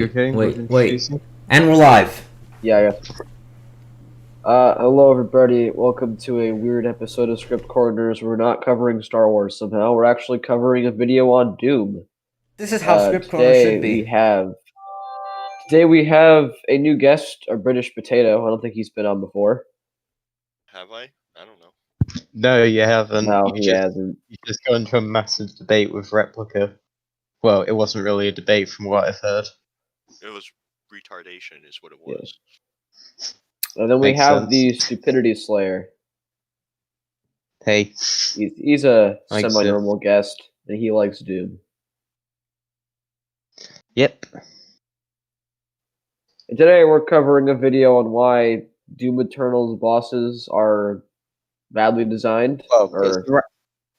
Okay, Wait. And we're live. Yeah. Hello everybody. Welcome to a weird episode of Script Corners. We're not covering Star Wars somehow. We're actually covering a video on Doom. This is how Script Corners should be. Today we have a new guest, a British Potato. I don't think he's been on before. Have I? I don't know. No, you haven't. No, he hasn't. You just got into a massive debate with Replica. Well, it wasn't really a debate from what I've heard. It was retardation is what it was. Yeah. And then we Makes have sense. the Stupidity Slayer. Hey. He's a Likes semi-normal guest, and he likes Doom. Yep. And today we're covering a video on why Doom Eternal's bosses are badly designed. Well,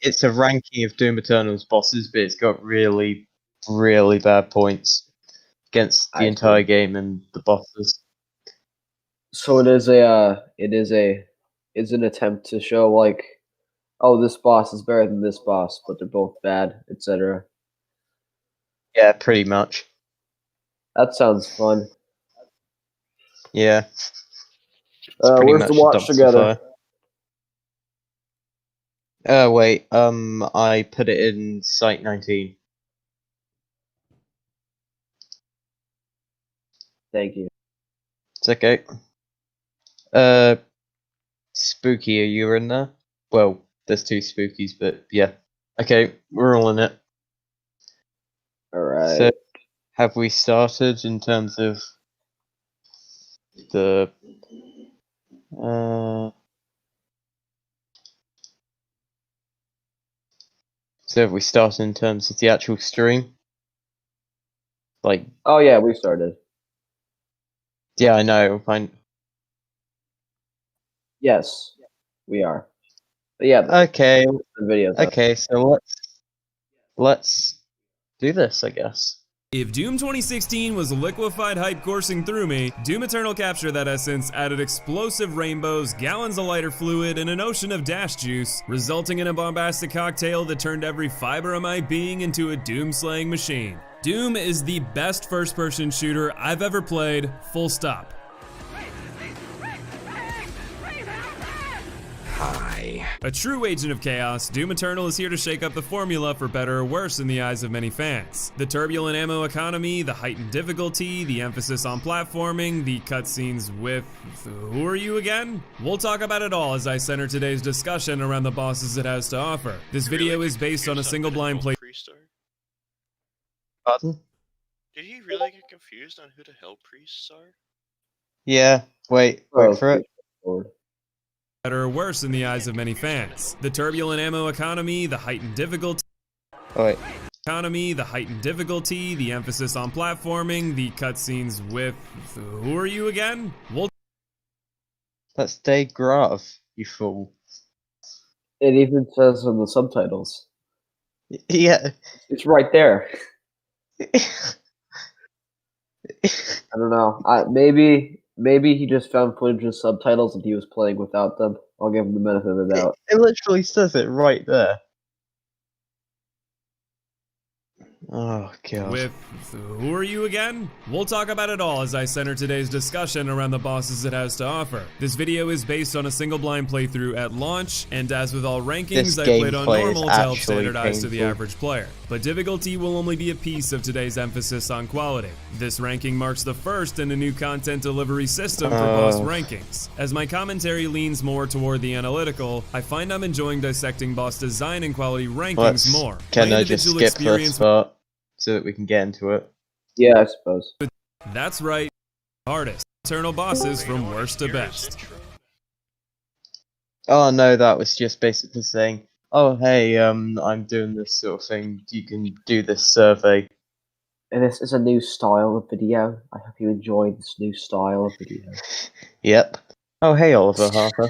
it's a ranking of Doom Eternal's bosses, but it's got really, really bad points against the entire game and the bosses. So it's an attempt to show like, oh, this boss is better than this boss, but they're both bad, etc. Yeah, pretty much. That sounds fun. Yeah. Where's the watch together? Wait, I put it in Site 19. Thank you. It's okay. Spooky, are you in there? Well, there's two Spookies, but yeah. Okay, we're all in it. Alright. So, have we started in terms of the... So have we started in terms of the actual stream? Like... Oh yeah, we started. Yeah, I know. Yes, we are. But yeah. Okay. The video. Okay, so let's do this, I guess. If Doom 2016 was liquefied hype coursing through me, Doom Eternal captured that essence, added explosive rainbows, gallons of lighter fluid, and an ocean of dash juice, resulting in a bombastic cocktail that turned every fiber of my being into a doom-slaying machine. Doom is the best first-person shooter I've ever played, full stop. Hi. A true agent of chaos, Doom Eternal is here to shake up the formula for better or worse in the eyes of many fans. The turbulent ammo economy, the heightened difficulty, the emphasis on platforming, the cutscenes with... who are you again? We'll talk about it all as I center today's discussion around the bosses it has to offer. This video is based on a single blind play... Pardon? Did he really get confused on who the hell priests are? Yeah, wait for it. Better or worse in the eyes of many fans. The turbulent ammo economy, the heightened difficulty... Oh, wait. The heightened difficulty, the emphasis on platforming, the cutscenes with... who are you again? That's Grav, you fool. It even says in the subtitles. Yeah. It's right there. I don't know. Maybe he just found footage of subtitles and he was playing without them. I'll give him the benefit of the doubt. It literally says it right there. Oh, God. With who are you again? We'll talk about it all as I center today's discussion around the bosses it has to offer. This video is based on a single blind playthrough at launch, and as with all rankings, I played on normal to help standardize to the average player. But difficulty will only be a piece of today's emphasis on quality. This ranking marks the first in a new content delivery system for boss rankings. As my commentary leans more toward the analytical, I find I'm enjoying dissecting boss design and quality rankings more. Can I just skip this part so that we can get into it? Yeah, I suppose. That's right, hardest. Eternal bosses from worst to best. Oh no, that was just basically saying, oh hey, I'm doing this sort of thing, you can do this survey. And this is a new style of video. I hope you enjoy this new style of video. Yep. Oh hey Oliver Harper.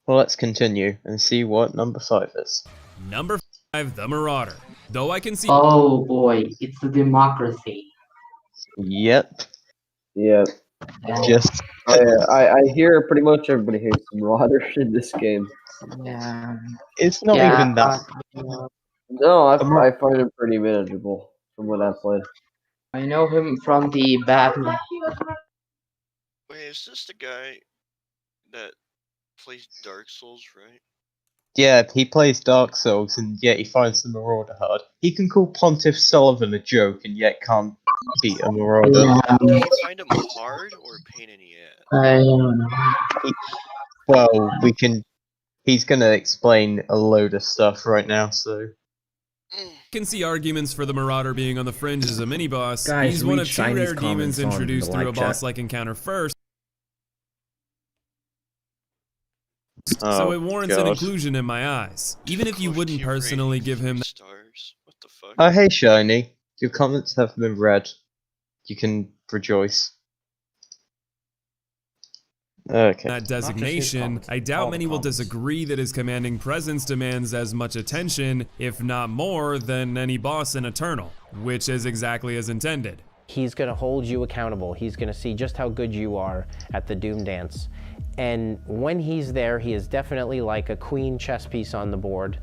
Well, let's continue and see what number 5 is. Number 5, the Marauder. Though I can see... Oh boy, it's the democracy. Yep. Yeah. Just... I hear pretty much everybody hates the Marauder in this game. Yeah. It's not even that. No, I find it pretty manageable. from what I've played. I know him from the Batman. Wait, is this the guy that plays Dark Souls, right? Yeah, he plays Dark Souls, and yet he finds the Marauder hard. He can call Pontiff Sullivan a joke, and yet can't beat a Marauder. Yeah, Do you find him hard or a pain in the ass? I don't know. Well, he's gonna explain a load of stuff right now, so... Can see arguments for the Marauder being on the fringe as a mini-boss. Guys, He's one of read two Shiny's rare demons comments on introduced the through a live chat. boss-like encounter first, Oh, so it warrants an God. inclusion in my eyes. Even if you wouldn't personally give him stars. What the fuck? Oh, hey, Shiny. Your comments have been read. You can rejoice. Okay. that designation, I doubt many will disagree that his commanding presence demands as much attention, if not more, than any boss in Eternal, which is exactly as intended. He's going to hold you accountable. He's going to see just how good you are at the Doom Dance. And when he's there, he is definitely like a queen chess piece on the board.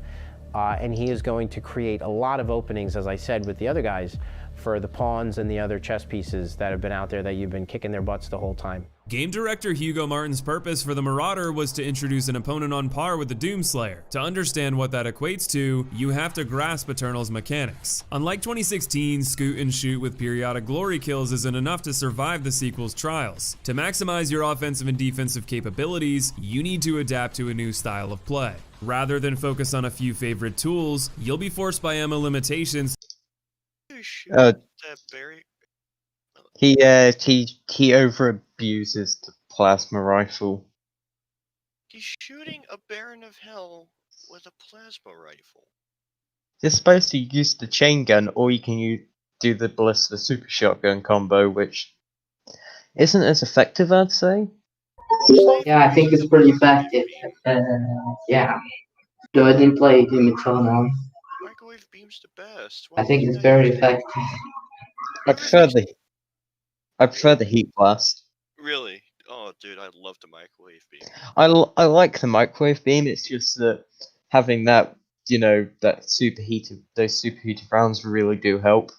And he is going to create a lot of openings, as I said, with the other guys, for the pawns and the other chess pieces that have been out there that you've been kicking their butts the whole time. Game director Hugo Martin's purpose for the Marauder was to introduce an opponent on par with the Doomslayer. To understand what that equates to, you have to grasp Eternal's mechanics. Unlike 2016's scoot and shoot with periodic glory kills isn't enough to survive the sequel's trials. To maximize your offensive and defensive capabilities, you need to adapt to a new style of play. Rather than focus on a few favorite tools, you'll be forced by ammo limitations. That berry. He over abuses the plasma rifle. He's shooting a Baron of Hell with a plasma rifle. You're supposed to use the chain gun, or you can do the ballista super shotgun combo, which isn't as effective, I'd say. Yeah, I think it's pretty effective. Yeah. Though I didn't play Doom Eternal. Microwave beam's the best. I think it's very effective. I prefer the heat blast. Really? Oh, dude, I love the microwave beam. I like the microwave beam. It's just that having that, those superheated rounds really do help.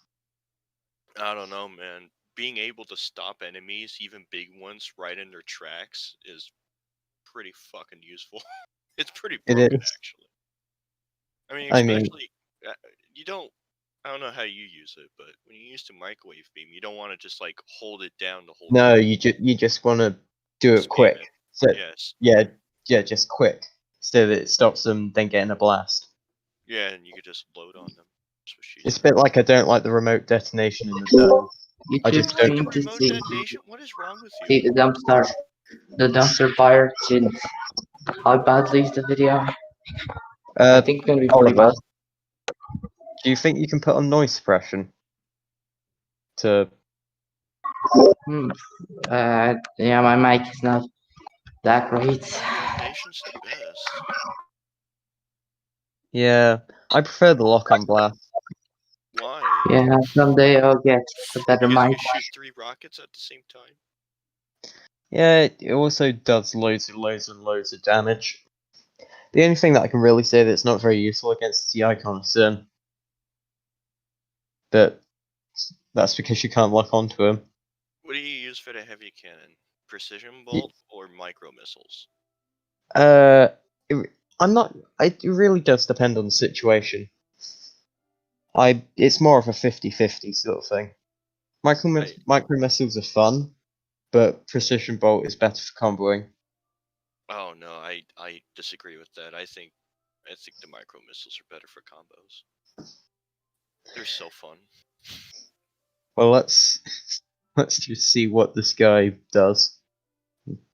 I don't know, man. Being able to stop enemies, even big ones, right in their tracks is pretty fucking useful. It's pretty broken, actually. I mean, especially, I don't know how you use it, but when you use the microwave beam, you don't want to just like hold it down the whole time. No, you just want to do it quick. So yes. Yeah, just quick, so that it stops them then getting a blast. Yeah, and you could just load on them. It's a bit like I don't like the remote detonation in the zone. I just don't. Remote detonation? What is wrong with you? See the dumpster fire. How badly is the video? I think it's gonna be pretty bad. Do you think you can put on noise suppression? Yeah, my mic is not that great. Detonation's the best. Yeah, I prefer the lock-on blast. Why? Yeah, someday I'll get a better because mic. you shoot 3 rockets at the same time. Yeah, it also does loads and loads and loads of damage. The only thing that I can really say that's not very useful against the Icon is Sin. But that's because you can't lock onto him. What do you use for the heavy cannon? Precision bolt or micro missiles? It really does depend on the situation. It's more of a 50-50 sort of thing. Micro missiles are fun, but precision bolt is better for comboing. Oh no, I disagree with that. I think the micro missiles are better for combos. They're so fun. Well, let's just see what this guy does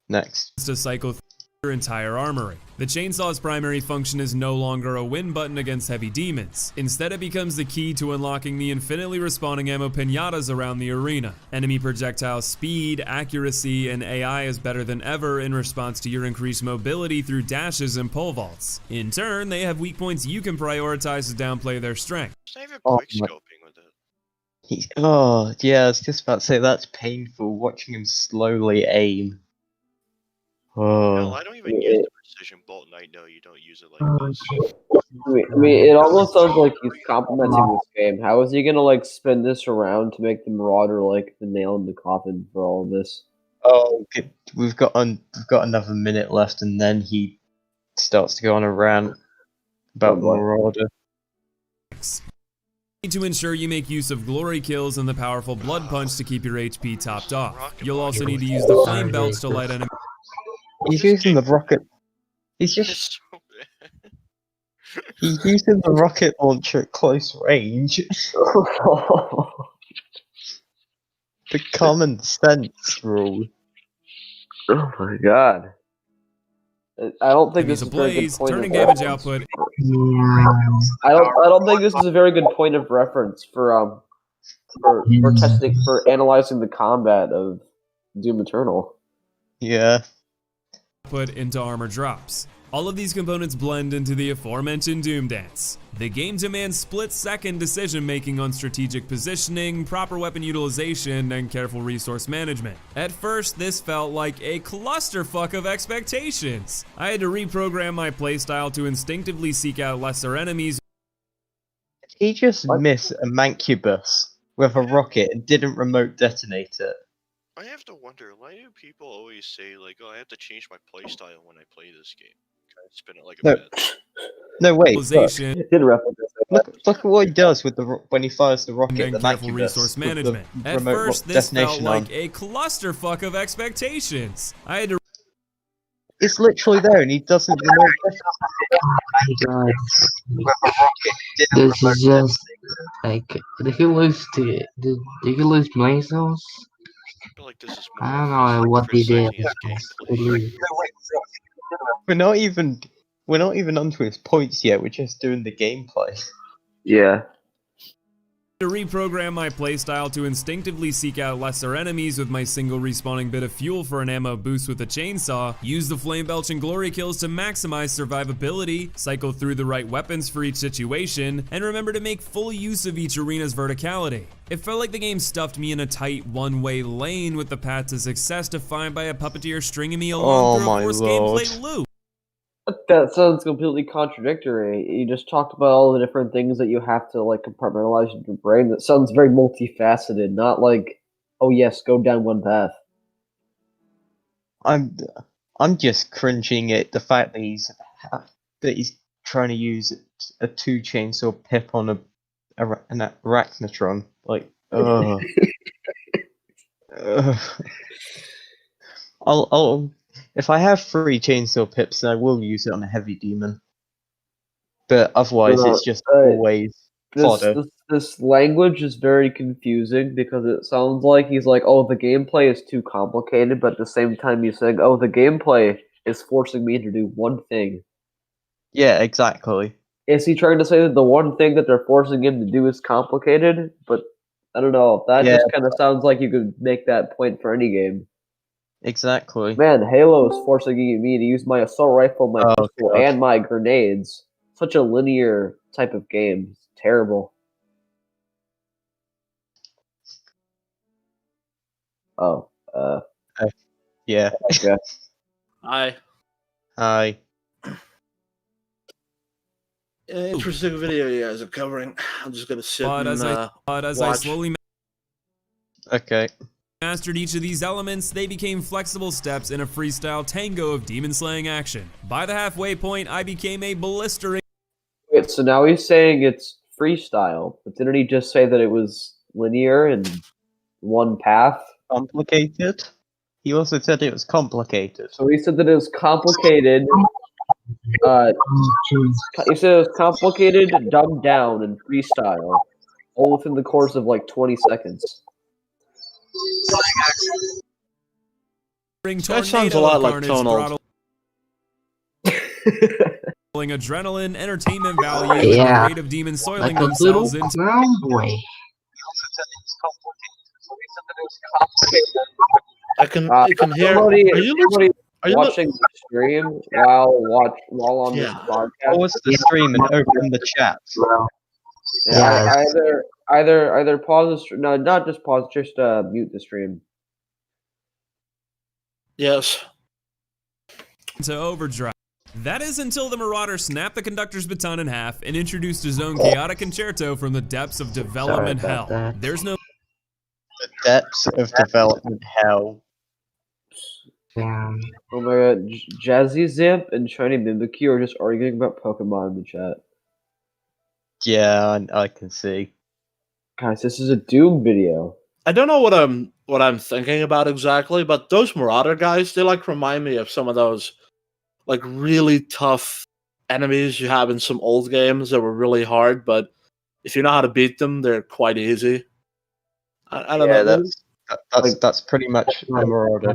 next. To cycle through your entire armory. The chainsaw's primary function is no longer a win button against heavy demons. Instead, it becomes the key to unlocking the infinitely respawning ammo pinatas around the arena. Enemy projectile speed, accuracy, and AI is better than ever in response to your increased mobility through dashes and pole vaults. In turn, they have weak points you can prioritize to downplay their strength. Just have quick scoping with it. Yeah, I was just about to say that's painful, watching him slowly aim. No, I don't even use the Precision Bolt Knight, no, you don't use it like this. I mean, it almost sounds like he's complimenting this game. How is he gonna like spin this around to make the Marauder like the nail in the coffin for all of this? Oh, okay. We've got another minute left, and then he starts to go on a rant about Marauder. To ensure you make use of glory kills and the powerful blood punch to keep your HP topped off. You'll also need to use the flame belts to light enemies. He's using the rocket. He's just. He's using the rocket launcher at close range. The common sense rule. Oh my god. I don't think this is a very good point turning damage output. I don't think this is a very good point of reference for testing, for analyzing the combat of Doom Eternal. Yeah. Put into armor drops. All of these components blend into the aforementioned Doom Dance. The game demands split-second decision-making on strategic positioning, proper weapon utilization, and careful resource management. At first, this felt like a clusterfuck of expectations. I had to reprogram my playstyle to instinctively seek out lesser enemies. He just missed a Mancubus with a rocket and didn't remote detonate it. I have to wonder, why do people always say, like, oh, I have to change my playstyle when I play this game? Can I spin it like a bit? No, wait. Look at what he does with when he fires the rocket. And careful resource management. At first, this felt like a clusterfuck of expectations. I had to. It's literally there, and he doesn't remote detonate. This is just like, did he lose to? Did he lose Blazos? I don't know what he did. We're not even onto his points yet. We're just doing the gameplay. Yeah. To reprogram my playstyle to instinctively seek out lesser enemies with my single respawning bit of fuel for an ammo boost with a chainsaw, use the flame belch and glory kills to maximize survivability, cycle through the right weapons for each situation, and remember to make full use of each arena's verticality. It felt like the game stuffed me in a tight one-way lane with the path to success defined by a puppeteer stringing me along through a forced gameplay loop. That sounds completely contradictory. You just talked about all the different things that you have to like compartmentalize in your brain. That sounds very multifaceted, not like, oh yes, go down one path. I'm just cringing at the fact that he's trying to use a 2-chainsaw pip on an arachnotron. Like, I'll if I have 3 chainsaw pips, then I will use it on a heavy demon. But otherwise, it's just always fodder. This language is very confusing because it sounds like he's like, oh, the gameplay is too complicated, but at the same time he's saying, oh, the gameplay is forcing me to do one thing. Yeah, exactly. Is he trying to say that the one thing that they're forcing him to do is complicated? But I don't know. That just kind of sounds like you could make that point for any game. Exactly. Man, Halo is forcing me to use my assault rifle, my pistol, and my grenades. Such a linear type of game. It's terrible. Oh, yeah. Okay. Hi. Hi. Interesting video you guys are covering. I'm just gonna sit and as I slowly mastered each of these elements, they became flexible steps in a freestyle tango of demon slaying action. By the halfway point, I became a blistering. Wait, so now he's saying it's freestyle, but didn't he just say that it was linear and one path? Complicated? He also said it was complicated. So he said that it was complicated. He said it was complicated, dumbed down, and freestyle, all within the course of like 20 seconds. That sounds a lot like Tonal. Adrenaline, entertainment value, and the rate of demons soiling themselves into boy. I can hear. Are you watching the stream while on this podcast? Pause the stream and open the chat. Yeah, either pause the stream. No, not just pause. Just mute the stream. Yes. To overdrive. That is until the Marauder snapped the conductor's baton in half and introduced his own chaotic concerto from the depths of development hell. There's no the depths of development hell. Yeah. Oh my god, Jazzy Zamp and Shiny Mimikyu are just arguing about Pokemon in the chat. Yeah, I can see. Guys, this is a Doom video. I don't know what I'm thinking about exactly, but those Marauder guys, they like remind me of some of those like really tough enemies you have in some old games that were really hard, but if you know how to beat them, they're quite easy. I don't know. That's pretty much the Marauder.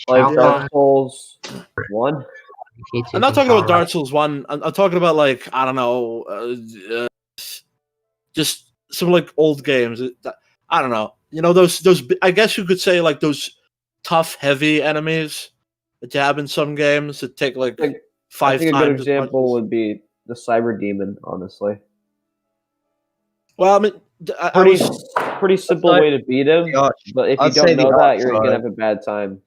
Like Dark Souls 1? I'm not talking about Dark Souls 1. I'm talking about, like, I don't know, just some, like, old games. I don't know. You know, those I guess you could say, like, those tough, heavy enemies that you have in some games that take, like 5 times. I think a good example would be the Cyber Demon, honestly. Well, I mean, pretty simple way to beat him, but if you don't know that, you're going to have a bad time.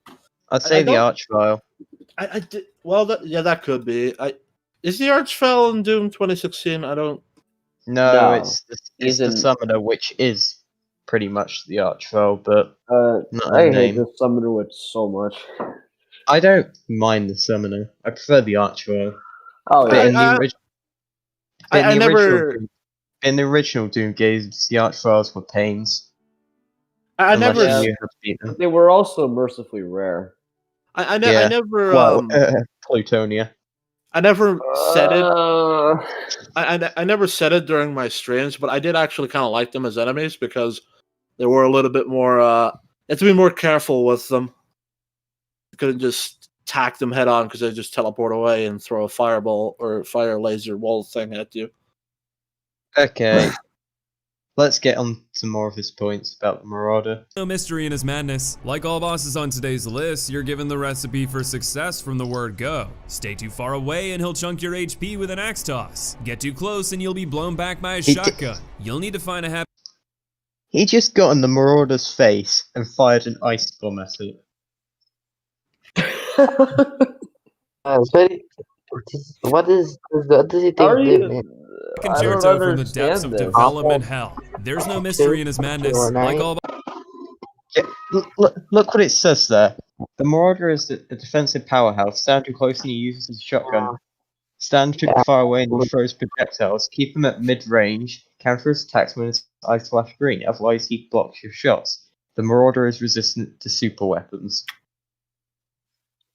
I'd say the Archvile. That could be. Is the Archvile in Doom 2016? I don't. No, it's the Summoner, which is pretty much the Archvile, but I hate the Summoner with so much. I don't mind the Summoner. I prefer the Archvile. Oh, yeah. In the original Doom games, the Archviles were pains. They were also mercifully rare. I never. Plutonia. I never said it. I never said it during my streams, but I did actually kind of like them as enemies because they were a little bit more. You have to be more careful with them. You couldn't just tack them head on because they just teleport away and throw a fireball or fire laser wall thing at you. Okay. Let's get on to more of his points about the Marauder. No mystery in his madness. Like all bosses on today's list, you're given the recipe for success from the word go. Stay too far away and he'll chunk your HP with an axe toss. Get too close and you'll be blown back by a shotgun. You'll need to find a happy... He just got in the Marauder's face and fired an ice bomb at it. What does he think? Concerto from the depths of development hell. There's no mystery in his madness. Like all... Look what it says there. The Marauder is a defensive powerhouse. Stand too close and he uses his shotgun. Stand too far away and he throws projectiles. Keep him at mid-range. Counter his attacks when his eyes flash green, otherwise he blocks your shots. The Marauder is resistant to super weapons.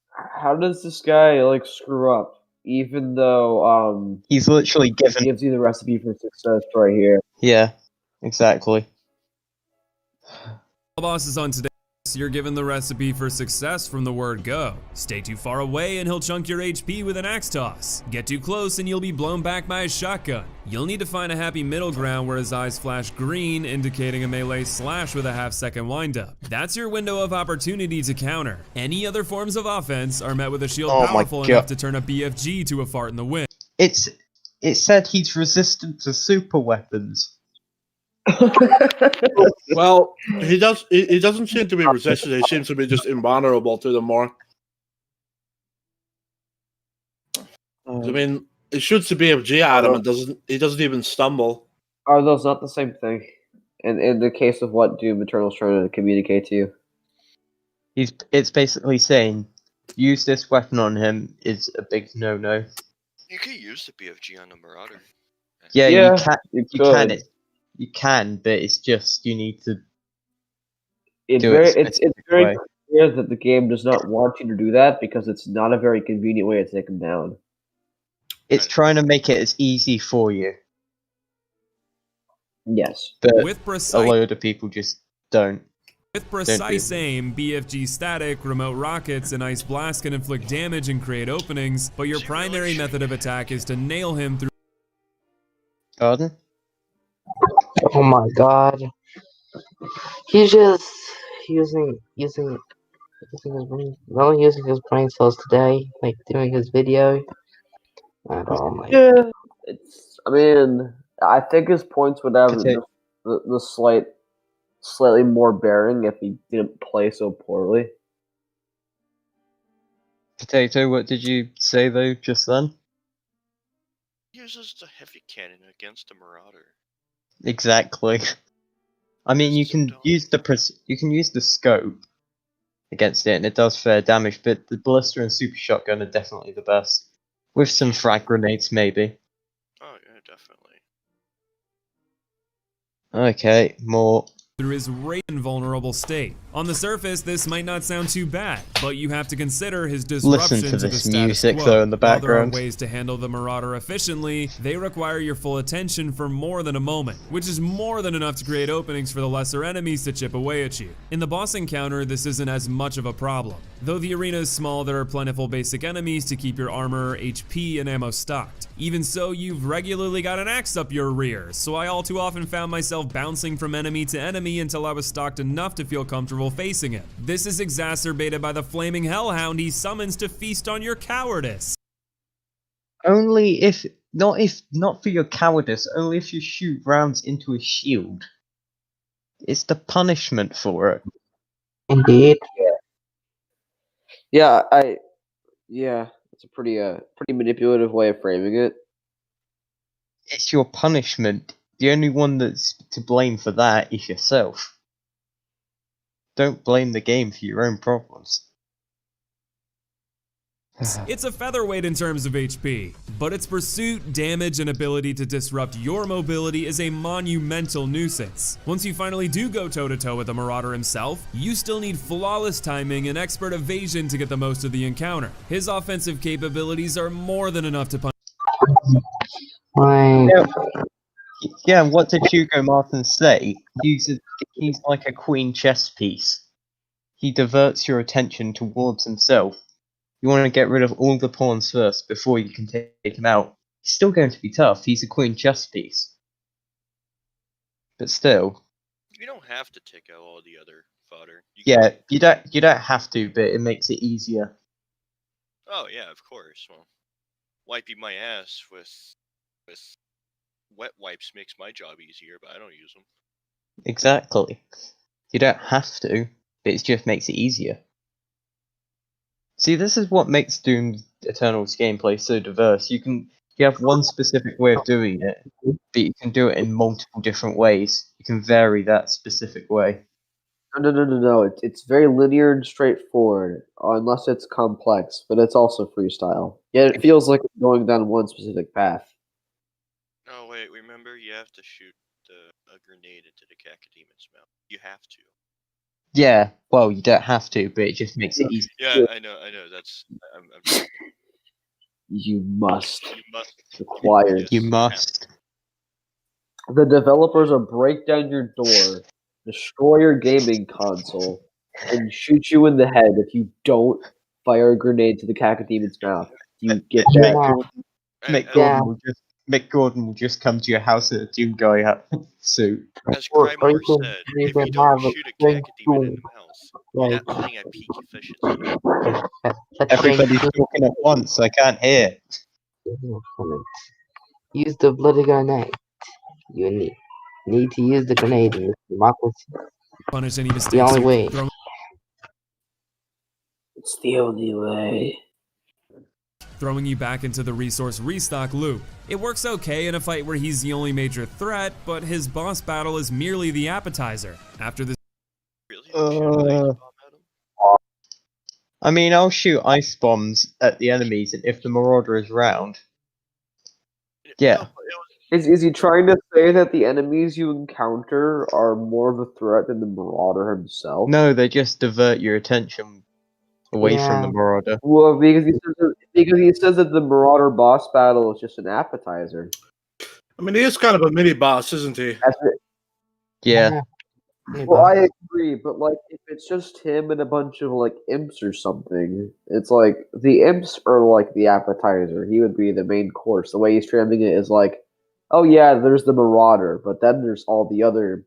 How does this guy, like, screw up? Even though, he's literally gives you the recipe for success right here. Yeah, exactly. Bosses on today, you're given the recipe for success from the word go. Stay too far away and he'll chunk your HP with an axe toss. Get too close and you'll be blown back by a shotgun. You'll need to find a happy middle ground where his eyes flash green, indicating a melee slash with a half-second windup. That's your window of opportunity to counter. Any other forms of offense are met with a shield powerful enough to turn a BFG to a fart in the wind. It said he's resistant to super weapons. Well, he doesn't seem to be resistant. He seems to be just invulnerable to them more. I mean, he shoots the BFG at him and he doesn't even stumble. Are those not the same thing? In the case of what Doom Eternal's trying to communicate to you? It's basically saying use this weapon on him is a big no-no. You could use the BFG on the Marauder. Yeah, you can, but it's just you need to. It's very clear that the game does not want you to do that because it's not a very convenient way to take him down. It's trying to make it as easy for you. Yes, but a load of people just don't. With precise aim, BFG static, remote rockets, and ice blast can inflict damage and create openings, but your primary method of attack is to nail him through. Pardon? Oh my god. He's just using his brain, only using his brain cells today, like doing his video. Yeah, I think his points would have the slightly more bearing if he didn't play so poorly. Potato, what did you say though just then? Uses the heavy cannon against the Marauder. Exactly. I mean, you can use the scope against it, and it does fair damage. But the ballista and super shotgun are definitely the best, with some frag grenades maybe. Oh yeah, definitely. Okay, more. Through his rate invulnerable state. On the surface, this might not sound too bad, but you have to consider his disruption Listen to the this status music quo. though in the background. While there are ways to handle the Marauder efficiently, they require your full attention for more than a moment, which is more than enough to create openings for the lesser enemies to chip away at you. In the boss encounter, this isn't as much of a problem. Though the arena is small, there are plentiful basic enemies to keep your armor, HP, and ammo stocked. Even so, you've regularly got an axe up your rear, so I all too often found myself bouncing from enemy to enemy until I was stocked enough to feel comfortable facing it. This is exacerbated by the flaming hellhound he summons to feast on your cowardice. Only not for your cowardice, only if you shoot rounds into his shield. It's the punishment for it. Indeed. Yeah, it's a pretty manipulative way of framing it. It's your punishment. The only one that's to blame for that is yourself. Don't blame the game for your own problems. It's a featherweight in terms of HP, but its pursuit, damage, and ability to disrupt your mobility is a monumental nuisance. Once you finally do go toe-to-toe with the Marauder himself, you still need flawless timing and expert evasion to get the most of the encounter. His offensive capabilities are more than enough to punish. Yeah, what did Hugo Martin say? He's like a queen chess piece. He diverts your attention towards himself. You want to get rid of all the pawns first before you can take him out. He's still going to be tough. He's a queen chess piece. But still. You don't have to take out all the other fodder. You don't have to, but it makes it easier. Oh yeah, of course. Well, wiping my ass with wet wipes makes my job easier, but I don't use them. Exactly. You don't have to, but it just makes it easier. See, this is what makes Doom Eternal's gameplay so diverse. You have one specific way of doing it, but you can do it in multiple different ways. You can vary that specific way. No. It's very linear and straightforward, unless it's complex, but it's also freestyle. Yet it feels like it's going down one specific path. Oh wait, remember you have to shoot a grenade into the Cacademon's mouth. You have to. Yeah, well, you don't have to, but it just makes it easy. Yeah, I know. That's. I'm You must. You must. Required. Yes, You must. The developers will break down your door, destroy your gaming console, and shoot you in the head if you don't fire a grenade to the Cacademon's mouth. You get that? Mick Gordon will just come to your house in a Doom Guy suit. As Crymore said, if you don't shoot a Cacademon in the mouth, you're not playing at peak efficiency. Everybody's talking at once, I can't hear. Use the bloody grenade. You need to use the grenade in this democracy. Punish any mistakes. The only way. It's the only way. Throwing you back into the resource restock loop. It works okay in a fight where he's the only major threat, but his boss battle is merely the appetizer. After this, I mean, I'll shoot ice bombs at the enemies, and if the Marauder is round, yeah. Is he trying to say that the enemies you encounter are more of a threat than the Marauder himself? No, they just divert your attention away from the Marauder. Well, because he says that the Marauder boss battle is just an appetizer. I mean, he is kind of a mini boss, isn't he? Yeah. Well, I agree, but like, if it's just him and a bunch of like imps or something, it's like the imps are like the appetizer. He would be the main course. The way he's framing it is like, oh yeah, there's the Marauder, but then there's all the other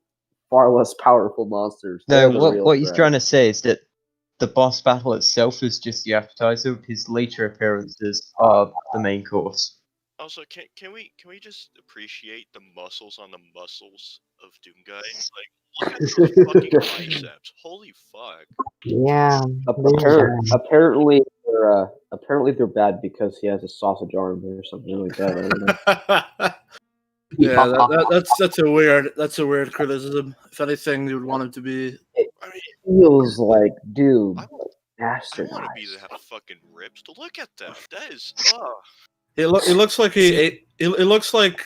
far less powerful monsters. No, what he's trying to say is that the boss battle itself is just the appetizer. His later appearances are the main course. Also, can we just appreciate the muscles on the muscles of Doom Guy? Like, look at those fucking biceps. Holy fuck. Yeah. Apparently apparently they're bad because he has a sausage arm or something like that. I don't know. Yeah, that's a weird criticism. If anything, you would want him to be. It feels like, dude, I want to be bastardized. to have fucking ribs. To look at them. That is. It looks like he ate. It looks like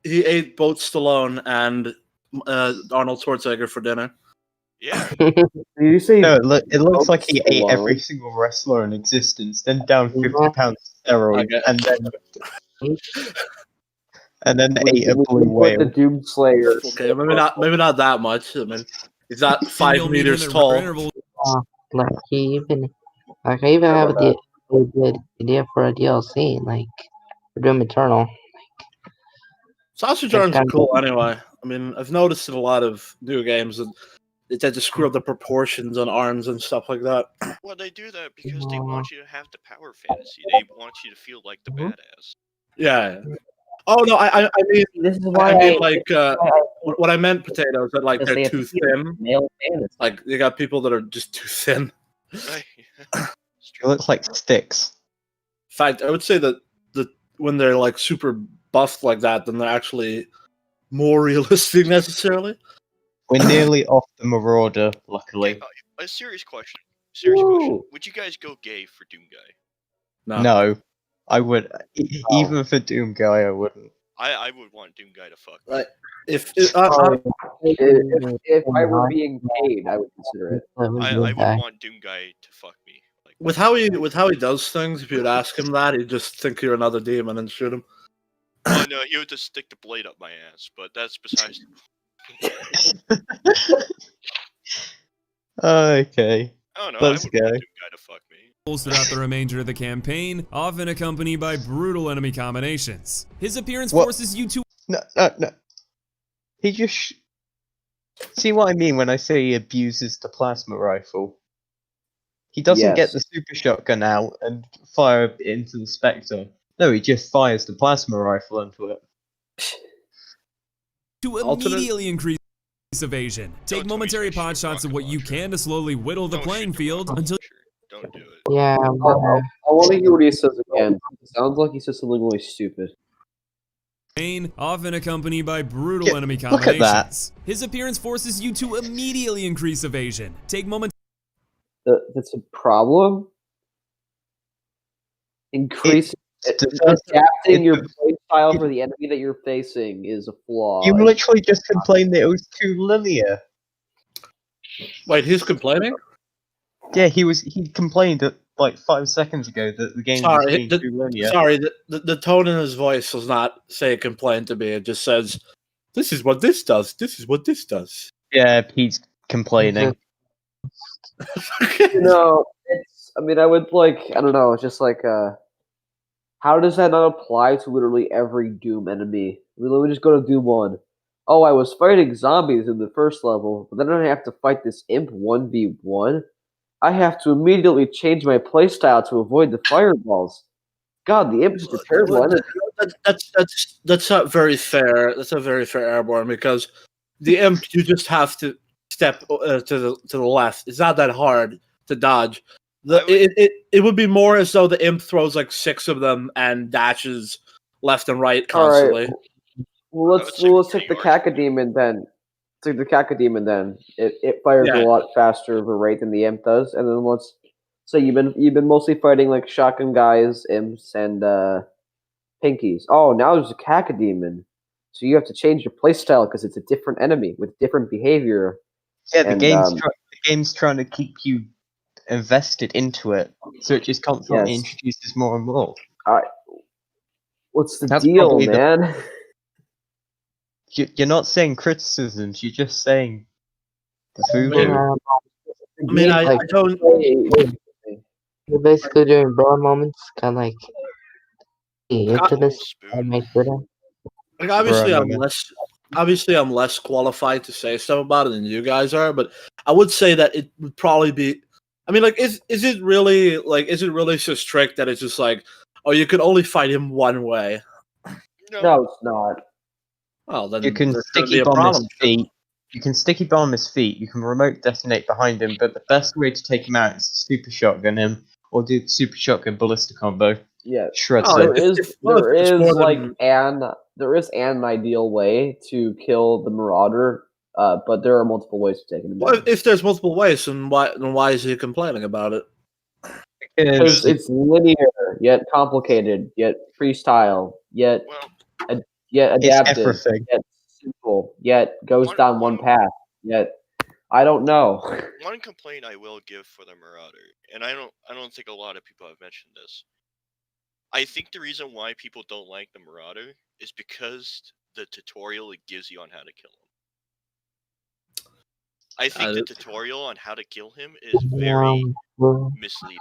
he ate both Stallone and Arnold Schwarzenegger for dinner. Yeah. Did you say? No, it looks like he ate Stallone? every single wrestler in existence, then down 50 pounds of steroids, Okay. and then When ate a when blue you put whale. the Doomslayer. Okay, maybe not that much. I mean, he's not 5 meters tall. Like he even, like I even have a good idea for a DLC, like for Doom Eternal. Sausage arms are cool anyway. I mean, I've noticed in a lot of new games that they tend to screw up the proportions on arms and stuff like that. Well, they do that because they want you to have the power fantasy. They want you to feel like the badass. Yeah. Oh no, I mean, This is why I mean, like, what I meant, potatoes, that like Because they're they too have to thin. male fantasy. Like you got people that are just too thin. Right. It looks like sticks. In fact, I would say that when they're like super buffed like that, then they're actually more realistic necessarily. We're nearly off the Marauder, luckily. Okay, a serious question. Question. Would you guys go gay for Doom Guy? No, I would. Even for Doom Guy, I wouldn't. I would want Doom Guy to fuck. Like, if I were being paid, I would consider it. I would want Doom Guy to fuck me. Like, with how he does things, if you'd ask him that, he'd just think you're another demon and shoot him. Oh no, he would just stick the blade up my ass, but that's besides. Okay. Oh no, Let's I would go. want Doom Guy to fuck me. Throughout the remainder of the campaign, often accompanied by brutal enemy combinations. His appearance What? forces you to No. He just. See what I mean when I say he abuses the plasma rifle? He doesn't get the super shotgun out and fire it into the Spectre. No, he just fires the plasma rifle into it. to immediately increase evasion. Take momentary pot shots at what you can to slowly whittle the playing field until. Don't do it. Yeah, I want to hear what he says again. It sounds like he says something really stupid. Often accompanied by brutal enemy look at that. combinations. His appearance forces you to immediately increase evasion. Take That's a problem. Increasing, adapting your play style for the enemy that you're facing is a flaw. You literally just complained that it was too linear. Wait, he's complaining? Yeah, he complained that like 5 seconds ago that the game was being too linear. Sorry, the tone in his voice does not say complain to me. It just says, "This is what this does. This is what this does." Yeah, Pete's complaining. It's. I mean, I would like. I don't know. It's just like. How does that not apply to literally every Doom enemy? Let me just go to Doom 1. Oh, I was fighting zombies in the first level, but then I have to fight this imp 1v1. I have to immediately change my playstyle to avoid the fireballs. God, the imp is a terrible enemy. That's not very fair. That's not very fair, Airborne, because the imp, you just have to step to the left. It's not that hard to dodge. It would be more as though the imp throws like 6 of them and dashes left and right constantly. All right. Well, let's take the Cacodemon then. Take the Cacodemon then. It fires a lot faster of a rate than the imp does. And then let's say you've been mostly fighting like shotgun guys, imps, and pinkies. Oh, now there's a Cacodemon, so you have to change your playstyle because it's a different enemy with different behavior. Yeah, the game's trying to keep you invested into it, so it just constantly introduces more and more. All right. What's the deal, man? You're not saying criticisms, you're just saying the voodoo. I mean, I don't. You're basically doing bro moments, kind of like the infamous make Twitter. Like obviously, I'm less qualified to say stuff about it than you guys are, but I would say that it would probably be. I mean, like, is it really so strict that it's just like, oh, you can only fight him one way? No, it's not. Well, then you can sticky bomb his feet. You can sticky bomb his feet. You can remote detonate behind him, but the best way to take him out is to super shotgun him, or do the super shotgun ballista combo. Yeah, Shreds Oh, them. There is an ideal way to kill the Marauder, but there are multiple ways to take him down. Well, if there's multiple ways, then why is he complaining about it? Because it's linear, yet complicated, yet freestyle, yet adaptive, everything. yet simple, yet goes down one path, yet I don't know. One complaint I will give for the Marauder, and I don't think a lot of people have mentioned this. I think the reason why people don't like the Marauder is because the tutorial it gives you on how to kill him. I think the tutorial on how to kill him is very misleading.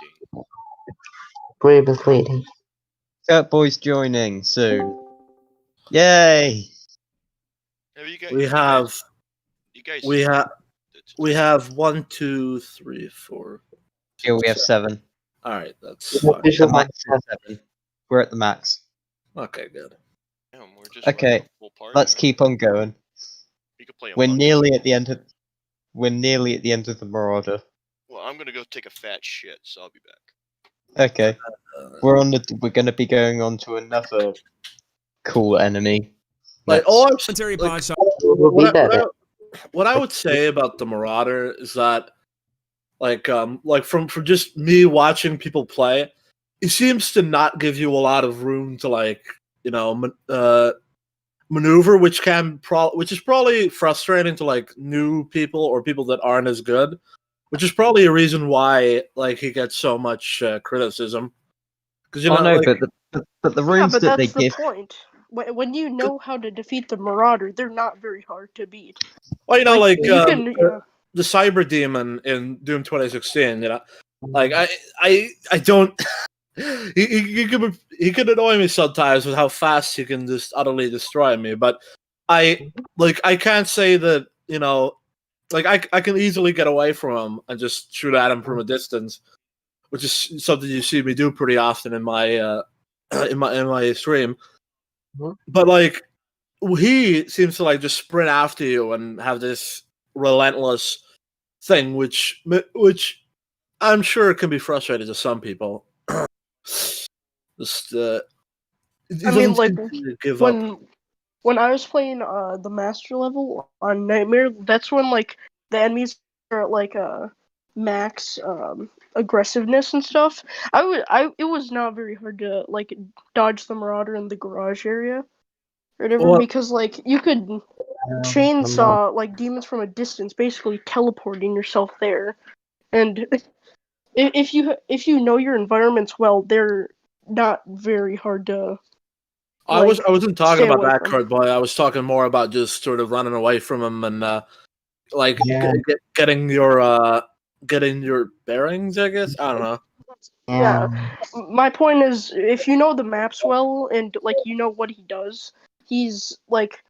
Very misleading. Cat Boy's joining soon. Yay! We have 1, 2, 3, 4. Here we have 7. All right, that's fine. The max is 7. We're at the max. Okay, good. Damn, Okay, let's keep on going. We're nearly at the end of the Marauder. Well, I'm gonna go take a fat shit, so I'll be back. Okay, we're gonna be going on to another cool enemy. Like What I would say about the Marauder is that, like from just me watching people play, it seems to not give you a lot of room to maneuver, which is probably frustrating to like new people or people that aren't as good, which is probably a reason why like he gets so much criticism. Because but the rooms that they give. Point. When you know how to defeat the Marauder, they're not very hard to beat. Well, the Cyber Demon in Doom 2016, like I don't. He can annoy me sometimes with how fast he can just utterly destroy me, but I can't say that I can easily get away from him and just shoot at him from a distance, which is something you see me do pretty often in my in my stream. But like he seems to like just sprint after you and have this relentless thing, which I'm sure can be frustrating to some people. Just I mean, like when I was playing the master level on Nightmare, that's when like the enemies are at like max aggressiveness and stuff. It was not very hard to like dodge the Marauder in the garage area or whatever, because like you could chainsaw like demons from a distance, basically teleporting yourself there. And if you know your environments well, they're not very hard to. I wasn't talking about that card, boy. I was talking more about just sort of running away from him and getting your bearings, I guess. I don't know. Yeah. My point is, if you know the maps well and like you know what he does, he's like,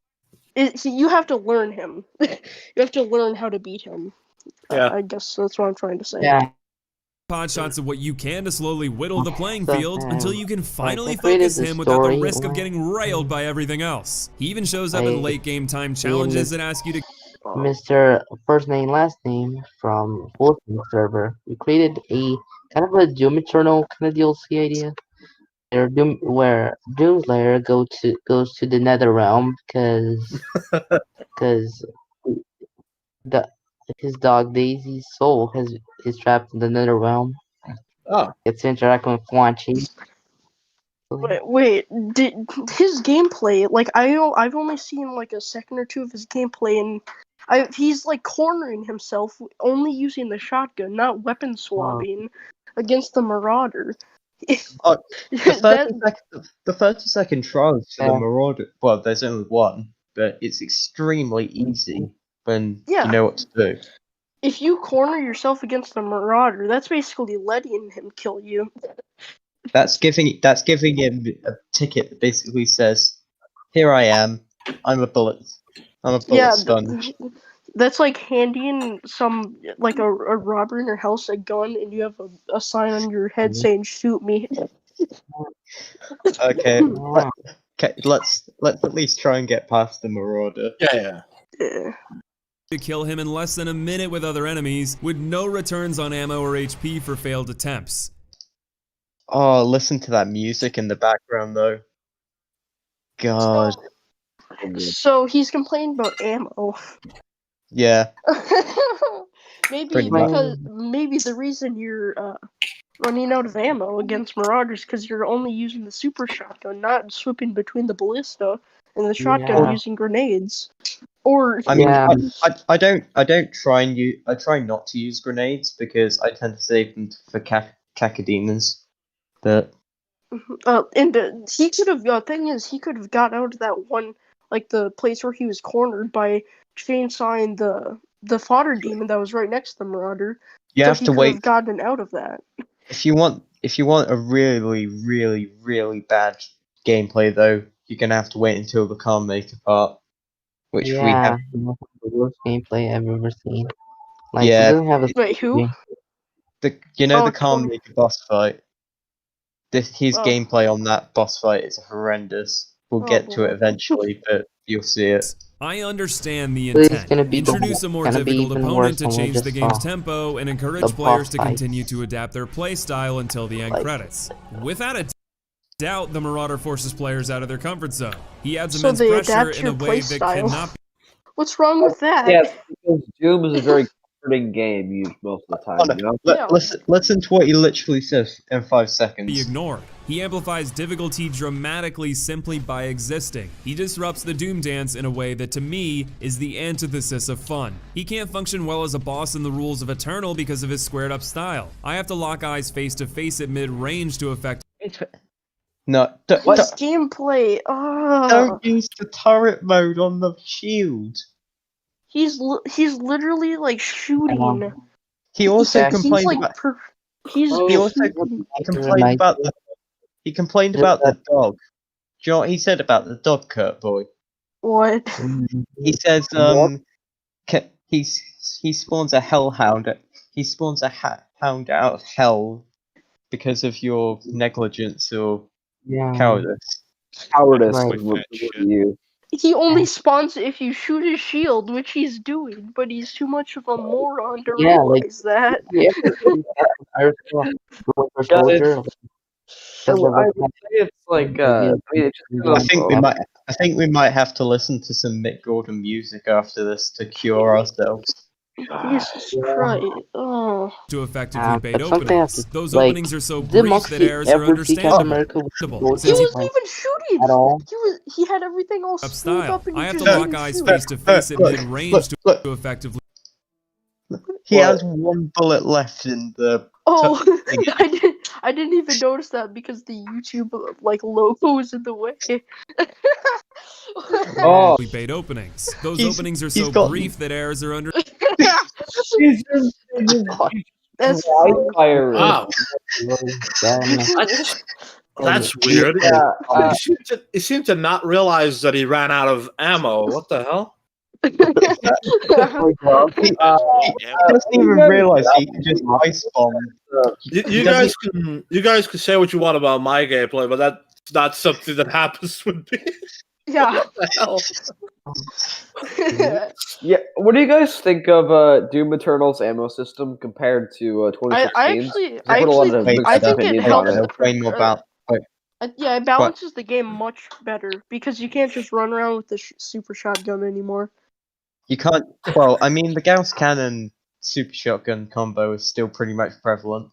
you have to learn him. You have to learn how to beat him. Yeah. I guess that's what I'm trying to say. Yeah. Pot shots of what you can to slowly whittle the playing field until you can finally focus him without the risk of getting railed by everything else. He even shows up in late game time challenges that ask you to. Mr. First Name Last Name from Wolfgang server. We created a kind of a Doom Eternal kind of DLC idea, where Doomslayer goes to the Nether Realm because his dog Daisy's soul is trapped in the Nether Realm. Oh, it's interacting with Quan Chi. Wait, did his gameplay, like I've only seen like a second or two of his gameplay, and he's like cornering himself only using the shotgun, not weapon swapping against the Marauder. The 30-second trials for the Marauder, well, there's only one, but it's extremely easy when you know what to do. If you corner yourself against the Marauder, that's basically letting him kill you. That's giving him a ticket that basically says, "Here I am. I'm a bullet sponge." That's like handing like a robber in your house a gun, and you have a sign on your head saying "Shoot me." Okay, let's at least try and get past the Marauder. Yeah. To kill him in less than a minute with other enemies, with no returns on ammo or HP for failed attempts. Oh, listen to that music in the background, though. God. So he's complaining about ammo. Yeah. Maybe the reason you're running out of ammo against Marauders because you're only using the super shotgun, not swooping between the ballista and the shotgun using grenades. Or I mean, I don't try and I try not to use grenades because I tend to save them for cacodemons. But he could have. Thing is, he could have got out of that one, like the place where he was cornered by chainsawing the fodder demon that was right next to the Marauder. You have to wait. Have gotten out of that. If you want a really, really, really bad gameplay, though, you're gonna have to wait until the Calm Maker part, which we have. The worst gameplay I've ever seen. Like, Yeah. it doesn't have a Wait, who? The Calm Maker boss fight. His gameplay on that boss fight is horrendous. We'll get to it eventually, but you'll see it. I understand the intent. Introduce a more difficult opponent to change the game's tempo and encourage players to continue to adapt their playstyle until the end credits. Without a doubt, the Marauder forces players out of their comfort zone. He adds immense pressure in a way that cannot be. What's wrong with that? Yeah, because Doom is a very comforting game used most of the time. You know? Listen to what he literally says in 5 seconds. Be ignored. He amplifies difficulty dramatically simply by existing. He disrupts the Doom dance in a way that to me is the antithesis of fun. He can't function well as a boss in the rules of Eternal because of his squared up style. I have to lock eyes face to face at mid-range to affect. No, what's gameplay? Don't use the turret mode on the shield. He's literally like shooting. He also complained about. He complained about the dog. Do you know what he said about the dog, Kurt Boy? What? He says he spawns a hellhound. He spawns a hound out of hell because of your negligence or cowardice. Cowardice is you. He only spawns if you shoot his shield, which he's doing, but he's too much of a moron to realize that. I would say it's like I think we might have to listen to some Mick Gordon music after this to cure ourselves. Jesus Christ! Oh. To effectively bait openings. Those openings are so brief that errors are understandable. He wasn't even shooting at all. He had everything all screwed up, and I have to lock eyes face to face at mid-range to effectively. He has one bullet left in the. Oh, I didn't even notice that because the YouTube logo is in the way. Oh, we bait openings. Those openings are so brief that errors are under. That's wow. That's weird. Yeah, he seemed to not realize that he ran out of ammo. What the hell? He doesn't even realize he just ice bombed. You guys can say what you want about my gameplay, but that's not something that happens with me. Yeah. What the hell? Yeah. What do you guys think of Doom Eternal's ammo system compared to 2016? I think it helps. It balances What? the game much better because you can't just run around with the super shotgun anymore. You can't. Well, I mean, the Gauss Cannon super shotgun combo is still pretty much prevalent.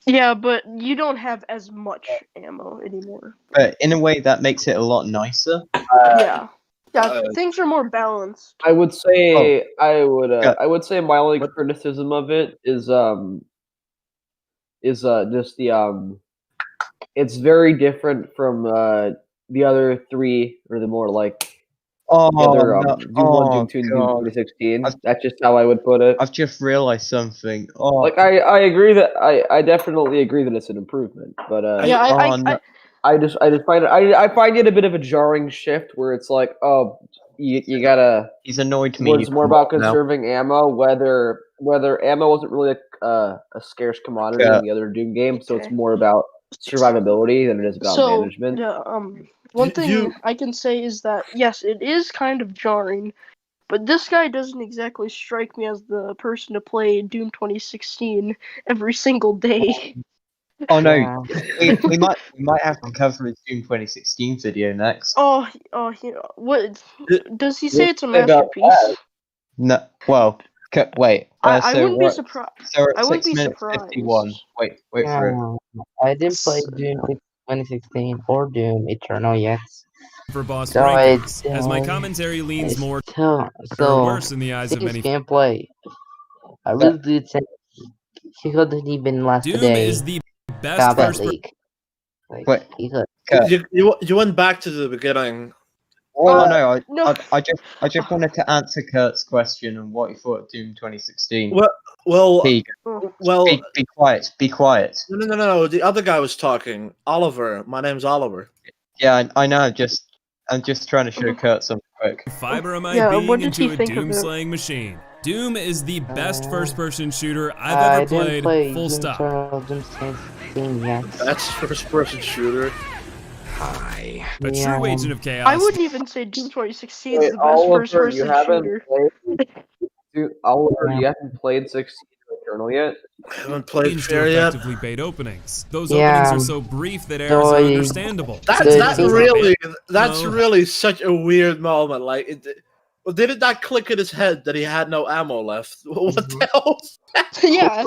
Yeah, but you don't have as much ammo anymore. But in a way, that makes it a lot nicer. Things are more balanced. I would say I would say my only criticism of it is just the it's very different from the other three, or the more like Doom 1, Doom 2, and Doom 2016. That's just how I would put it. I've just realized something. I agree that I definitely agree that it's an improvement, but I just find it I find it a bit of a jarring shift where it's like, you gotta. He's annoyed me. Where it's more about conserving ammo, whether ammo wasn't really a scarce commodity in the other Doom games, so it's more about survivability than it is about management. One thing I can say is that yes, it is kind of jarring, but this guy doesn't exactly strike me as the person to play Doom 2016 every single day. Oh no, we might have to cover his Doom 2016 video next. What does he say? It's a masterpiece. No, well, wait. I wouldn't be surprised. So we're at I wouldn't 6 be minutes surprised. 51. Wait for it. I didn't play Doom 2016 or Doom Eternal yet. For boss So rankings, as my commentary leans more so worse in the eyes of many. Gameplay. I really do think he could have even last Doom today. is the best Combat first League. Wait. He could. You went back to the beginning. Well, no. I just wanted to answer Kurt's question on what he thought of Doom 2016. Be quiet. Be quiet. No. The other guy was talking. Oliver. My name's Oliver. Yeah, I know. I'm just trying to show Kurt something quick. Fiber am I Yeah, what being did he into a think of Doom it? slaying machine. Doom is the best first-person shooter I've ever didn't play Full Doom stop. Eternal, Doom 2016 yet. That's first-person shooter. But Yeah. true agent of chaos. I wouldn't even say Doom 2016 is Wait, the best Oliver, first-person you haven't shooter. played. Oliver, you haven't played 16 Eternal yet. I haven't played to Fair yet. effectively bait openings. Those Yeah. openings are so brief that errors are understandable. That's No. really such a weird moment. Like, did it not click in his head that he had no ammo left? What the hell? Yeah.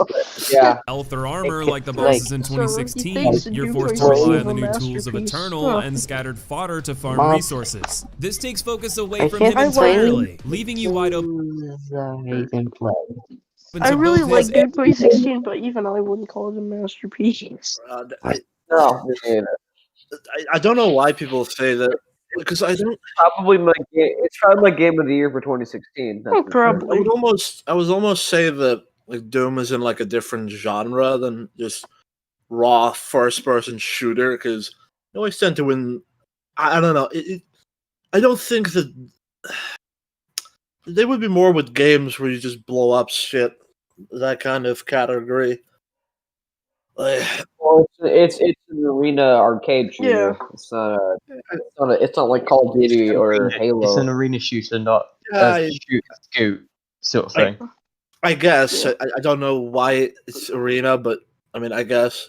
Yeah. Health or armor, It- like the like- bosses in So, he 2016, thinks you're Doom forced to 2016 rely is on the a new tools of masterpiece. Eternal Huh. and scattered fodder to farm Mom. resources. This takes focus away I from can't him play entirely, leaving you wide open I didn't play. I to really both like his Doom 2016, but even I wouldn't call it a masterpiece. No, me neither. I don't know why people say that, because I don't. Probably it's probably my game of the year for 2016. That's for sure. Probably. I was almost say that like Doom is in like a different genre than just raw first-person shooter, because they always tend to win. I don't know. I don't think that they would be more with games where you just blow up shit. That kind of category. Like, Well, it's an arena arcade shooter. Yeah. It's not like Call of Duty or Halo. It's an arena shooter, not Yeah, a shoot scoot sort of thing. I guess I don't know why it's arena, but I mean, I guess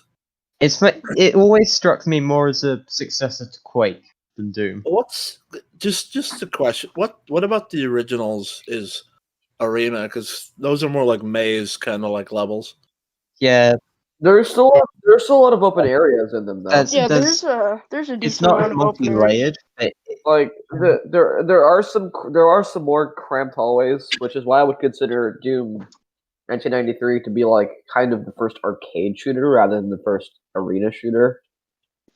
It always struck me more as a successor to Quake than Doom. what's just a question. What about the originals is arena? Because those are more like maze kind of like levels. Yeah, There's still a lot of open areas in them though. Yeah, there's a decent it's not amount of open areas. multi-layered. Like there are some more cramped hallways, which is why I would consider Doom 1993 to be like kind of the first arcade shooter rather than the first arena shooter.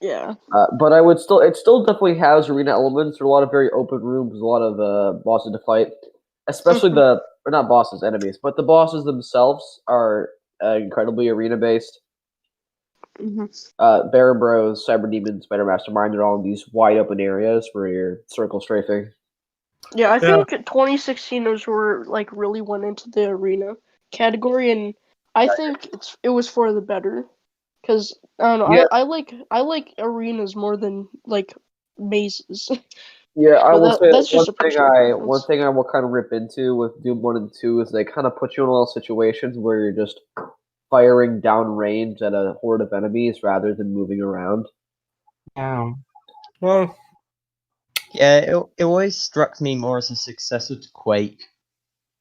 Yeah. But it still definitely has arena elements. There are a lot of very open rooms, a lot of bosses to fight, especially or not bosses, enemies, but the bosses themselves are incredibly arena based. Mm-hmm. Baron Bros, Cyber Demon, Spider Mastermind are all in these wide open areas where you're circle strafing. Yeah, I think 2016 was where like really went into the arena category, and I think it was for the better, because I don't know. Yeah. I like arenas more than like mazes. Yeah, I But will say that's just a personal preference. one thing I will kind of rip into with Doom 1 and 2 is they kind of put you in all situations where you're just firing down range at a horde of enemies rather than moving around. Yeah. Well, Yeah, it always struck me more as a successor to Quake.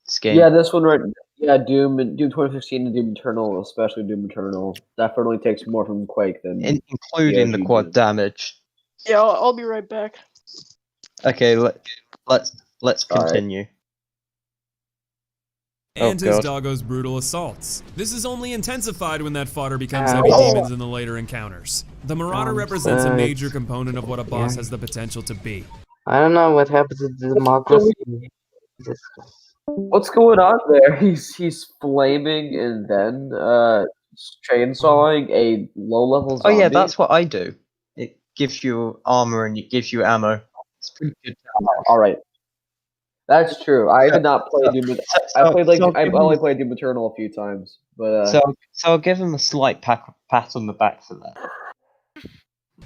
This game. Yeah, this one right. Yeah, Doom 2016 and Doom Eternal, especially Doom Eternal, definitely takes more from Quake than including the quad damage. Yeah, I'll be right back. Okay, let's continue. and Oh, his God. doggo's brutal assaults. This is only intensified when that fodder becomes heavy demons in the later encounters. The Marauder represents a major component of what a boss has the potential to be. I don't know what happens to the democracy. What's going on there? He's flaming and then chainsawing a low-level zombie. Oh yeah, that's what I do. It gives you armor and it gives you ammo. It's pretty good. All right. That's true. I did not play Doom. I've only played Doom Eternal a few times, but so I'll give him a slight pat on the back for that.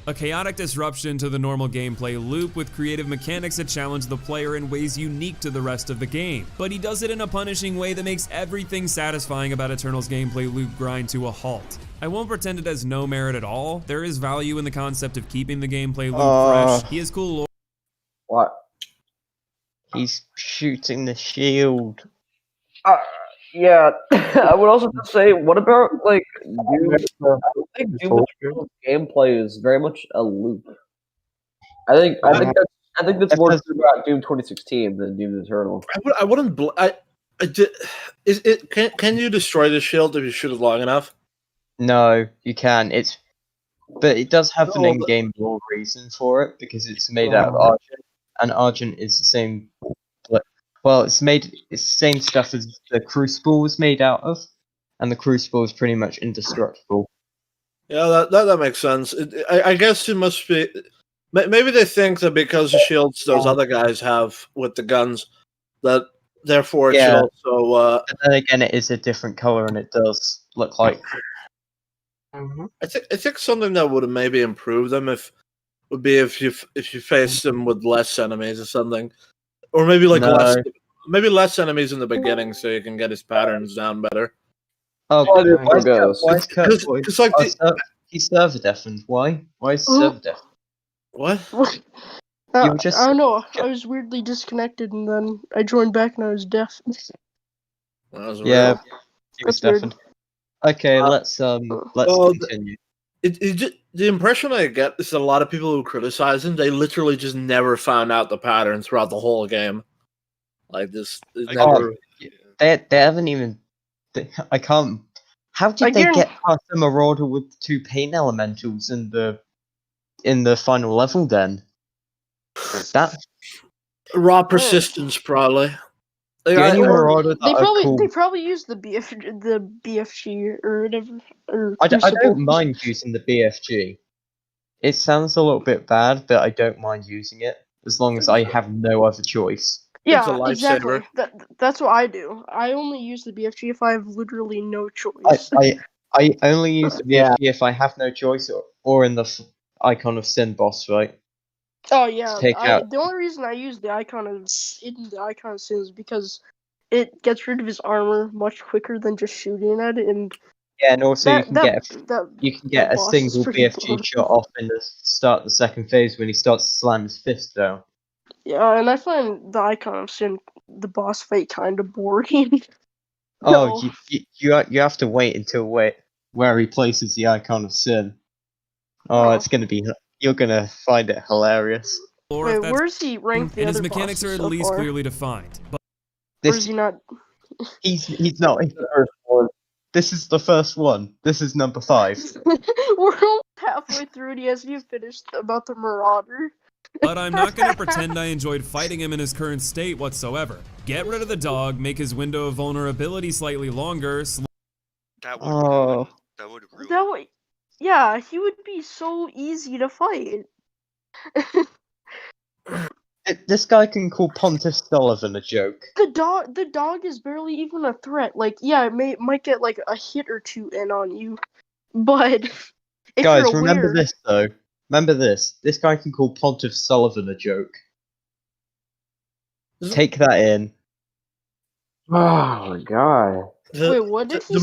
A chaotic disruption to the normal gameplay loop with creative mechanics that challenge the player in ways unique to the rest of the game. But he does it in a punishing way that makes everything satisfying about Eternal's gameplay loop grind to a halt. I won't pretend it has no merit at all. There is value in the concept of keeping the gameplay loop fresh. He has cool lore. What? He's shooting the shield. Yeah, I would also just say, what about like Doom? I don't think Doom Eternal's gameplay is very much a loop. I think that's more true about Doom 2016 than Doom Eternal. I wouldn't. Is it? Can you destroy the shield if you shoot it long enough? No, you can. But it does have an in-game lore reason for it because it's made out of argent, and argent is the same. Well, it's the same stuff as the Crucible was made out of, and the Crucible is pretty much indestructible. Yeah, that makes sense. I guess it must be. Maybe they think that because the shields those other guys have with the guns, that therefore it should also. But then again, it is a different color, and it does look like. I think something that would maybe improve them would be if you face them with less enemies or something. Or maybe less enemies in the beginning, so you can get his patterns down better. Oh, why is Kurt he's server deafened? Why? Why is server deafened? What? I don't know. I was weirdly disconnected, and then I joined back, and I was deaf. Yeah, he was deafened. Okay, let's continue. The impression I get is that a lot of people who criticize him, they literally just never found out the pattern throughout the whole game. Like this, they haven't even. I can't. How did they get past the Marauder with 2 paint elementals in the final level? Then that raw persistence, probably. They probably use the BFG or whatever. I don't mind using the BFG. It sounds a little bit bad, but I don't mind using it as long as I have no other choice. Yeah, exactly. That's what I do. I only use the BFG if I have literally no choice. I only use the BFG if I have no choice, or in the Icon of Sin boss fight. Oh yeah, the only reason I use the Icon of Sin is because it gets rid of his armor much quicker than just shooting at it, and and also you can get a single BFG shot off in the start of the second phase when he starts to slam his fist down. Yeah, and I find the Icon of Sin, the boss fight, kind of boring. You have to wait until where he places the Icon of Sin. It's gonna be. You're gonna find it hilarious. Wait, where's he ranked? And his mechanics are at least clearly defined. But where's he not? He's not. He's the first one. This is the first one. This is number 5. We're almost halfway through, and he hasn't even finished about the Marauder. But I'm not going to pretend I enjoyed fighting him in his current state whatsoever. Get rid of the dog, make his window of vulnerability slightly longer. That would ruin. Yeah, he would be so easy to fight. This guy can call Pontiff Sullivan a joke. The dog is barely even a threat. Like, yeah, it might get like a hit or 2 in on you, but if guys, you're aware... remember this though. Remember this. This guy can call Pontiff Sullivan a joke. Take that in. Oh my god. Wait, what did he say?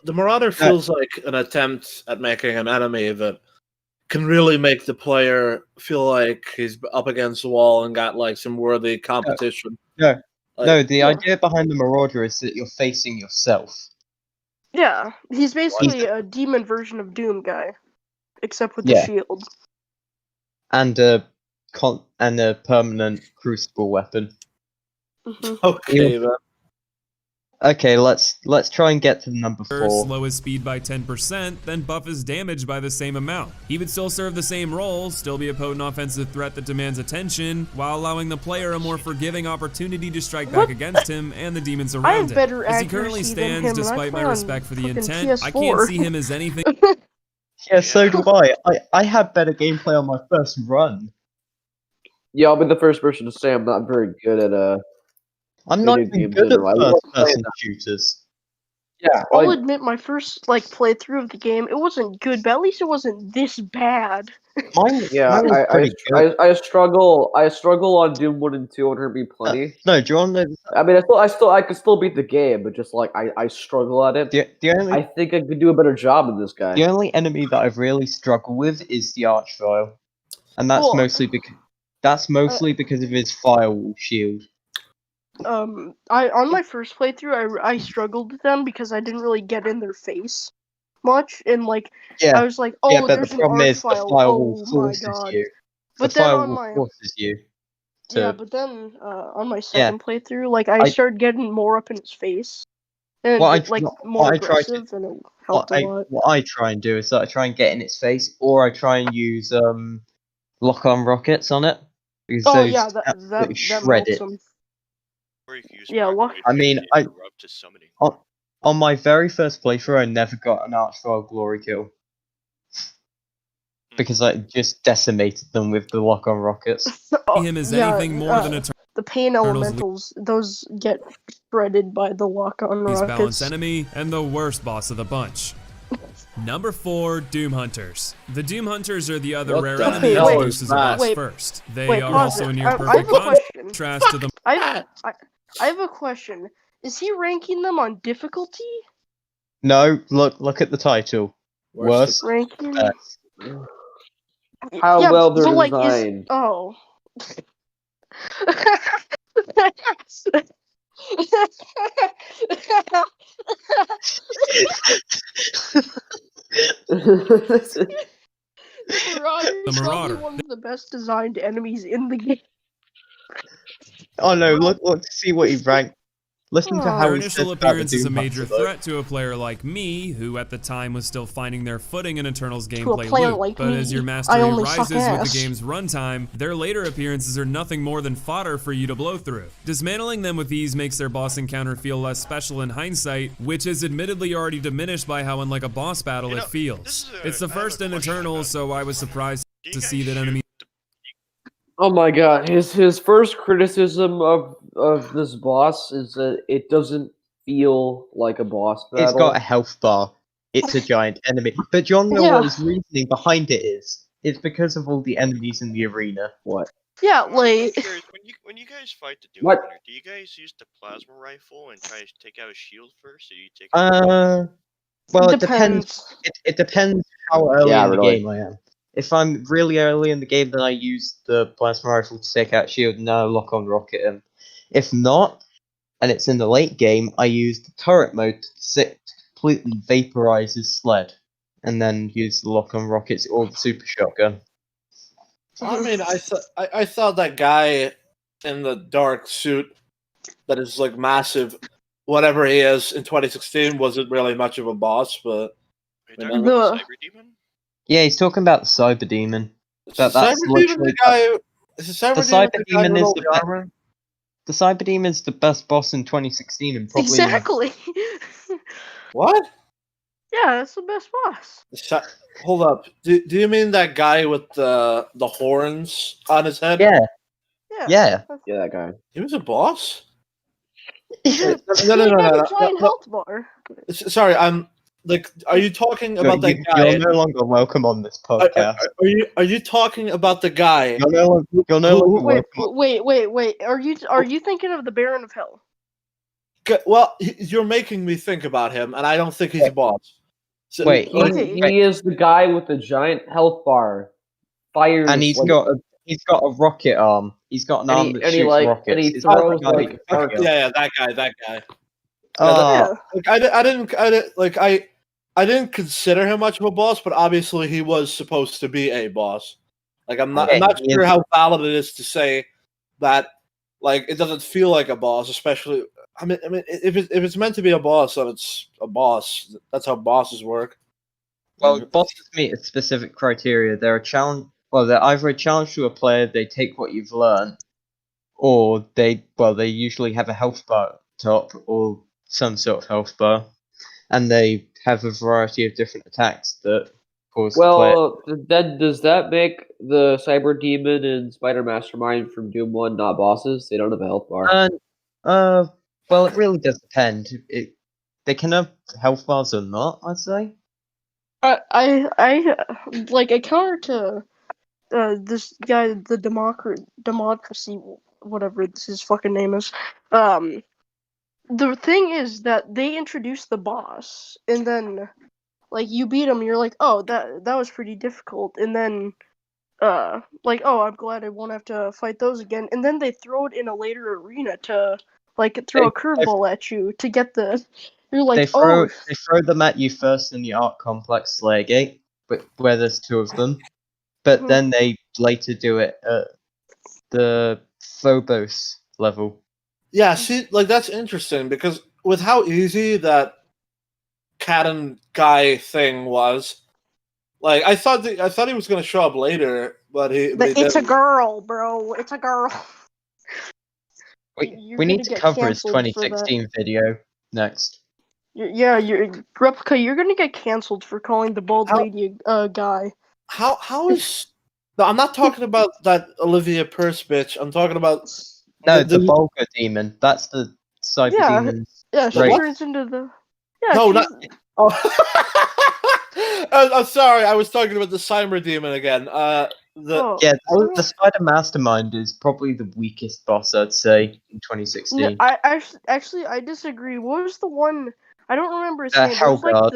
The Marauder feels like an attempt at making an enemy that can really make the player feel like he's up against the wall and got like some worthy competition. No, the idea behind the Marauder is that you're facing yourself. Yeah, he's basically a demon version of Doom guy, except with the shield. And a permanent crucible weapon. Mm-hmm. Okay, man. Okay, let's try and get to number 4. Slow his speed by 10%, then buff his damage by the same amount. He would still serve the same role, still be a potent offensive threat that demands attention, while allowing the player a more forgiving opportunity to strike back against him and the demons around him. As he currently stands, despite my respect for the intent, PS4. I can't see him as anything. Yeah, so do I. I had better gameplay on my first run. Yeah, I'll be the first person to say I'm not very good at I'm not even good at first-person shooters. Yeah, I'll admit my first playthrough of the game, it wasn't good, but at least it wasn't this bad. I struggle on Doom 1 and 2 on her be plenty. No, do you want to know? I mean, I could still beat the game, but just like I struggle at it. I think I could do a better job than this guy. The only enemy that I've really struggled with is the Archvile, and that's mostly because of his firewall shield. On my first playthrough, I struggled with them because I didn't really get in their face much, and like I was like, oh, but there's the problem is the firewall oh my forces god. you. But the then firewall forces you. But then on my second playthrough, like I started getting more up in his face, and more aggressive, and it helped a lot. What I try and do is that I try and get in its face, or I try and use lock-on rockets on it, because that shred it. I mean, on my very first playthrough, I never got an Archvile glory kill. Because I just decimated them with the lock-on rockets. Him as anything more than a the pain elementals, those get shredded by the lock-on rockets. Balanced enemy and the worst boss of the bunch. Number 4, Doomhunters. The Doomhunters are the other rare enemy that introduces us first. They are also a near perfect contrast to the. I have a question. Is he ranking them on difficulty? No, look at the title. Worst. Ranking. How well they're designed. Oh. The Marauder. One of the best designed enemies in the game. Oh no! Look to see what he ranked. Listen to how their initial appearance is a major threat to a player like me, who at the time was still finding their footing in Eternal's gameplay loop. But as your mastery rises with the game's runtime, their later appearances are nothing more than fodder for you to blow through. Dismantling them with ease makes their boss encounter feel less special in hindsight, which is admittedly already diminished by how unlike a boss battle it feels. It's the first in Eternal, so I was surprised to see that enemy. Oh my god, his first criticism of this boss is that it doesn't feel like a boss battle. It's got a health bar. It's a giant enemy. But do you want to know what his reasoning behind it is? It's because of all the enemies in the arena. What? Yeah, like... When you guys fight the Doomhunter, do you guys use the plasma rifle and try to take out his shield first, or do you take well, it depends. It depends how early in the game I am. If I'm really early in the game, then I use the plasma rifle to take out shield and now lock on rocket him. If not, and it's in the late game, I use the turret mode to completely vaporize his sled, and then use the lock on rockets or the super shotgun. I mean, I thought that guy in the dark suit that is like massive, whatever he is in 2016, wasn't really much of a boss, but. Are you talking about the Cyber Demon? Yeah, he's talking about the Cyber Demon. That's literally the Cyber Demon is the Cyber Demon's the best boss in 2016 and probably exactly. What? Yeah, that's the best boss. Hold up. Do you mean that guy with the horns on his head? Yeah, that guy. He was a boss? No. Giant health bar. Sorry, I'm. Like, are you talking about that guy? You're no longer welcome on this podcast. Are you talking about the guy? You're no longer welcome. Wait. Are you thinking of the Baron of Hell? Well, you're making me think about him, and I don't think he's a boss. So, he is the guy with the giant health bar. Fires, and he's got a rocket arm. He's got an arm that shoots rockets. And he throws that guy. I didn't consider him much of a boss, but obviously he was supposed to be a boss. Like I'm not sure how valid it is to say that. Like it doesn't feel like a boss, especially. I mean, if it's meant to be a boss, then it's a boss. That's how bosses work. Well, bosses meet a specific criteria. They're a challenge. Well, they're either a challenge to a player. They take what you've learned, or they usually have a health bar top or some sort of health bar, and they have a variety of different attacks that cause the player. Then does that make the Cyber Demon and Spider Mastermind from Doom 1 not bosses? They don't have a health bar. Well, it really does depend. They can have health bars or not, I'd say. I like a counter to this guy, the Democracy, whatever his fucking name is. The thing is that they introduced the boss, and then like you beat him, you're like, oh, that was pretty difficult, and then like, oh, I'm glad I won't have to fight those again, and then they throw it in a later arena to like throw a curveball at you to get the. You're like, they throw them at you first in the Art Complex Slayer Gate, where there's 2 of them, but then they later do it at the Phobos level. Yeah, see, like that's interesting because with how easy that cat and guy thing was, like I thought he was gonna show up later, but it's a girl, bro. It's a girl. We need to cover his 2016 video next. Yeah, Replica, you're gonna get canceled for calling the bald lady guy. How is? No, I'm not talking about that Olivia Pearce bitch. I'm talking about the Bulgar demon. That's the cyber demon. Yeah, she turns into the. Yeah, no, not. Oh. I'm sorry. I was talking about the cyber demon again. The Spider Mastermind is probably the weakest boss, I'd say, in 2016. No, I disagree. What was the one? I don't remember his name. Hell Guard.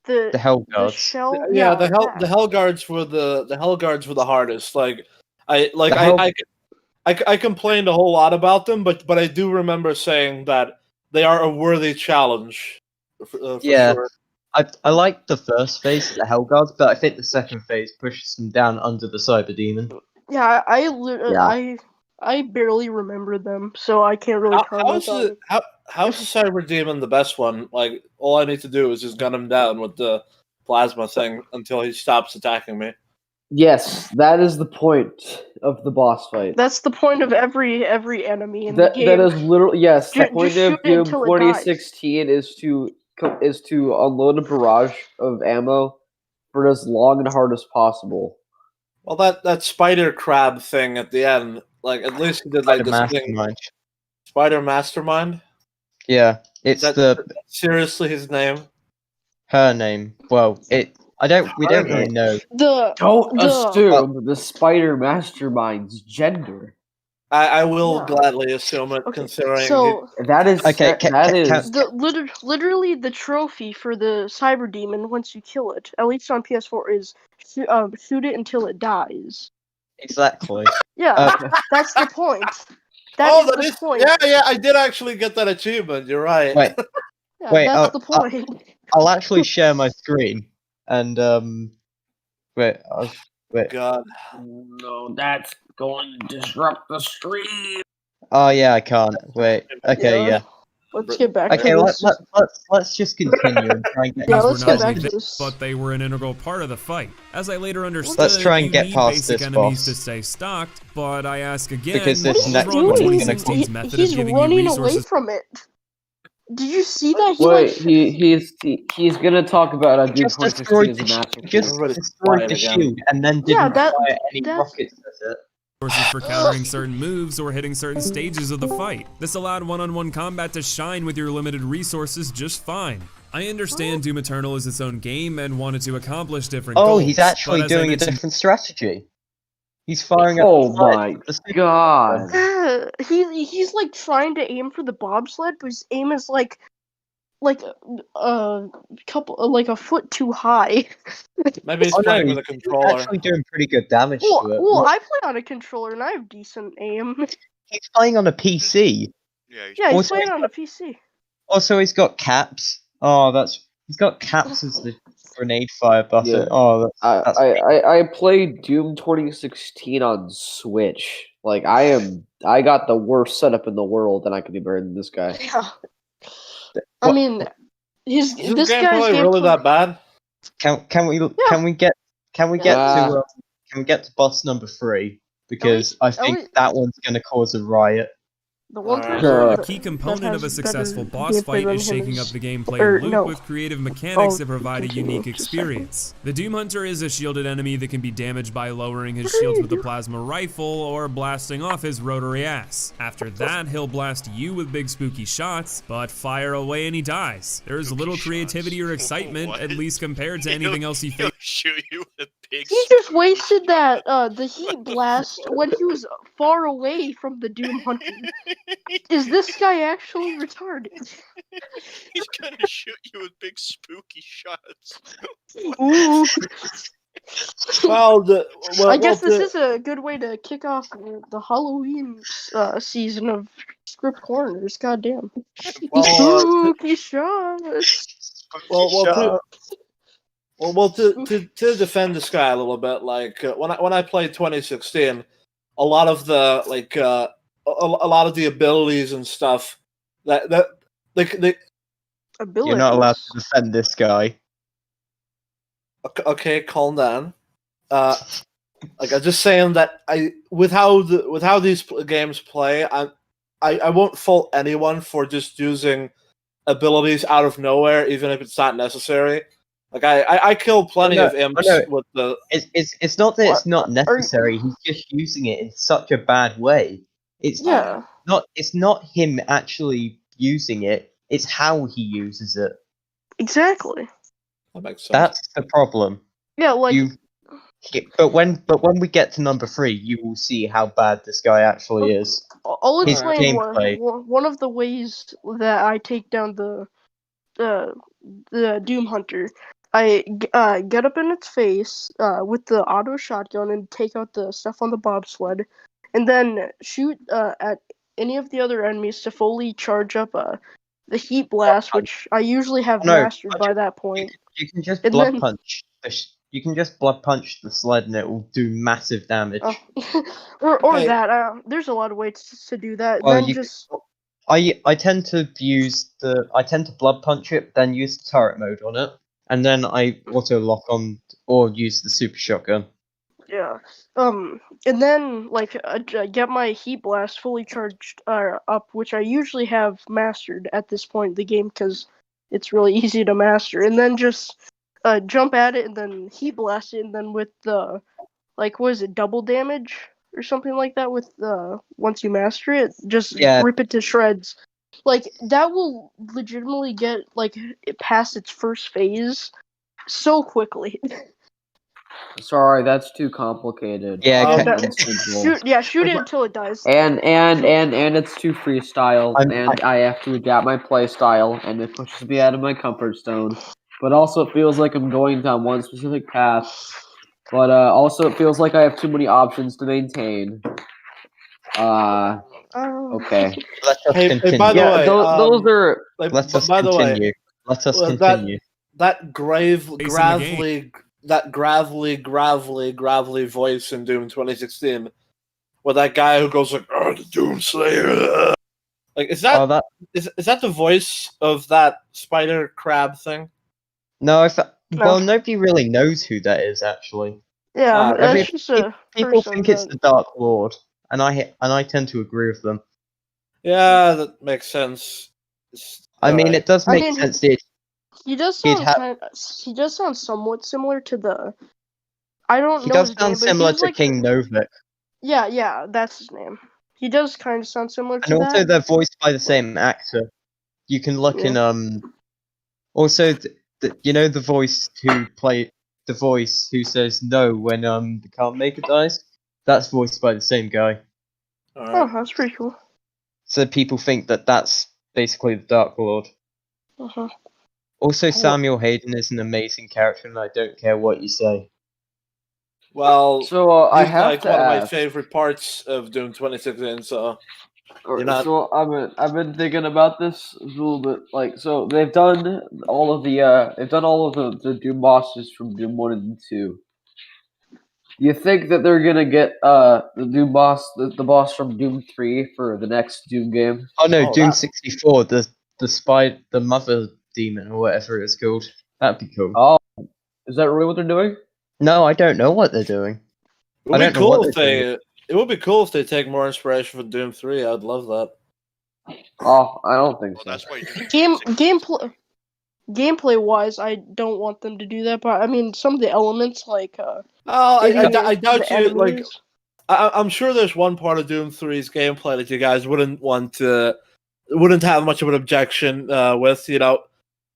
The Hell Guards. The shell. The Hell Guards were the hardest. I complained a whole lot about them, but I do remember saying that they are a worthy challenge. For sure. I like the first phase of the Hell Guards, but I think the second phase pushes them down under the Cyber Demon. Yeah, I barely remember them, so I can't really comment on it. How's the Cyber Demon the best one? Like, all I need to do is just gun him down with the plasma thing until he stops attacking me. Yes, that is the point of the boss fight. That's the point of every enemy in the game. That is literally the point of Doom 2016 is to unload a barrage of ammo for as long and hard as possible. Well, that spider crab thing at the end, like at least he did like this thing. Spider Mastermind. Yeah, it's seriously his name. Her name. Well, we don't really know. Don't assume the Spider Mastermind's gender. I will gladly assume it, considering that is literally the trophy for the Cyber Demon. Once you kill it, at least on PS4, is shoot it until it dies. Exactly. Yeah, that's the point. That is the point. Yeah, I did actually get that achievement. You're right. Wait, that's the point. I'll actually share my screen and wait. God, no, that's going to disrupt the stream. Oh yeah, I can't. Wait. Okay, yeah. Let's get back to this. Let's just continue and try and get let's get back to this. But they were an integral part of the fight. As I later understood, let's try and get past basic this enemies boss to stay stocked, but I ask again, because this what next was wrong with one is 2016's method he's of giving running you resources? away from it. Did you see that? He's gonna talk about how Doom 2016 is a masterpiece. Just destroyed the shield and then didn't fire any rockets at it. For countering certain moves or hitting certain stages of the fight. This allowed one-on-one combat to shine with your limited resources just fine. I understand Doom Eternal is its own game and wanted to accomplish different goals. Oh, he's actually doing a different strategy. He's firing up. Oh my god! He's like trying to aim for the bobsled, but his aim is like a foot too high. Maybe he's playing with a controller. He's actually doing pretty good damage to it. Well, I play on a controller and I have decent aim. He's playing on a PC. Yeah, he's playing on a PC. Also, he's got caps. He's got caps as the grenade fire button. Yeah. Oh, that's I played Doom 2016 on Switch. Like I got the worst setup in the world, and I can do better than this guy. Yeah. I mean, this guy's gameplay really that bad? Can we get to boss number 3? Because I think that one's going to cause a riot. A key component of a successful boss fight is shaking up the gameplay loop with creative mechanics that provide a unique experience. The Doomhunter is a shielded enemy that can be damaged by lowering his shields with a plasma rifle or blasting off his rotary ass. After that, he'll blast you with big spooky shots, but fire away and he dies. There's little creativity or excitement, at least compared to anything else he faces. Shoot you with big. He just wasted that the heat blast when he was far away from the Doomhunter. Is this guy actually retarded? He's gonna shoot you with big spooky shots. Ooh. Well, I guess this is a good way to kick off the Halloween season of Script Corners. Goddamn. Spooky shots. To defend this guy a little bit, like when I played 2016, a lot of the a lot of the abilities and stuff that abilities. You're not allowed to defend this guy. Okay, calm down. Like I'm just saying that with how these games play, I won't fault anyone for just using abilities out of nowhere, even if it's not necessary. Like I kill plenty of imps with the. It's not that it's not necessary. He's just using it in such a bad way. It's not him actually using it. It's how he uses it. Exactly. That makes sense. That's the problem. Yeah, like. But when we get to number 3, you will see how bad this guy actually is. I'll explain one of the ways that I take down the Doomhunter. I get up in its face with the auto shotgun and take out the stuff on the bobsled, and then shoot at any of the other enemies to fully charge up the heat blast, which I usually have mastered by that point. You can just blood punch. You can just blood punch the sled and it will do massive damage. Or that. There's a lot of ways to do that. Well, then I tend to blood punch it, then use the turret mode on it, and then I auto lock on or use the super shotgun. Yeah. And then I get my heat blast fully charged up, which I usually have mastered at this point in the game because it's really easy to master. And then just jump at it and then heat blast it, and then with the what is it, double damage or something like that with once you master it, just rip it to shreds. That will legitimately get it past its first phase so quickly. Sorry, that's too complicated. Yeah, shoot it until it dies. And it's too freestyle, and I have to adapt my play style, and it pushes me out of my comfort zone. But also, it feels like I'm going down one specific path. But also, it feels like I have too many options to maintain. Okay. Let us continue. By the way, those are. Let us continue. Let us continue. That gravelly voice in Doom 2016, with that guy who goes like, "Oh, the Doomslayer." Is that the voice of that spider crab thing? No, well, nobody really knows who that is actually. Yeah, people think it's the Dark Lord, and I tend to agree with them. Yeah, that makes sense. I mean, it does make sense. He does sound somewhat similar to the. I don't know. He does sound similar to King Novik. Yeah, that's his name. He does kind of sound similar to that. And also, they're voiced by the same actor. You can look in Also, you know the voice who says no when the card maker dies. That's voiced by the same guy. Oh, that's pretty cool. So people think that that's basically the Dark Lord. Uh-huh. Also, Samuel Hayden is an amazing character, and I don't care what you say. Well, so I have one of my favorite parts of Doom 2016. So I've been thinking about this a little bit. So they've done all of the Doom bosses from Doom 1 and 2. Do you think that they're gonna get the Doom boss, the boss from Doom 3 for the next Doom game? Oh no, Doom 64, the mother demon or whatever it's called. That'd be cool. Oh, is that really what they're doing? No, I don't know what they're doing. It would be cool if they take more inspiration from Doom 3. I'd love that. Oh, I don't think so. That's why gameplay wise, I don't want them to do that. But I mean, some of the elements I doubt you. I'm sure there's one part of Doom 3's gameplay that you guys wouldn't have much of an objection with.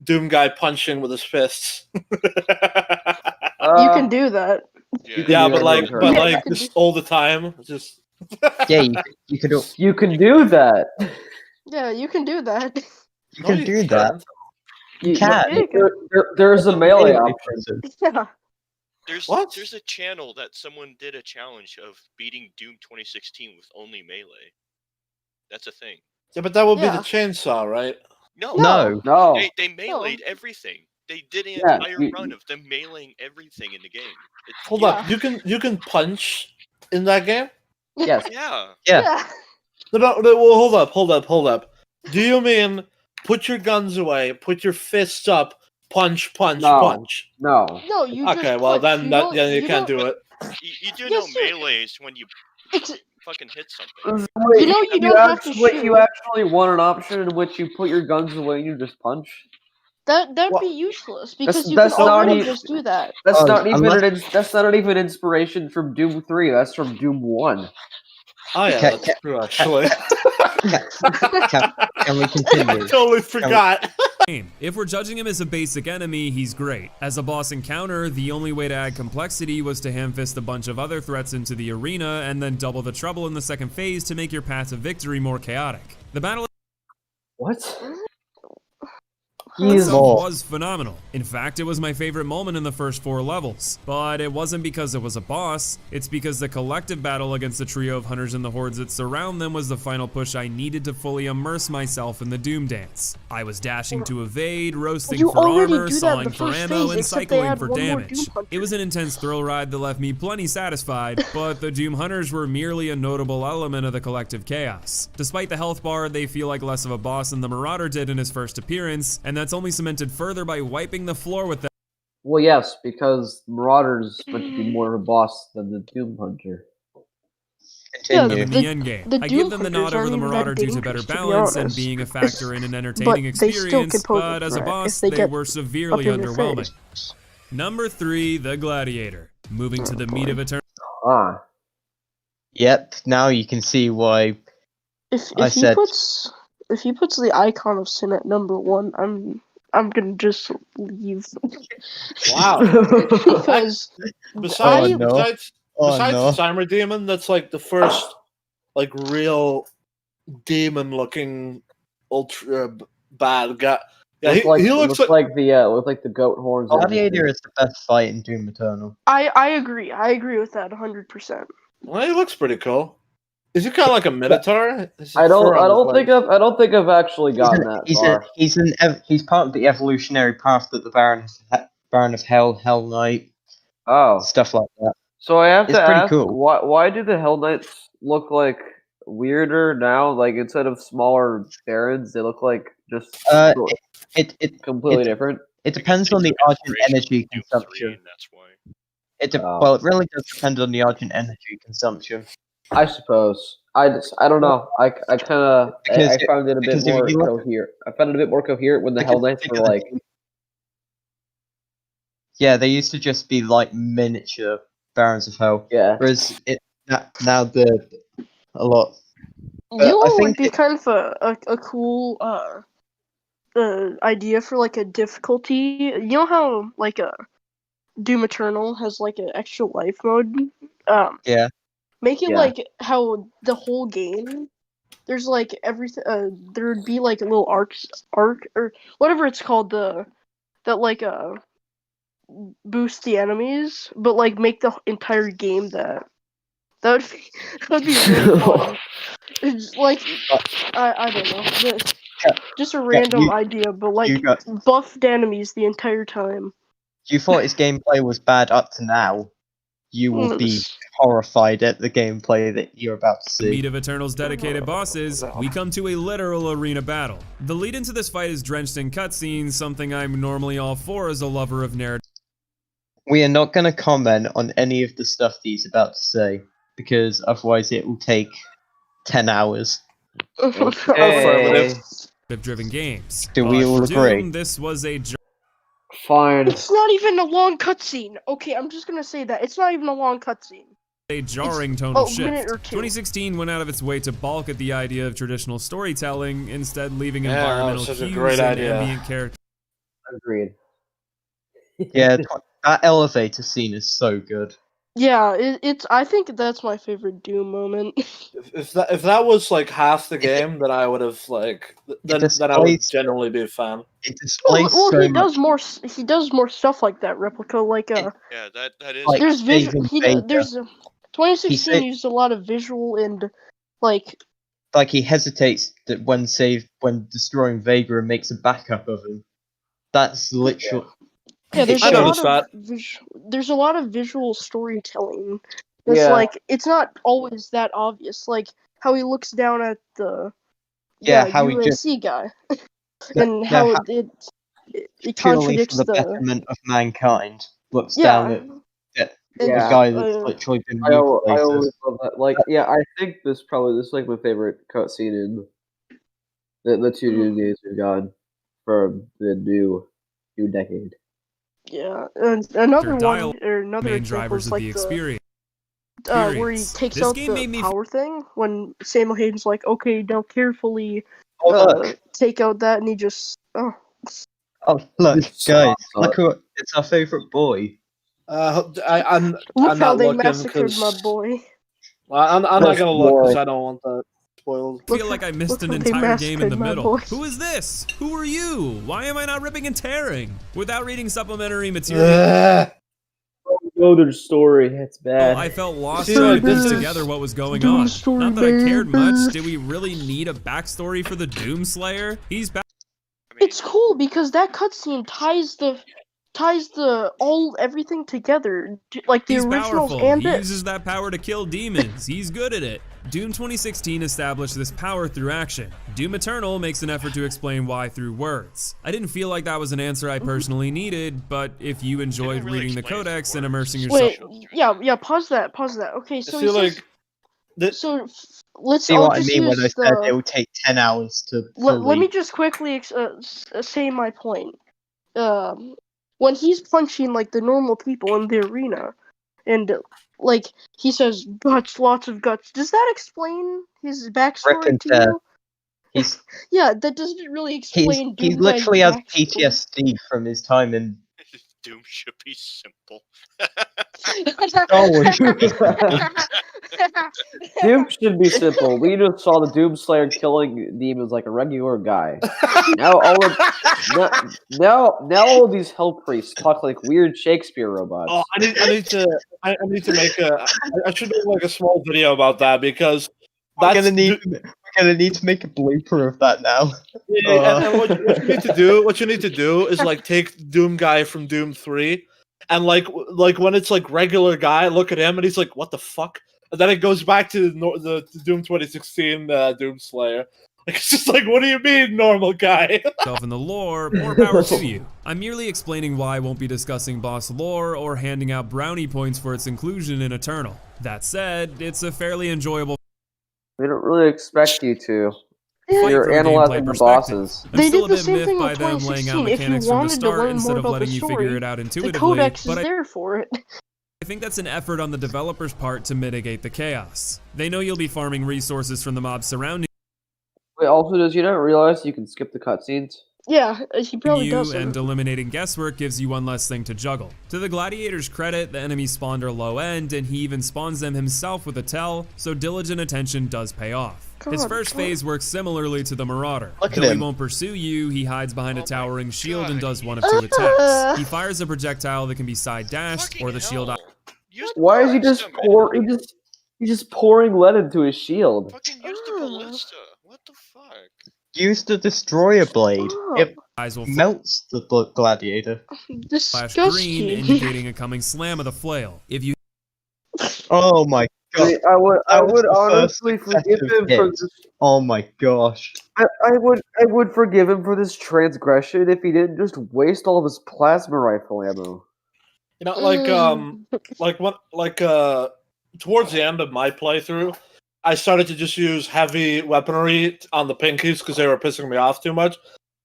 Doom guy punching with his fists. You can do that. Yeah, but like just all the time, just. Yeah, you could. You can do that. Yeah, you can do that. You can do that. You can. There's a melee option. Yeah. There's a channel that someone did a challenge of beating Doom 2016 with only melee. That's a thing. Yeah, but that would be the chainsaw, right? No. They meleeed everything. They did an entire run of them meleeing everything in the game. Hold up, you can punch in that game? Yes. Yeah. No, well, hold up. Do you mean put your guns away, put your fists up, punch? No, you okay, just well punch. then you can't do it. You do know melees when you fucking hit something. You know you don't have to shoot. You actually want an option in which you put your guns away and you just punch? That'd be useless because you can already just do that. That's not even inspiration from Doom 3. That's from Doom 1. Oh yeah, that's true actually. Can we continue? I totally forgot. If we're judging him as a basic enemy, he's great. As a boss encounter, the only way to add complexity was to ham-fist a bunch of other threats into the arena and then double the trouble in the second phase to make your path to victory more chaotic. The battle was phenomenal. In fact, it was my favorite moment in the first 4 levels. But it wasn't because it was a boss, it's because the collective battle against the trio of hunters and the hordes that surround them was the final push I needed to fully immerse myself in the Doom dance. I was dashing to evade, roasting for armor, sawing for ammo, and cycling for damage. It was an intense thrill ride that left me plenty satisfied, but the Doom Hunters were merely a notable element of the collective chaos. Despite the health bar, they feel like less of a boss than the Marauder did in his first appearance, and that's only cemented further by wiping the floor with them. Well, yes, because Marauder's meant to be more of a boss than the Doomhunter. In the end game. I give them the nod over the Marauder due to better balance and being a factor in an entertaining experience, but as a boss, they were severely underwhelming. Number 3, the Gladiator. Moving to the meat of eternity. Yep, now you can see why If he puts the icon of sin at number 1, I'm gonna just leave. Wow. Because besides the Cymer Demon, that's like the first like real demon-looking ultra bad guy. Yeah, he looks like the goat horns. Gladiator is the best fight in Doom Eternal. I agree. I agree with that 100%. Well, he looks pretty cool. Is he kind of like a Minotaur? I don't think I've actually gotten that far. He's part of the evolutionary path that the Baron of Hell Knight. Stuff like that. So I have to ask, cool. why do the Hell Knights look like weirder now? Like instead of smaller barons, they look like just completely different. It depends on the Argent energy consumption. That's why. Well, it really does depend on the Argent energy consumption. I suppose. I don't know. I found it a bit more coherent. I found it a bit more coherent when the Hell Knights were like. Yeah, they used to just be like miniature Barons of Hell. Yeah. Whereas now they're a lot. Would be kind of a cool idea for like a difficulty. You know how like a Doom Eternal has like an extra life mode. Yeah. Make it like how the whole game, there's like everything. There would be like a little arc or whatever it's called, that like boost the enemies, but like make the entire game that would be really fun. It's like I don't know, just a random idea, but like buffed enemies the entire time. You thought his gameplay was bad up to now. You will be horrified at the gameplay that you're about to see. The meat of Eternal's dedicated bosses, we come to a literal arena battle. The lead into this fight is drenched in cutscenes, something I'm normally all for as a lover of narrative. We are not going to comment on any of the stuff that he's about to say, because otherwise it will take 10 hours. Driven games. Do we all agree? Doom, this was a fine. It's not even a long cutscene. Okay, I'm just gonna say that it's not even a long cutscene. A jarring tonal shift. 2016 went out of its way to balk at the idea of traditional storytelling, instead leaving environmental cues and ambient characters. Agreed. Yeah, that elevator scene is so good. Yeah, it's. I think that's my favorite Doom moment. If that was like half the game, then I would have like then I would generally be a fan. It displays well, so he much. does more. He does more stuff like that. Replica, like Yeah, that is. Like, there's visual. Vader. There's 2016 used a lot of visual and like he hesitates that when destroying Vega and makes a backup of him. That's literally. Yeah, there's I a noticed lot of that. there's a lot of visual storytelling. It's Yeah. like it's not always that obvious. Like how he looks down at the how he UAC guy, and how it purely contradicts for the betterment of mankind. Looks down at the Yeah. guy that's literally been I mutilated. always love that. Like, yeah, I think this is like my favorite cutscene in the 2 Doom games we've gotten from the new decade. Yeah, and another Your one dial- or another main example drivers is of like the experience. where he takes This out game the made me power thing when Samuel Hayden's like, okay, now carefully look. take out that, and he just Oh, look, guys, look who it's our favorite boy. look I'm how not they looking massacred because my boy. I'm not gonna look because I don't want that spoiled. I feel like I missed an how they entire game in the massacred my middle. boy. Who is this? Who are you? Why am I not ripping and tearing? Without reading supplementary material, Know their story. It's bad. I felt lost See, trying like, to piece this is together what was going Doom on. story, Not that I cared baby. much. Did we really need a backstory for the Doom Slayer? He's back. It's cool because that cutscene ties everything together, like the He's originals powerful. and He this. uses that power to kill demons. He's good at it. Doom 2016 established this power through action. Doom Eternal makes an effort to explain why through words. I didn't feel like that was an answer I personally needed, but if you enjoyed really reading the explain it codex through and words. immersing Wait, yourself. yeah, pause that. Okay, so he says, let's See all what I just mean when I use said it will take 10 hours to fully... Let me just quickly say my point. When he's punching like the normal people in the arena, and like he says guts, lots of guts. Does that explain his backstory to you? He's Yeah, that doesn't really explain. he literally has PTSD from his time in... Doom should be simple. Doom should be simple. We just saw the Doom Slayer killing demons like a regular guy. Now all of these hell priests talk like weird Shakespeare robots. Oh, I need to make I should do like a small video about that because we're gonna need to make a blooper of that now. And what you need to do is like take Doom guy from Doom 3 and like when it's like regular guy, look at him and he's like, what the fuck? And then it goes back to the Doom 2016 Doom Slayer. Like, it's just like, what do you mean, normal guy? Self in the lore, more power to you. I'm merely explaining why I won't be discussing boss lore or handing out brownie points for its inclusion in Eternal. That said, it's a fairly enjoyable... We don't really expect you to. Yeah. You're analyzing the bosses. I'm They still did a the bit same thing miffed by in them laying out 2016. If you mechanics from the wanted to start learn instead more of about letting the you story, figure it out the intuitively, codex is but there for it. I think that's an effort on the developer's part to mitigate the chaos. They know you'll be farming resources from the mobs surrounding Wait, also, does you not realize you can skip the cutscenes? Yeah, he probably you, doesn't. and eliminating guesswork gives you one less thing to juggle. To the Gladiator's credit, the enemies spawned are low end, and he even spawns them himself with a tell, so diligent attention does pay off. His first phase works similarly to the Marauder. Though he won't pursue you, he hides behind a towering shield and does one of two attacks. He fires a projectile that can be side dashed, or the shield... Why is he just he's just pouring lead into his shield? Fucking use the ballista. What the fuck? Use the destroyer blade. It melts the gladiator. Flash green, indicating a coming slam of the flail. If you... Oh my god. I would honestly forgive him for this. Oh my gosh. I would forgive him for this transgression if he didn't just waste all of his plasma rifle ammo. You know, towards the end of my playthrough, I started to just use heavy weaponry on the pinkies because they were pissing me off too much.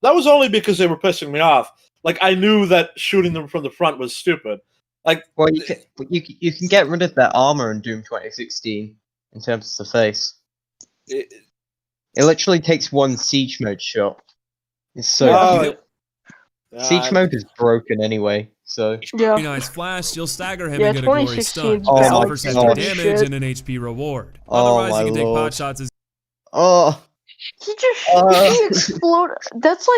That was only because they were pissing me off. Like, I knew that shooting them from the front was stupid. Like, well, you can get rid of that armor in Doom 2016 in terms of the face. It literally takes one siege mode shot. It's so Siege mode is broken anyway. So Yeah. Very nice flash, you'll stagger him Yeah, and get a glory 2016 's stun. bad. This Oh my offers extra God. damage Shit. and an HP reward. Oh Otherwise, my you can take pot lord. shots as Oh, He just he exploded. That's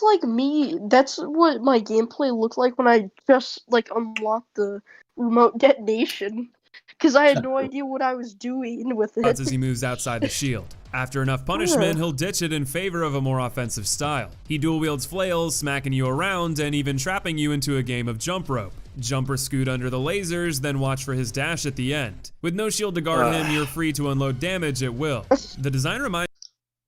like me. That's what my gameplay looked like when I just like unlocked the remote detonation, because I had no idea what I was doing with it. as he moves outside the shield. After enough punishment, he'll ditch it in favor of a more offensive style. He dual wields flails, smacking you around and even trapping you into a game of jump rope. Jump or scoot under the lasers, then watch for his dash at the end. With no shield to guard him, you're free to unload damage at will. The design reminds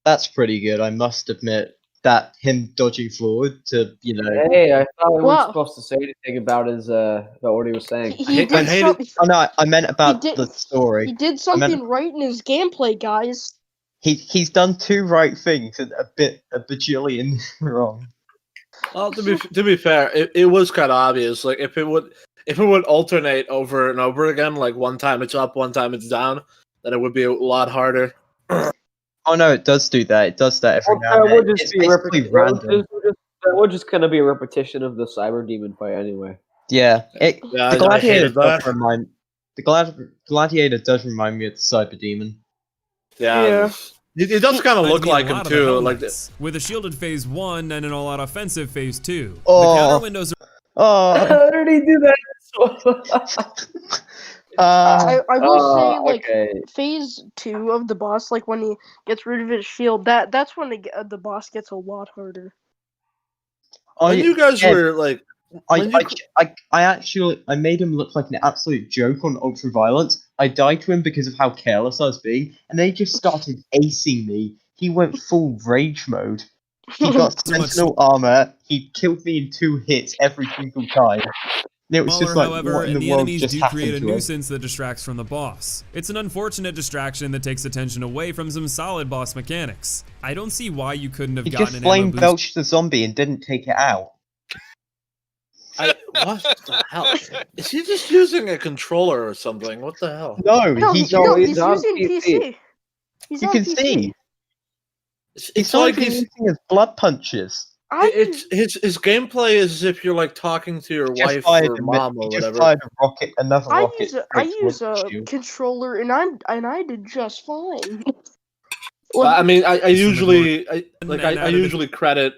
that's pretty good, I must admit. That him dodging forward to, you know. Hey, I thought we weren't Wow. supposed to say anything about his about what he was saying. He did something. Oh no, I meant about He did- the story. He did something right in his gameplay, guys. He's done 2 right things and a bajillion wrong. Well, to be fair, it was kind of obvious. Like if it would alternate over and over again, like one time it's up, one time it's down, then it would be a lot harder. Oh no, it does do that. It does that every now and then. It's basically random. That would just kind of be a repetition of the Cyber Demon fight anyway. Yeah, Yeah, the I Gladiator hated that. does remind Gladiator does remind me of the Cyber Demon. Yeah. It does kind of look like him too. Like with a shielded phase 1 and an all-out offensive phase 2. Oh. The counter windows are Oh, How did he do that? I will say, like, okay. phase 2 of the boss, like when he gets rid of his shield, that's when the boss gets a lot harder. when you guys were like, I actually made him look like an absolute joke on Ultraviolence. I died to him because of how careless I was being, and they just started acing me. He went full rage mode. He got Sentinel armor. He killed me in 2 hits every single time. And it was just like, however, what in and the the world enemies just do happened create a to him? nuisance that distracts from the boss. It's an unfortunate distraction that takes attention away from some solid boss mechanics. I don't see why you couldn't have He gotten just an flame ammo boost. belched the zombie and didn't take it out. what the hell? Is he just using a controller or something? What the hell? No, No, he's he's on using PC. He's you on can PC. see. It's He's like like using his blood punches. it's his gameplay is as if you're like talking to your wife or mom or He just whatever. fired a rocket, another I rocket. use a shield. controller, and I did just fine. I mean, I usually And usually credit,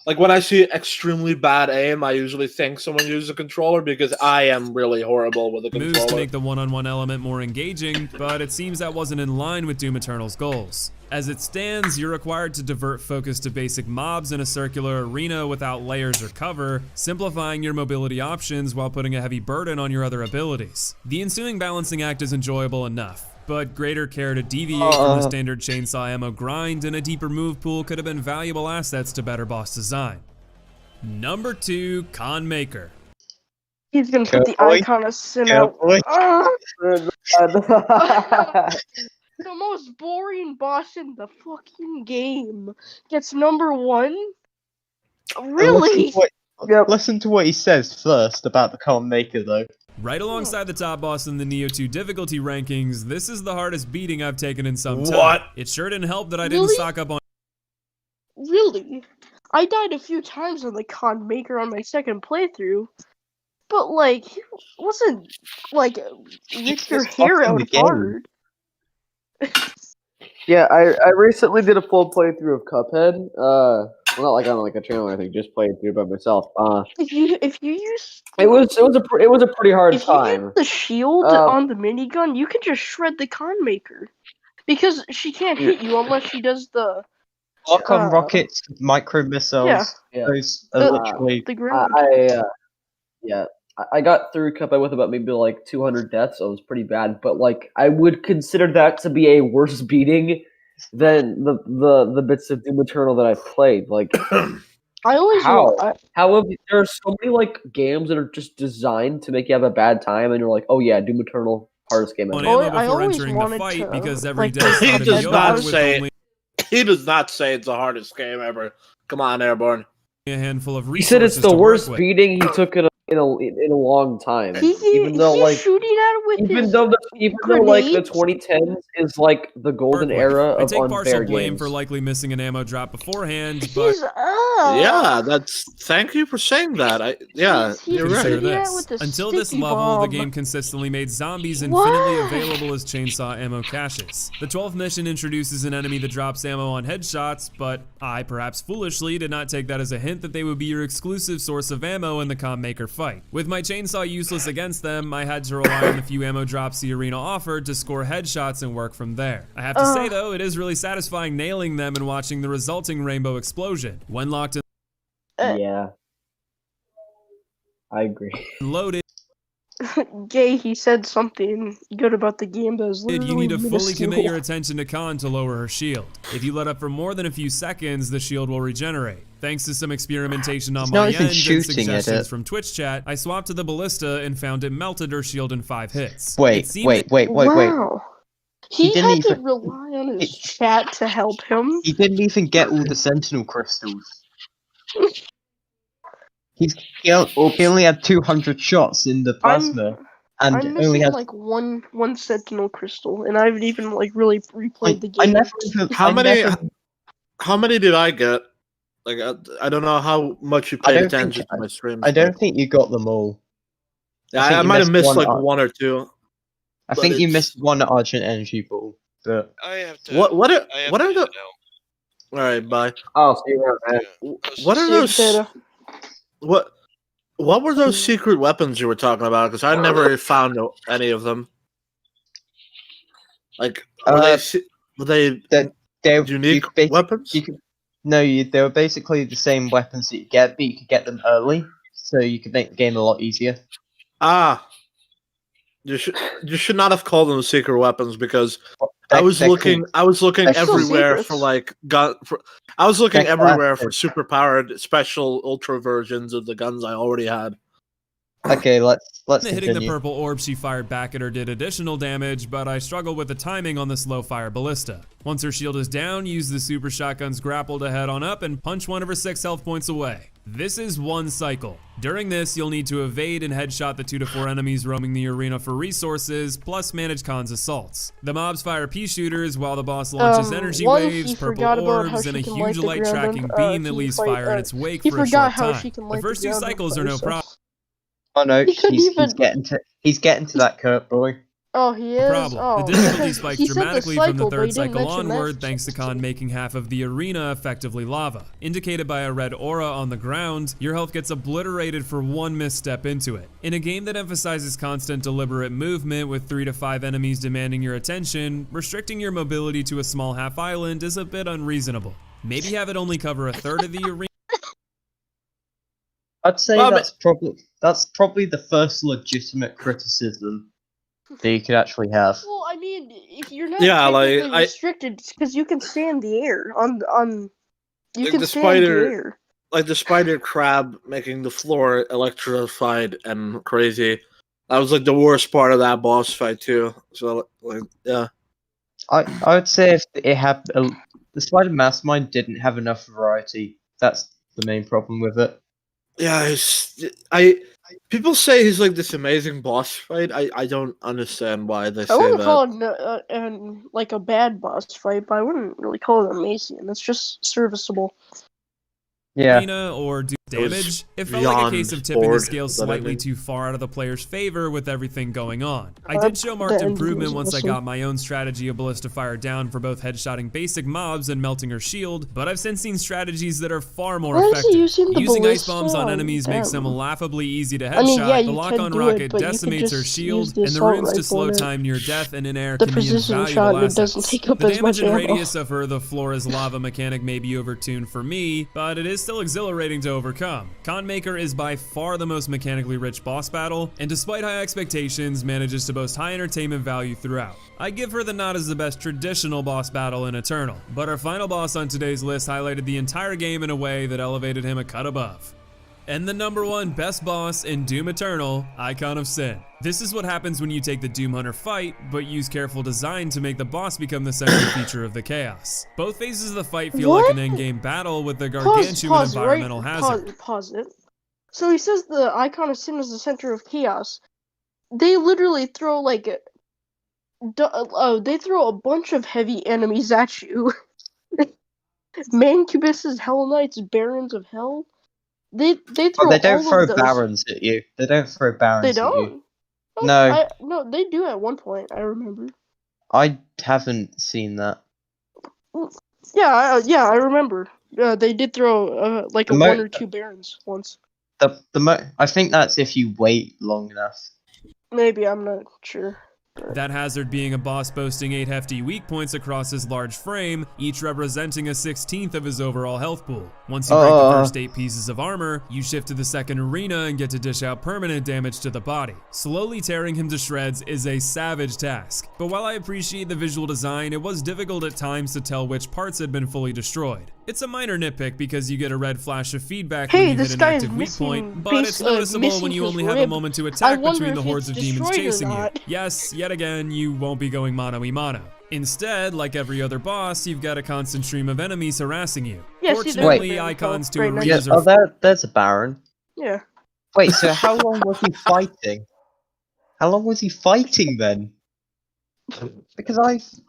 like when I see extremely bad aim, I usually think someone uses a controller because I am really horrible with a Moves to controller. make the one-on-one element more engaging, but it seems that wasn't in line with Doom Eternal's goals. As it stands, you're required to divert focus to basic mobs in a circular arena without layers or cover, simplifying your mobility options while putting a heavy burden on your other abilities. The ensuing balancing act is enjoyable enough, but greater care to deviate from the standard chainsaw ammo grind and a deeper move pool could have been valuable assets to better boss design. Number 2, Con Maker. He's gonna put the Cowboy. icon of sin Cowboy. out. The most boring boss in the fucking game gets number 1. Really? Listen to what he says first about the Con Maker, though. Right alongside the top boss in the Neo 2 difficulty rankings, this is the hardest beating I've taken in some time. What? It sure didn't help that I didn't Really? stock up on Really? I died a few times on the Con Maker on my second playthrough, but like, it wasn't like rip your just hair fucking out the game. hard. Yeah, I recently did a full playthrough of Cuphead. Well, not like on like a channel or anything, just played through by myself. If you use It was a pretty hard if you time. use the shield on the minigun, you can just shred the Con Maker because she can't hit you unless she does the Archon rockets, micro missiles, Yeah. those are literally. the ground. I got through Cuphead with about maybe like 200 deaths, so it was pretty bad. But like, I would consider that to be a worse beating than the bits of Doom Eternal that I've played. Like, I always there are so many like games that are just designed to make you have a bad time, and you're like, oh yeah, Doom Eternal, hardest game ever. ammo I before always entering the wanted fight to, because every like, death He started does the not other with say- only He does not say it's the hardest game ever. Come on, Airborne. a handful of He resources said it's the to work worst with. beating he took in in a long time. He's shooting at it with even his though like the 2010s is like the golden era of I take unfair partial blame games. for likely missing an ammo drop beforehand, but He's yeah, thank you for saying that. You're right. This. Until this level, the game consistently made zombies infinitely available as chainsaw ammo caches. The 12th mission introduces an enemy that drops ammo on headshots, but I, perhaps foolishly, did not take that as a hint that they would be your exclusive source of ammo in the Com Maker fight. With my chainsaw useless against them, I had to rely on the few ammo drops the arena offered to score headshots and work from there. I have to say though, it is really satisfying nailing them and watching the resulting rainbow explosion. When locked in yeah. I agree. Loaded. Gay, he said something good about the game that was literally You need to fully minuscule. commit your attention to Khan to lower her shield. If you let up for more than a few seconds, the shield will regenerate. Thanks to some experimentation on my end and suggestions from Twitch chat, I swapped to the ballista and found it melted her shield in 5 hits. Wait. Wow. He had to rely on his chat to help him. He didn't even get all the sentinel crystals. He only had 200 shots in the plasma, and I'm only had like one sentinel crystal, and I haven't even like really replayed the game. How many did I get? Like I don't know how much you paid attention to my streams. I don't think you got them all. Yeah, I might have missed like one or two. I think you missed one Argent Energy Ball. But I have to. What are the? All right, bye. Oh, see you around, man. What are those? What were those secret weapons you were talking about? Because I never found any of them. Like, were they unique weapons? They were basically the same weapons that you get, but you could get them early, so you could make the game a lot easier. You should not have called them secret weapons because I was looking everywhere for like I was looking everywhere for super powered special ultra versions of the guns I already had. Okay, let's hitting continue. the purple orb she fired back at her did additional damage, but I struggled with the timing on this low fire ballista. Once her shield is down, use the super shotgun's grapple to head on up and punch one of her 6 health points away. This is one cycle. During this, you'll need to evade and headshot the 2 to 4 enemies roaming the arena for resources, plus manage Khan's assaults. The mobs fire pea shooters while the boss launches energy waves, purple orbs, and a huge light tracking beam that leaves fire in its wake for a short time. The first 2 cycles are no problem. Oh no, he's getting to that Kurt boy. Oh, he is? The difficulty spikes dramatically from the 3rd cycle onward thanks to Khan making half of the arena effectively lava. Indicated by a red aura on the ground, your health gets obliterated for one misstep into it. In a game that emphasizes constant deliberate movement with 3 to 5 enemies demanding your attention, restricting your mobility to a small half island is a bit unreasonable. Maybe have it only cover a third of the arena. I'd say that's probably the first legitimate criticism that you could actually have. Well, I mean, if you're not restricted, because you can stay in the air Like the spider crab making the floor electrified and crazy. That was like the worst part of that boss fight too. So yeah. I would say if it had the Spider Mastermind didn't have enough variety. That's the main problem with it. Yeah, people say he's like this amazing boss fight. I don't understand why they say that. I wouldn't call it like a bad boss fight, but I wouldn't really call it amazing. It's just serviceable. Yeah. Or do damage. It felt like a case of tipping the scale slightly too far out of the player's favor with everything going on. I did show marked improvement once I got my own strategy of ballista fire down for both headshotting basic mobs and melting her shield, but I've since seen strategies that are far more effective. Using ice bombs on enemies makes them laughtly easy to headshot, the lock-on rocket decimates her shield, and the runes to slow time near death and in air can be invaluable assets. The damage and radius of her the floor is lava mechanic may be overtuned for me, but it is still exhilarating to overcome. Khan Maker is by far the most mechanically rich boss battle, and despite high expectations, manages to boast high entertainment value throughout. I give her the nod as the best traditional boss battle in Eternal, but our final boss on today's list highlighted the entire game in a way that elevated him a cut above. And the #1 best boss in Doom Eternal, Icon of Sin. This is what happens when you take the Doomhunter fight, but use careful design to make the boss become the central feature of the chaos. Both phases of the fight feel like an endgame battle with the gargantuan environmental hazard. Pause it. So he says the icon of sin is the center of chaos. They literally throw like they throw a bunch of heavy enemies at you. Mancubuses, Hell Knights, Barons of Hell. They throw. They don't all throw of those. barons at you. They don't throw barons They at you. don't. No. No, they do at one point. I remember. I haven't seen that. Yeah, I remember. They did throw like a 1 or 2 barons once. I think that's if you wait long enough. Maybe, I'm not sure. That hazard being a boss boasting 8 hefty weak points across his large frame, each representing a 16th of his overall health pool. Once you break the first 8 pieces of armor, you shift to the second arena and get to dish out permanent damage to the body. Slowly tearing him to shreds is a savage task, but while I appreciate the visual design, it was difficult at times to tell which parts had been fully destroyed. It's a minor nitpick because you get a red flash of feedback when you hit an active weak point, but it's noticeable when you only have a moment to attack between the hordes of demons chasing you. Yes, yet again, you won't be going mano-a-mano. Instead, like every other boss, you've got a constant stream of enemies harassing you. Yes, fortunately, icons to arenas are... there's a baron. Yeah. Wait, so how long was he fighting? How long was he fighting then? Because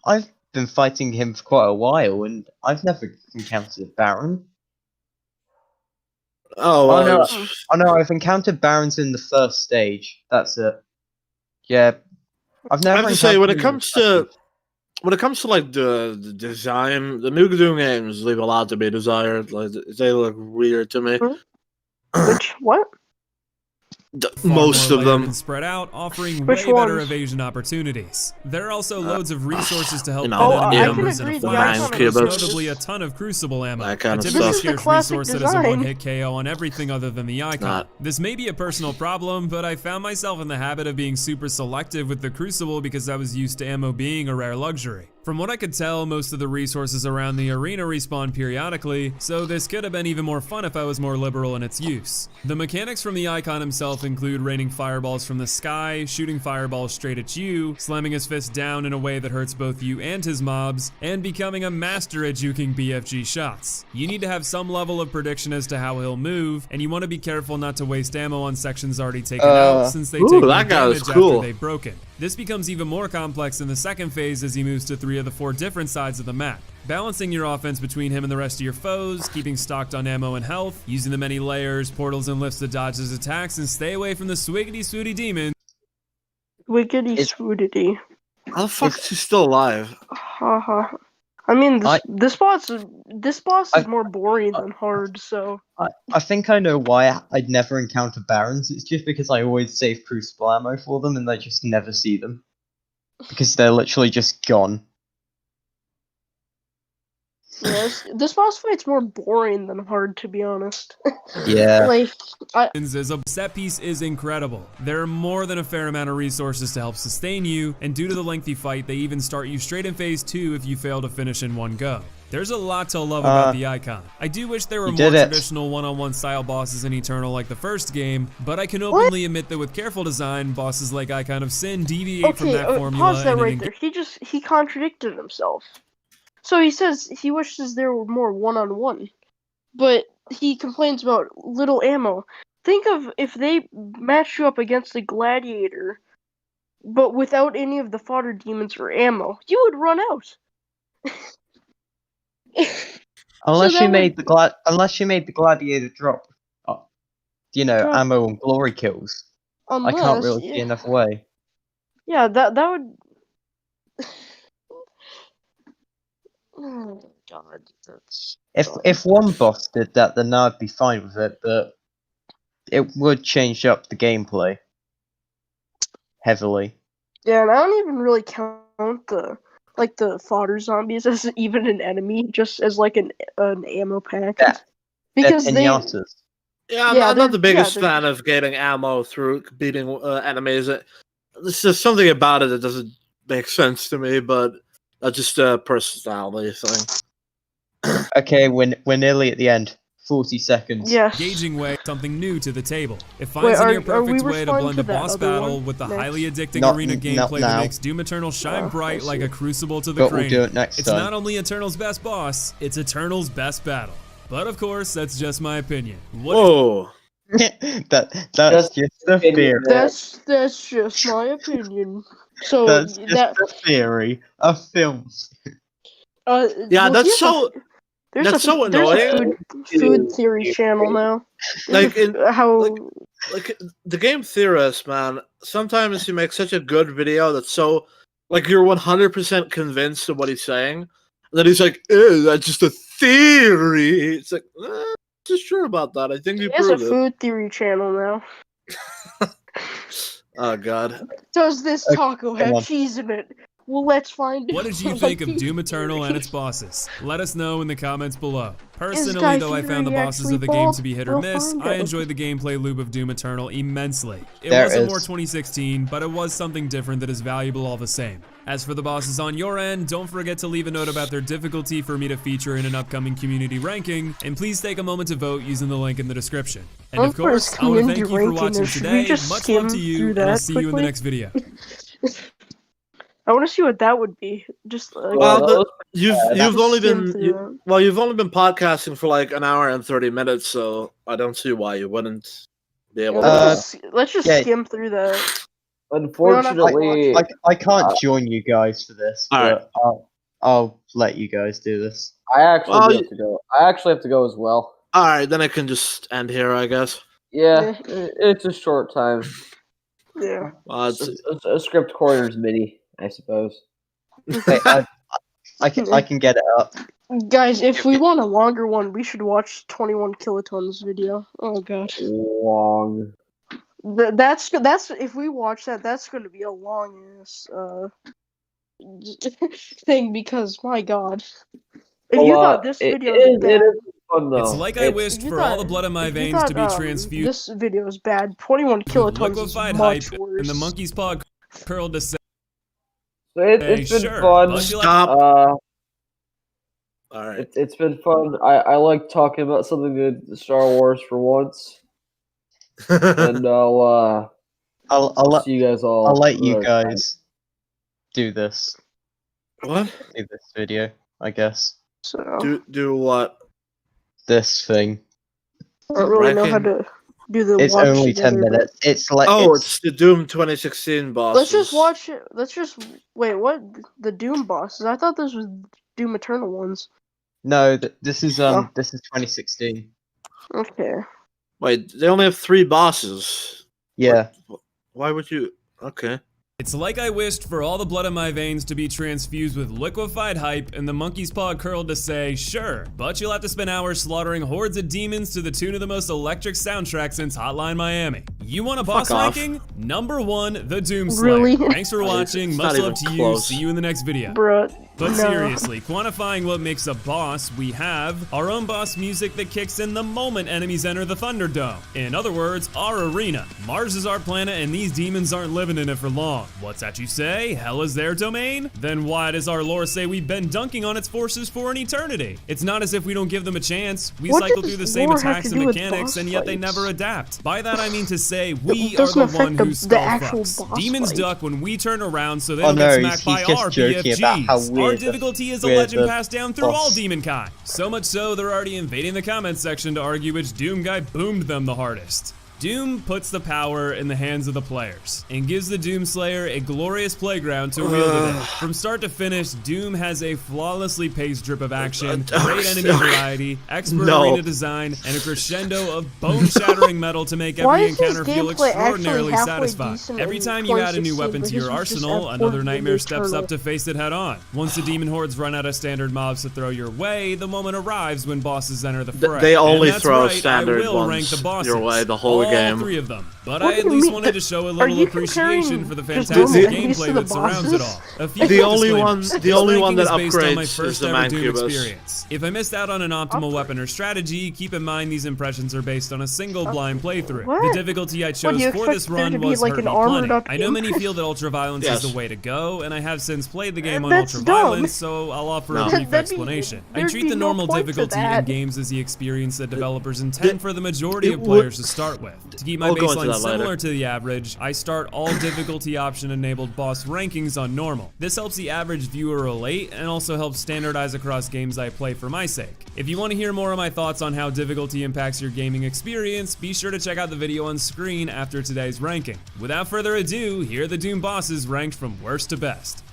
I've been fighting him for quite a while, and I've never encountered a baron. Oh no, I've encountered barons in the first stage. That's it. Yeah, I've never. I have to say, when it comes to like the design, the new Doom games leave a lot to be desired. Like they look weird to me. Which what? Most of them spread out, offering way better evasion opportunities. There are also loads of resources to help enemies in a flash, notably a ton of crucible ammo, a typically scarce resource that is a one-hit KO on everything other than the icon. This may be a personal problem, but I found myself in the habit of being super selective with the crucible because I was used to ammo being a rare luxury. From what I could tell, most of the resources around the arena respawn periodically, so this could have been even more fun if I was more liberal in its use. The mechanics from the icon himself include raining fireballs from the sky, shooting fireballs straight at you, slamming his fist down in a way that hurts both you and his mobs, and becoming a master at juking BFG shots. You need to have some level of prediction as to how he'll move, and you want to be careful not to waste ammo on sections already taken out, since they take more damage after they've broken. This becomes even more complex in the second phase as he moves to 3 of the 4 different sides of the map. Balancing your offense between him and the rest of your foes, keeping stocked on ammo and health, using the many layers, portals, and lifts to dodge his attacks, and stay away from the swiggity-swooty demons. Swiggity-swootity. How the fuck is he still alive? I mean, this boss is more boring than hard, so... I think I know why I'd never encounter barons. It's just because I always save crucible ammo for them and I just never see them. Because they're literally just gone. Yes, this boss fight's more boring than hard, to be honest. Yeah. A set piece is incredible. There are more than a fair amount of resources to help sustain you, and due to the lengthy fight, they even start you straight in phase 2 if you fail to finish in one go. There's a lot to love about the icon. I do wish there were more traditional one-on-one style bosses in Eternal like the first game, but I can openly admit that with careful design, bosses like Icon of Sin deviate from that formula. Pause that right there. He contradicted himself. So he says he wishes there were more one-on-one, but he complains about little ammo. Think of if they matched you up against the Gladiator, but without any of the fodder demons or ammo. You would run out. Unless you made the Gladiator drop, ammo and glory kills. I can't really see another way. Yeah, that would. Oh God, that's. If one boss did that, then I'd be fine with it, but it would change up the gameplay heavily. Yeah, and I don't even really count the fodder zombies as even an enemy, just as like an ammo pack. Yeah. Because I'm not the biggest fan of getting ammo through beating enemies. There's just something about it that doesn't make sense to me, but that's just a personality thing. Okay, we're nearly at the end. 40 seconds. Yes. Engaging way, something new to the table. It finds a near perfect way to blend a boss battle with the highly addicting arena gameplay that makes Doom Eternal shine bright like a crucible to the crane. We'll do it next time. It's not only Eternal's best boss, it's Eternal's best battle. But of course, that's just my opinion. Whoa. That's just a theory. That's just my opinion. So That's just a theory of films. Yeah, that's so. That's so annoying. There's a food theory channel now. Like the game theorist, man. Sometimes he makes such a good video that's so like you're 100% convinced of what he's saying, and then he's like, "That's just a theory." It's like, just sure about that. I think you proved it. There's a food theory channel now. Oh God. Does this taco have cheese in it? Well, let's find out. What did you think of Doom Eternal and its bosses? Let us know in the comments below. Personally, though I found the bosses of the game to be hit or miss, I enjoyed the gameplay loop of Doom Eternal immensely. It wasn't more 2016, but it was something different that is valuable all the same. As for the bosses on your end, don't forget to leave a note about their difficulty for me to feature in an upcoming community ranking, and please take a moment to vote using the link in the description. And of course, I want to thank you for watching today, much love to you, and I'll see you in the next video. I want to see what that would be. Just you've only been podcasting for like an hour and 30 minutes, so I don't see why you wouldn't be able to. Let's just skim through that. Unfortunately, I can't join you guys for this, but I'll let you guys do this. I actually have to go. I actually have to go as well. All right, then I can just end here, I guess. Yeah, it's a short time. Yeah. A script corner's mini, I suppose. Hey, I can get it up. Guys, if we want a longer one, we should watch 21 Kilotons video. Oh god. Long. That's if we watch that, that's going to be a long ass thing because my god. If you thought this video was bad, it is fun though. It's like I wished for all the blood in my veins to be transfused. This video is bad. 21 kilotons is much worse. And the monkey's paw curled to say, it's been fun. Stop. All right. It's been fun. I like talking about something good, Star Wars for once. And I'll see you guys all. I'll let you guys do this. What? Do this video, I guess. So do what? This thing. I don't really know how to do the. It's only 10 minutes. It's like it's the Doom 2016 boss. Let's just watch it. Wait. What the Doom bosses? I thought this was Doom Eternal ones. No, this is 2016. Okay. Wait, they only have 3 bosses. Yeah. Why would you? Okay. It's like I wished for all the blood in my veins to be transfused with liquefied hype and the monkey's paw curled to say, sure, but you'll have to spend hours slaughtering hordes of demons to the tune of the most electric soundtrack since Hotline Miami. You want a boss ranking? Number 1, the Doom Slayer. Really? Thanks for watching, much love to you, see you in the next video. Bruh. But seriously, quantifying what makes a boss, we have our own boss music that kicks in the moment enemies enter the Thunderdome. In other words, our arena. Mars is our planet and these demons aren't living in it for long. What's that you say? Hell is their domain? Then why does our lore say we've been dunking on its forces for an eternity? It's not as if we don't give them a chance. We cycle through the same attacks and mechanics and yet they never adapt. By that I mean to say we are the one who skull fucks. Demons duck when we turn around so they don't get smacked by our BFGs. Our difficulty is a legend passed down through all demonkind. So much so, they're already invading the comments section to argue which Doom guy boomed them the hardest. Doom puts the power in the hands of the players and gives the Doom Slayer a glorious playground to wield it in. From start to finish, Doom has a flawlessly paced drip of action, great enemy variety, expert arena design, and a crescendo of bone-shattering metal to make every encounter feel extraordinarily satisfying. Every time you add a new weapon to your arsenal, another nightmare steps up to face it head-on. Once the demon hordes run out of standard mobs to throw your way, the moment arrives when bosses enter the fray. They only throw standard ones your way the whole game. All 3 of them. But I at least wanted to show a little appreciation for the fantastic gameplay that surrounds it all. The only one that upgrades is the Mancubus. If I missed out on an optimal weapon or strategy, keep in mind these impressions are based on a single blind playthrough. The difficulty I chose for this run was hurt me plenty. I know many feel that ultraviolence is the way to go, and I have since played the game on ultraviolence, so I'll offer a brief explanation. I treat the normal difficulty in games as the experience that developers intend for the majority of players to start with. To keep my baseline that later. Similar to the average, I start all difficulty option enabled boss rankings on normal. This helps the average viewer relate and also helps standardize across games I play for my sake. If you want to hear more of my thoughts on how difficulty impacts your gaming experience, be sure to check out the video on screen after today's ranking. Without further ado, here are the Doom bosses ranked from worst to best.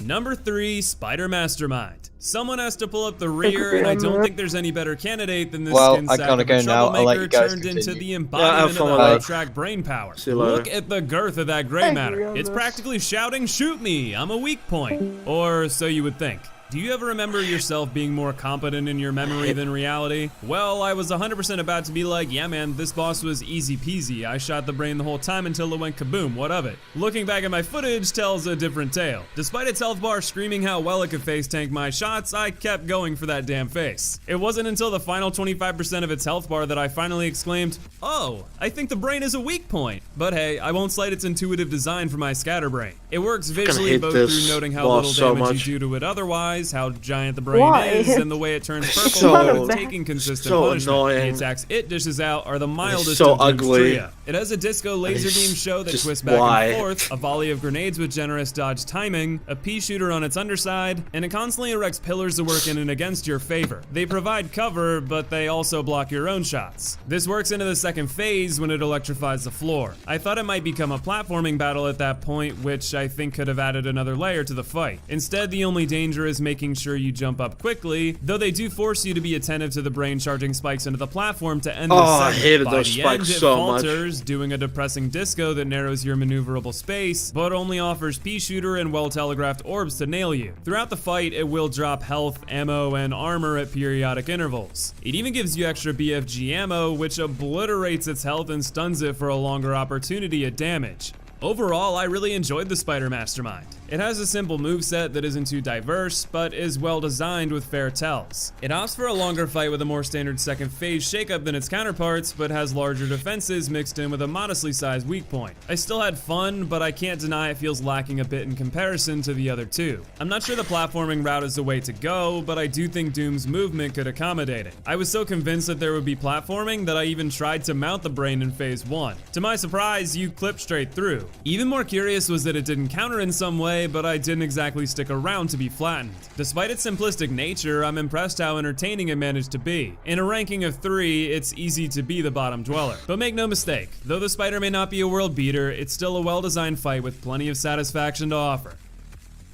Number 3, Spider Mastermind. Someone has to pull up the rear, and I don't think there's any better candidate than this skin sack of a troublemaker turned into the embodiment of the high-track brain power. Look at the girth of that gray matter. It's practically shouting, "Shoot me, I'm a weak point." Or so you would think. Do you ever remember yourself being more competent in your memory than reality? Well, I was 100% about to be like, yeah man, this boss was easy peasy. I shot the brain the whole time until it went kaboom, what of it? Looking back at my footage tells a different tale. Despite its health bar screaming how well it could face tank my shots, I kept going for that damn face. It wasn't until the final 25% of its health bar that I finally exclaimed, oh, I think the brain is a weak point. But hey, I won't slight its intuitive design for my scatterbrain. It works visually both through noting how little damage you do to it otherwise, how giant the brain is, and the way it turns purple taking consistent punishment. The attacks it dishes out are the mildest of Doom's trio. It has a disco laser beam show that twists back and forth, a volley of grenades with generous dodge timing, a pea shooter on its underside, and it constantly erects pillars to work in and against your favor. They provide cover, but they also block your own shots. This works into the second phase when it electrifies the floor. I thought it might become a platforming battle at that point, which I think could have added another layer to the fight. Instead, the only danger is making sure you jump up quickly, though they do force you to be attentive to the brain charging spikes into the platform to end the segment. I hated By those the spikes end, it so falters, doing a depressing disco that narrows your maneuverable space, but only offers pea shooter and well-telegraphed orbs to nail you. Throughout the fight, it will drop health, ammo, and armor at periodic intervals. It even gives you extra BFG ammo, which obliterates its health and stuns it for a longer opportunity at damage. Overall, I really enjoyed the Spider Mastermind. It has a simple moveset that isn't too diverse, but is well designed with fair tells. It opts for a longer fight with a more standard second phase shakeup than its counterparts, but has larger defenses mixed in with a modestly sized weak point. I still had fun, but I can't deny it feels lacking a bit in comparison to the other two. I'm not sure the platforming route is the way to go, but I do think Doom's movement could accommodate it. I was so convinced that there would be platforming that I even tried to mount the brain in phase 1. To my surprise, you clipped straight through. Even more curious was that it didn't counter in some way, but I didn't exactly stick around to be flattened. Despite its simplistic nature, I'm impressed how entertaining it managed to be. In a ranking of 3, it's easy to be the bottom dweller. But make no mistake, though the spider may not be a world beater, it's still a well-designed fight with plenty of satisfaction to offer.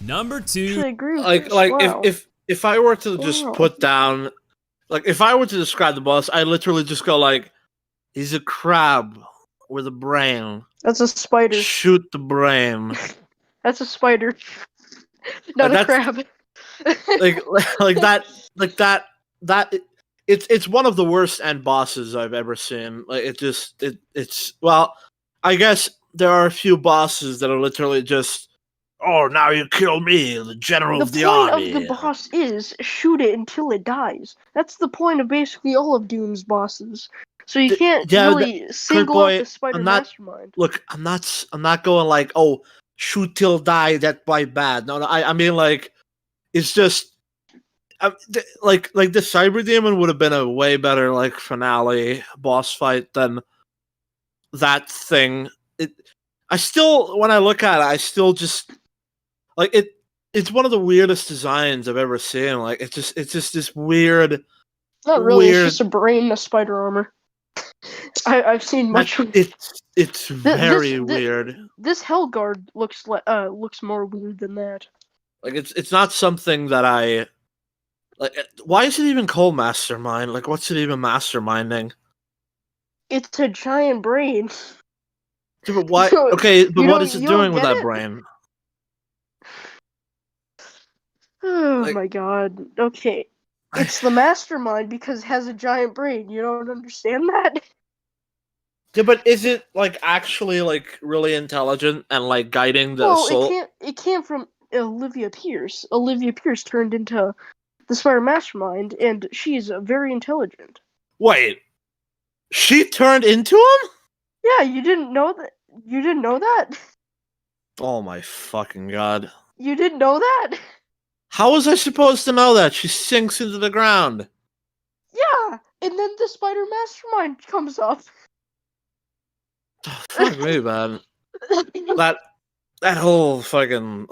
Number 2. If I were to just put down, if I were to describe the boss, I literally just go like, he's a crab with a brain. That's a spider. Shoot the brain. That's a spider, not a crab. It's one of the worst end bosses I've ever seen. Well, I guess there are a few bosses that are literally just, oh, now you kill me, the general of the army. The point of the boss is shoot it until it dies. That's the point of basically all of Doom's bosses. So you can't really single out the Spider Mastermind. Look, I'm not going like, oh, shoot till die, that by bad. No, I mean like, it's just the Cyber Demon would have been a way better finale boss fight than that thing. I still, when I look at it, I still just it's one of the weirdest designs I've ever seen. It's just this weird. Not really. It's just a brain, a spider armor. I've seen much. It's very weird. This Hellguard looks more weird than that. It's not something that I like. Why is it even called Mastermind? What's it even masterminding? It's a giant brain. Yeah, but why? Okay, but what is it doing with that brain? Oh my god. Okay. It's the Mastermind because it has a giant brain. You don't understand that? Yeah, but is it actually really intelligent and guiding the soul? It came from Olivia Pierce. Olivia Pierce turned into the Spider Mastermind, and she's very intelligent. Wait, she turned into him? Yeah, you didn't know that. You didn't know that. Oh my fucking god! You didn't know that? How was I supposed to know that? She sinks into the ground. Yeah, and then the Spider Mastermind comes up. Fuck me, man. That whole fucking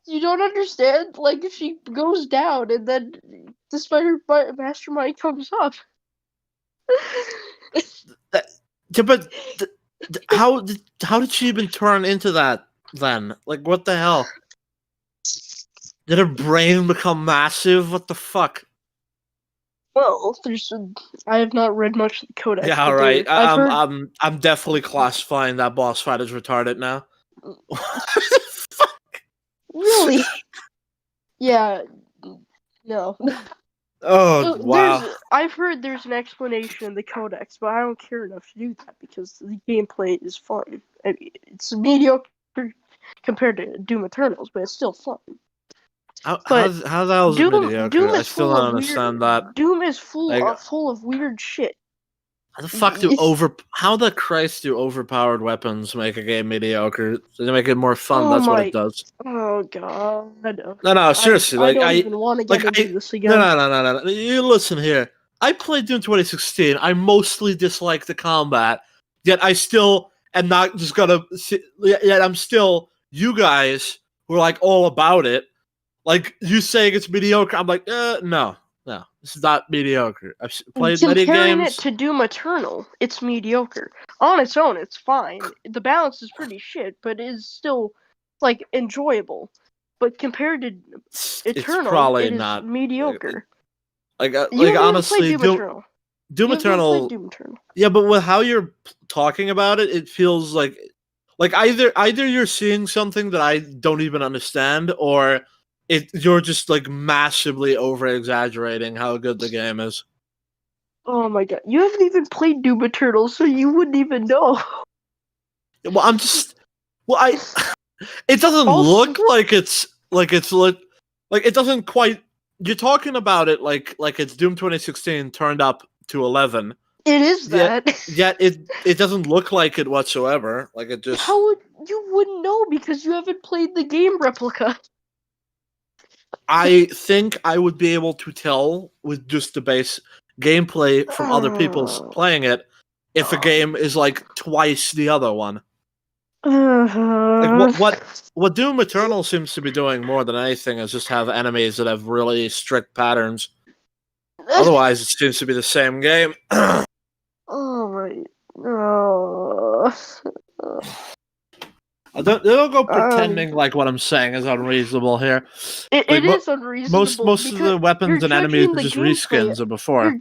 You don't understand? Like, she goes down, and then the Spider Mastermind comes up. but how did she even turn into that then? Like, what the hell? Did her brain become massive? What the fuck? Well, I have not read much of the Codex. Yeah, right. I'm definitely classifying that boss fight as retarded now. Really? Yeah. No. Oh, wow. I've heard there's an explanation in the Codex, but I don't care enough to do that because the gameplay is fun. I mean, it's mediocre compared to Doom Eternals, but it's still fun. How the hell is it mediocre? Doom I is still don't understand that. Doom is full of weird shit. How the fuck how the Christ do overpowered weapons make a game mediocre? They make it more fun. That's what it does. Oh god. No, seriously. I don't even want to get into this again. No. You listen here. I played Doom 2016. I mostly dislike the combat, yet I still am not just gonna. Yet I'm still. You guys were like all about it. Like you saying it's mediocre. I'm like, no. This is not mediocre. I've played many games. Comparing it to Doom Eternal, it's mediocre. On its own, it's fine. The balance is pretty shit, but it is still like enjoyable. But compared to Eternal, it is mediocre. Like honestly, Doom Eternal. Yeah, but with how you're talking about it, it feels like either you're seeing something that I don't even understand, or you're just like massively over exaggerating how good the game is. Oh my god, you haven't even played Doom Eternal, so you wouldn't even know. Well, it doesn't look like it doesn't quite. You're talking about it like it's Doom 2016 turned up to 11. It is that. Yet it doesn't look like it whatsoever. Like it just. You wouldn't know because you haven't played the game replica. I think I would be able to tell with just the base gameplay from other people playing it if a game is like twice the other one. Like what Doom Eternal seems to be doing more than anything is just have enemies that have really strict patterns. Otherwise, it seems to be the same game. Oh my! Don't go pretending like what I'm saying is unreasonable here. It is unreasonable. Most of the weapons and enemies are just reskins of before.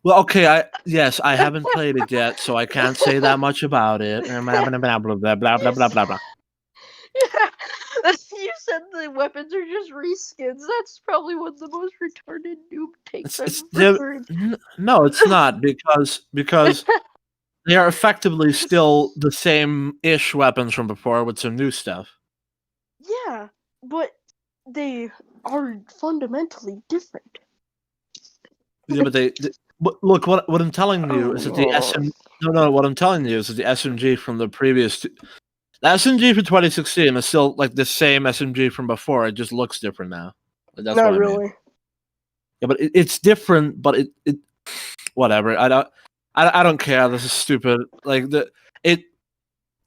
Well, okay, I haven't played it yet, so I can't say that much about it. Blah blah blah blah blah blah blah. Yeah, you said the weapons are just reskins. That's probably one of the most retarded Doom takes I've ever heard. No, it's not because they are effectively still the same-ish weapons from before with some new stuff. Yeah, but they are fundamentally different. Yeah, but look, what I'm telling you is that what I'm telling you is that the SMG from the previous, the SMG from 2016 is still like the same SMG from before. It just looks different now. That's Not what really. I mean. Yeah, but it's different. But it whatever. I don't care. This is stupid. Like all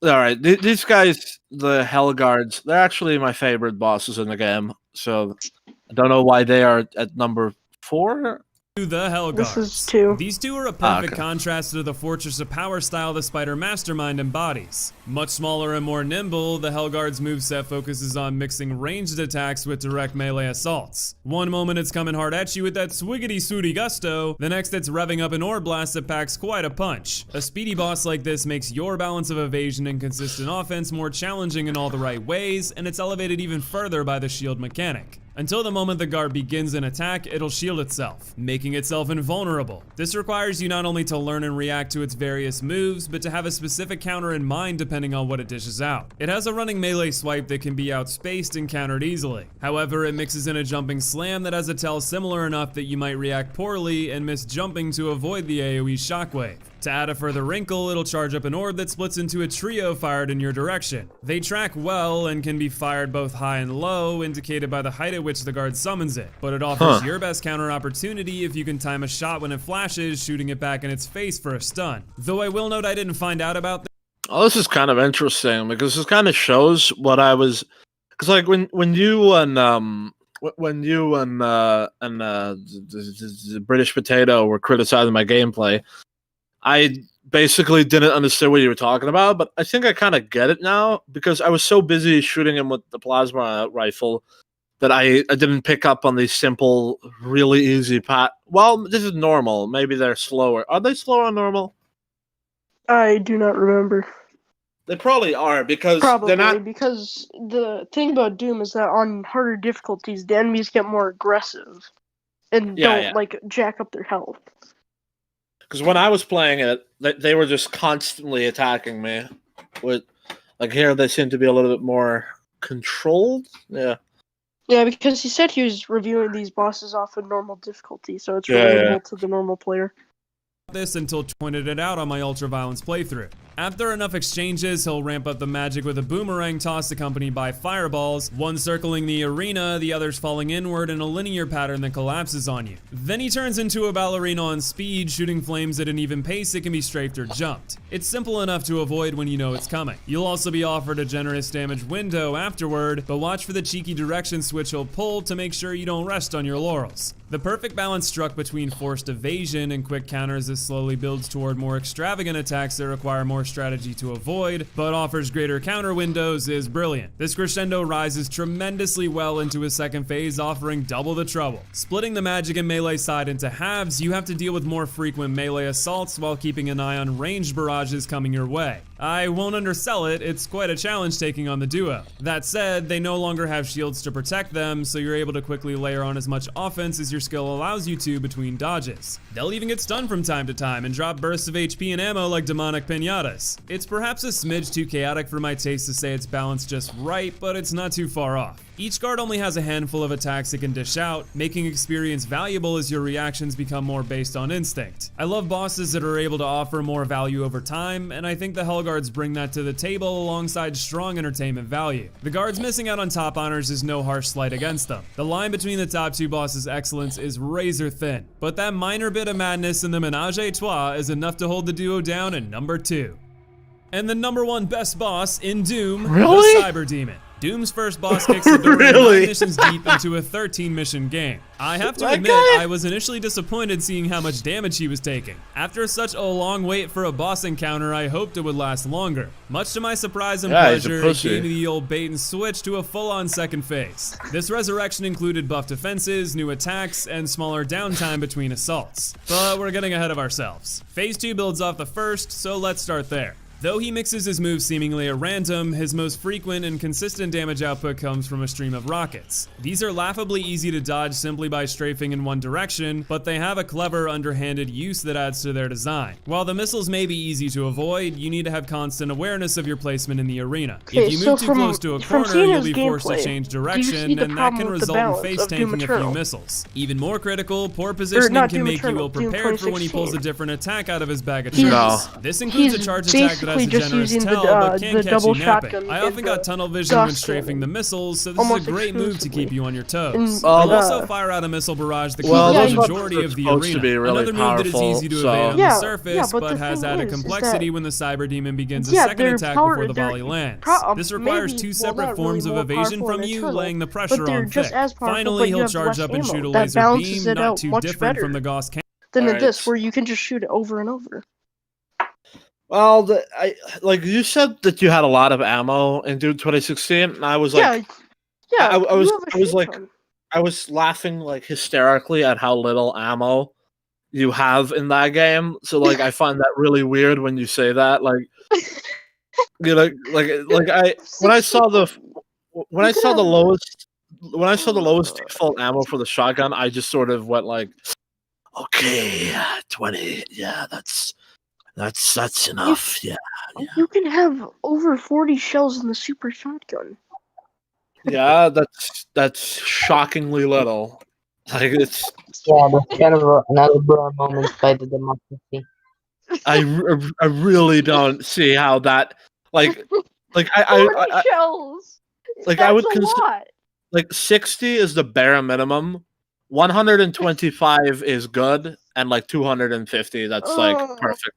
right. These guys, the Hell Guards, they're actually my favorite bosses in the game. So I don't know why they are at number 4. The Hell Guards. This is 2. These two are a perfect contrast to the Fortress of Power style the Spider Mastermind embodies. Much smaller and more nimble, the Hell Guards moveset focuses on mixing ranged attacks with direct melee assaults. One moment it's coming hard at you with that swiggity-swooty gusto, the next it's revving up an ore blast that packs quite a punch. A speedy boss like this makes your balance of evasion and consistent offense more challenging in all the right ways, and it's elevated even further by the shield mechanic. Until the moment the guard begins an attack, it'll shield itself, making itself invulnerable. This requires you not only to learn and react to its various moves, but to have a specific counter in mind depending on what it dishes out. It has a running melee swipe that can be outspaced and countered easily. However, it mixes in a jumping slam that has a tell similar enough that you might react poorly and miss jumping to avoid the AoE shockwave. To add a further wrinkle, it'll charge up an orb that splits into a trio fired in your direction. They track well and can be fired both high and low, indicated by the height at which the guard summons it, but it offers your best counter opportunity if you can time a shot when it flashes, shooting it back in its face for a stun. Though I will note I didn't find out about this. Oh, this is kind of interesting because this kind of shows what I was, because like when you and the British Potato were criticizing my gameplay, I basically didn't understand what you were talking about, but I think I kind of get it now because I was so busy shooting him with the plasma rifle that I didn't pick up on these simple, really easy Well, this is normal. Maybe they're slower. Are they slower on normal? I do not remember. They probably are because they're not. Because the thing about Doom is that on harder difficulties, the enemies get more aggressive and don't like jack up their health. Because when I was playing it, they were just constantly attacking me. With like here, they seem to be a little bit more controlled. Yeah. Yeah, because he said he was reviewing these bosses off of normal difficulty, so it's relatable to the normal player. This until pointed it out on my ultra-violence playthrough. After enough exchanges, he'll ramp up the magic with a boomerang toss accompanied by fireballs, one circling the arena, the others falling inward in a linear pattern that collapses on you. Then he turns into a ballerina on speed, shooting flames at an even pace that can be strafed or jumped. It's simple enough to avoid when you know it's coming. You'll also be offered a generous damage window afterward, but watch for the cheeky direction switch he'll pull to make sure you don't rest on your laurels. The perfect balance struck between forced evasion and quick counters as slowly builds toward more extravagant attacks that require more strategy to avoid, but offers greater counter windows is brilliant. This crescendo rises tremendously well into his second phase, offering double the trouble. Splitting the magic and melee side into halves, you have to deal with more frequent melee assaults while keeping an eye on ranged barrages coming your way. I won't undersell it, it's quite a challenge taking on the duo. That said, they no longer have shields to protect them, so you're able to quickly layer on as much offense as your skill allows you to between dodges. They'll even get stunned from time to time and drop bursts of HP and ammo like demonic pinatas. It's perhaps a smidge too chaotic for my taste to say it's balanced just right, but it's not too far off. Each guard only has a handful of attacks it can dish out, making experience valuable as your reactions become more based on instinct. I love bosses that are able to offer more value over time, and I think the Hellguards bring that to the table alongside strong entertainment value. The guards missing out on top honors is no harsh slight against them. The line between the top two bosses' excellence is razor thin, but that minor bit of madness in the menage a trois is enough to hold the duo down at number 2. And the number 1 best boss in Doom, the Cyber Demon. Doom's first boss kicks the door 9 missions deep into a 13-mission game. I have to admit, I was initially disappointed seeing how much damage he was taking. After such a long wait for a boss encounter, I hoped it would last longer. Much to my surprise and pleasure, it gave me the old bait and switch to a full-on second phase. This resurrection included buff defenses, new attacks, and smaller downtime between assaults. But we're getting ahead of ourselves. Phase 2 builds off the first, so let's start there. Though he mixes his moves seemingly at random, his most frequent and consistent damage output comes from a stream of rockets. These are laughably easy to dodge simply by strafing in one direction, but they have a clever, underhanded use that adds to their design. While the missiles may be easy to avoid, you need to have constant awareness of your placement in the arena. If you move too close to a corner, you'll be forced to change direction, and that can result in face tanking a few missiles. Even more critical, poor positioning can make you ill prepared for when he pulls a different attack out of his bag of tricks. This includes a charge attack that has a generous tell, but can't catch you napping. I often got tunnel vision when strafing the missiles, so this is a great move to keep you on your toes. I'll also fire out a missile barrage that covers the majority of the arena. Another move that is easy to evade on the surface, but has added complexity when the Cyber Demon begins a second attack before the volley lands. This requires 2 separate forms of evasion from you, laying the pressure on thick. Finally, he'll charge up and shoot a laser beam, not too different from the Gauss cannon. Than in this, where you can just shoot it over and over. Well, like you said that you had a lot of ammo in Doom 2016, and I was like, I was laughing like hysterically at how little ammo you have in that game. So like, I find that really weird when you say that. Like, you know, when I saw the lowest default ammo for the shotgun, I just sort of went like, okay, 20, yeah, that's enough. Yeah. You can have over 40 shells in the super shotgun. Yeah, that's shockingly little. Like it's that's kind of another bro moment by the democracy. I really don't see how that like 40 shells. Like That's I would a lot. Like 60 is the bare minimum. 125 is good, and like 250, that's like perfect.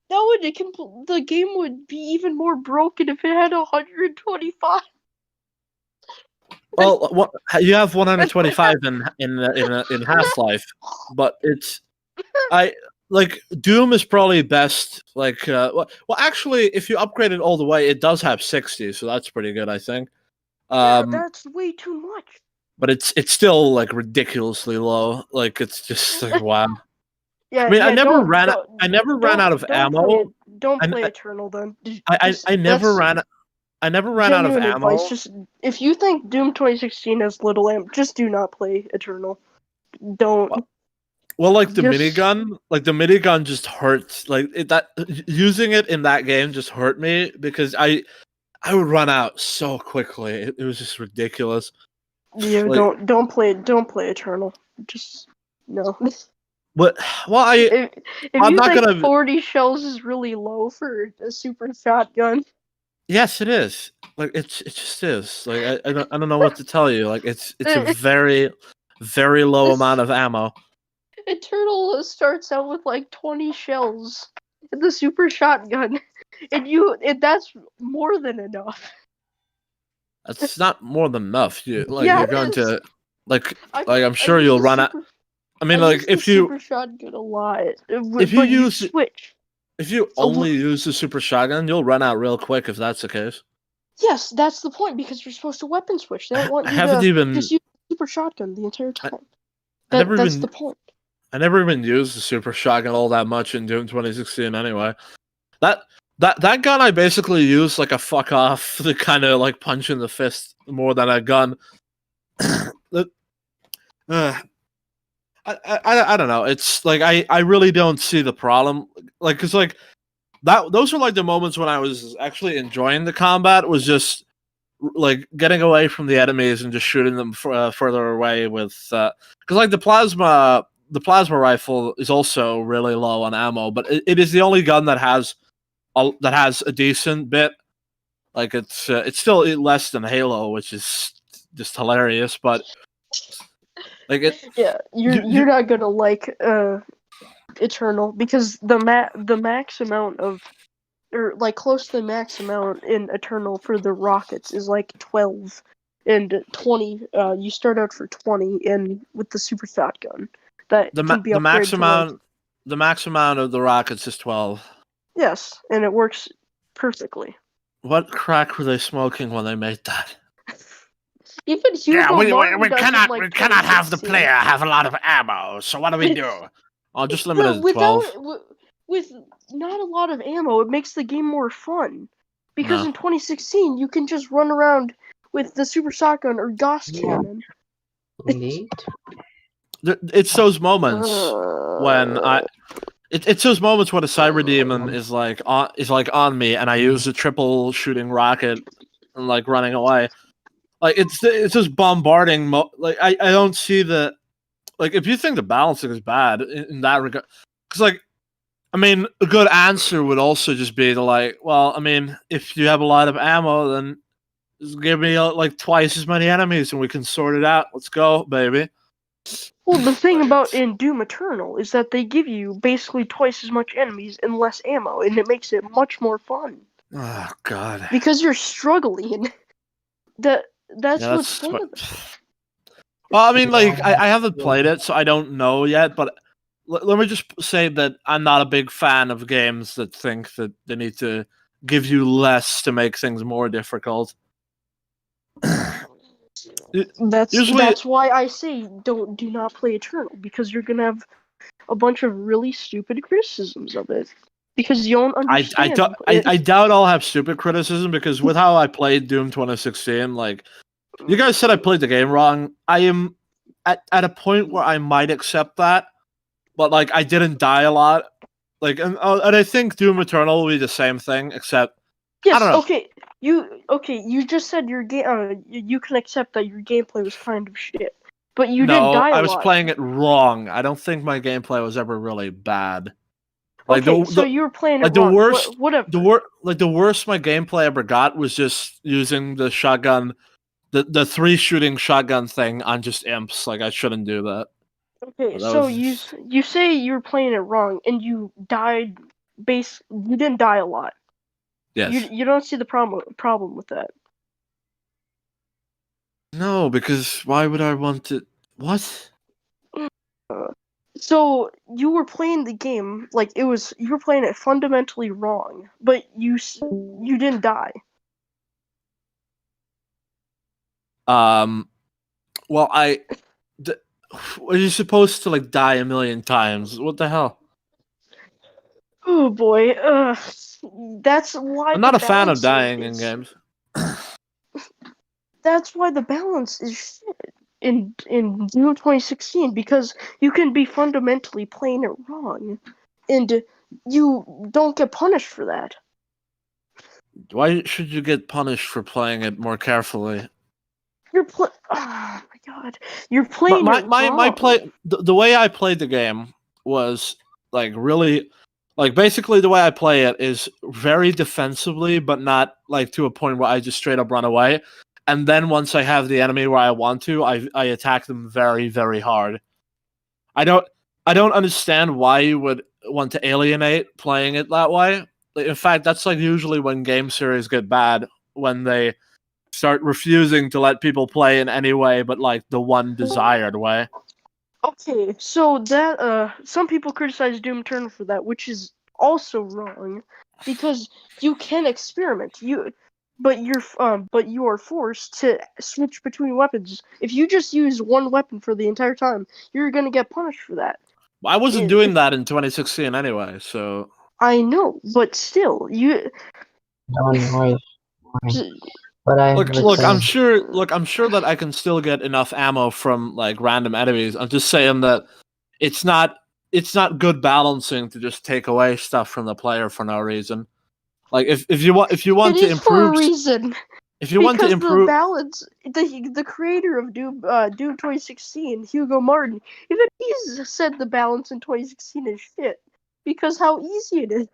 The game would be even more broken if it had 125. Well, you have 125 in Half-Life, but Doom is probably best. Well, actually, if you upgrade it all the way, it does have 60, so that's pretty good, I think. Yeah, that's way too much. But it's still like ridiculously low. Like it's just like wow. Yeah, I mean, yeah, I never ran out of ammo. Don't play Eternal then. I never ran out of ammo. Advice, just if you think Doom 2016 has little ammo, just do not play Eternal. Don't. Well, like the minigun just hurts. Like using it in that game just hurt me because I would run out so quickly. It was just ridiculous. Yeah, like, don't play Eternal. Just no. But if I'm not gonna 40 shells is really low for a super shotgun. Yes, it is. Like it just is. Like I don't know what to tell you. Like it's a very, very low amount of ammo. Eternal starts out with like 20 shells in the super shotgun, and that's more than enough. That's not more than enough. You're going to I'm sure you'll run out. I mean, like if you super shotgun a lot, if you switch. If you only use the super shotgun, you'll run out real quick if that's the case. Yes, that's the point, because you're supposed to weapon switch. They don't want you to just use the super shotgun the entire time. That's the point. I never even used the super shotgun all that much in Doom 2016 anyway. That gun I basically used like a fuck off to kind of like punch in the fist more than a gun. I don't know. It's like I really don't see the problem. Like, cause like those were like the moments when I was actually enjoying the combat. Was just like getting away from the enemies and just shooting them further away with. Cause like the plasma rifle is also really low on ammo, but it is the only gun that has a decent bit. Like it's still less than Halo, which is just hilarious, but. Like yeah, you're not gonna like Eternal because the max amount of, or like close to the max amount in Eternal for the rockets is like 12 and 20. You start out for 20 and with the super shotgun that can be the max amount. The max amount of the rockets is 12. Yes, and it works perfectly. What crack were they smoking when they made that? Even Hugo we cannot have the player have a lot of ammo. So what do we do? I'll just limit it to 12. With not a lot of ammo, it makes the game more fun. Because in 2016, you can just run around with the super shotgun or Gauss cannon. It's those moments when it's those moments when a cyber demon is like on me and I use a triple shooting rocket and like running away. Like it's just bombarding. Like I don't see the, like if you think the balancing is bad in that regard, because like I mean a good answer would also just be to like, well, I mean if you have a lot of ammo, then just give me like twice as many enemies and we can sort it out. Let's go, baby. Well, the thing about in Doom Eternal is that they give you basically twice as much enemies and less ammo, and it makes it much more fun. Oh God! Because you're struggling. That's what's fun. Well, I mean, like, I haven't played it, so I don't know yet, but let me just say that I'm not a big fan of games that think that they need to give you less to make things more difficult. That's why I say do not play Eternal, because you're gonna have a bunch of really stupid criticisms of it. Because you don't understand. I doubt I'll have stupid criticism, because with how I played Doom 2016, like, you guys said I played the game wrong. I am at a point where I might accept that, but like I didn't die a lot. Like, and I think Doom Eternal will be the same thing, except yes. I don't know. You just said your game. You can accept that your gameplay was kind of shit. but you didn't die a lot. I was playing it wrong. I don't think my gameplay was ever really bad. Like so you were playing it wrong. The worst my gameplay ever got was just using the shotgun, the 3 shooting shotgun thing on just imps. Like I shouldn't do that. Okay, so you say you were playing it wrong and you died. You didn't die a lot. Yes. You don't see the problem with that. No, because why would I want to? What? So you were playing the game like you were playing it fundamentally wrong, but you didn't die. Well, are you supposed to like die a million times? What the hell? Oh boy, that's why I'm not a fan of dying in games. That's why the balance is shit in Doom 2016, because you can be fundamentally playing it wrong, and you don't get punished for that. Why should you get punished for playing it more carefully? Oh my god, you're playing it wrong. My play. The way I played the game was like really. Like, basically, the way I play it is very defensively, but not, like, to a point where I just straight up run away. And then once I have the enemy where I want to, I attack them very, very hard. I don't understand why you would want to alienate playing it that way. In fact, that's, like, usually when game series get bad, when they start refusing to let people play in any way but, like, the one desired way. Okay, so that some people criticize Doom Eternal for that, which is also wrong, because you can experiment. But you are forced to switch between weapons. If you just use one weapon for the entire time, you're gonna get punished for that. Well, I wasn't doing that in 2016 anyway, so. I know, but still, you. But I'm sure that I can still get enough ammo from like random enemies. I'm just saying that it's not good balancing to just take away stuff from the player for no reason. Like if you want to improve for a reason. If you want to improve the balance, the creator of Doom 2016, Hugo Martin, even he's said the balance in 2016 is shit because how easy it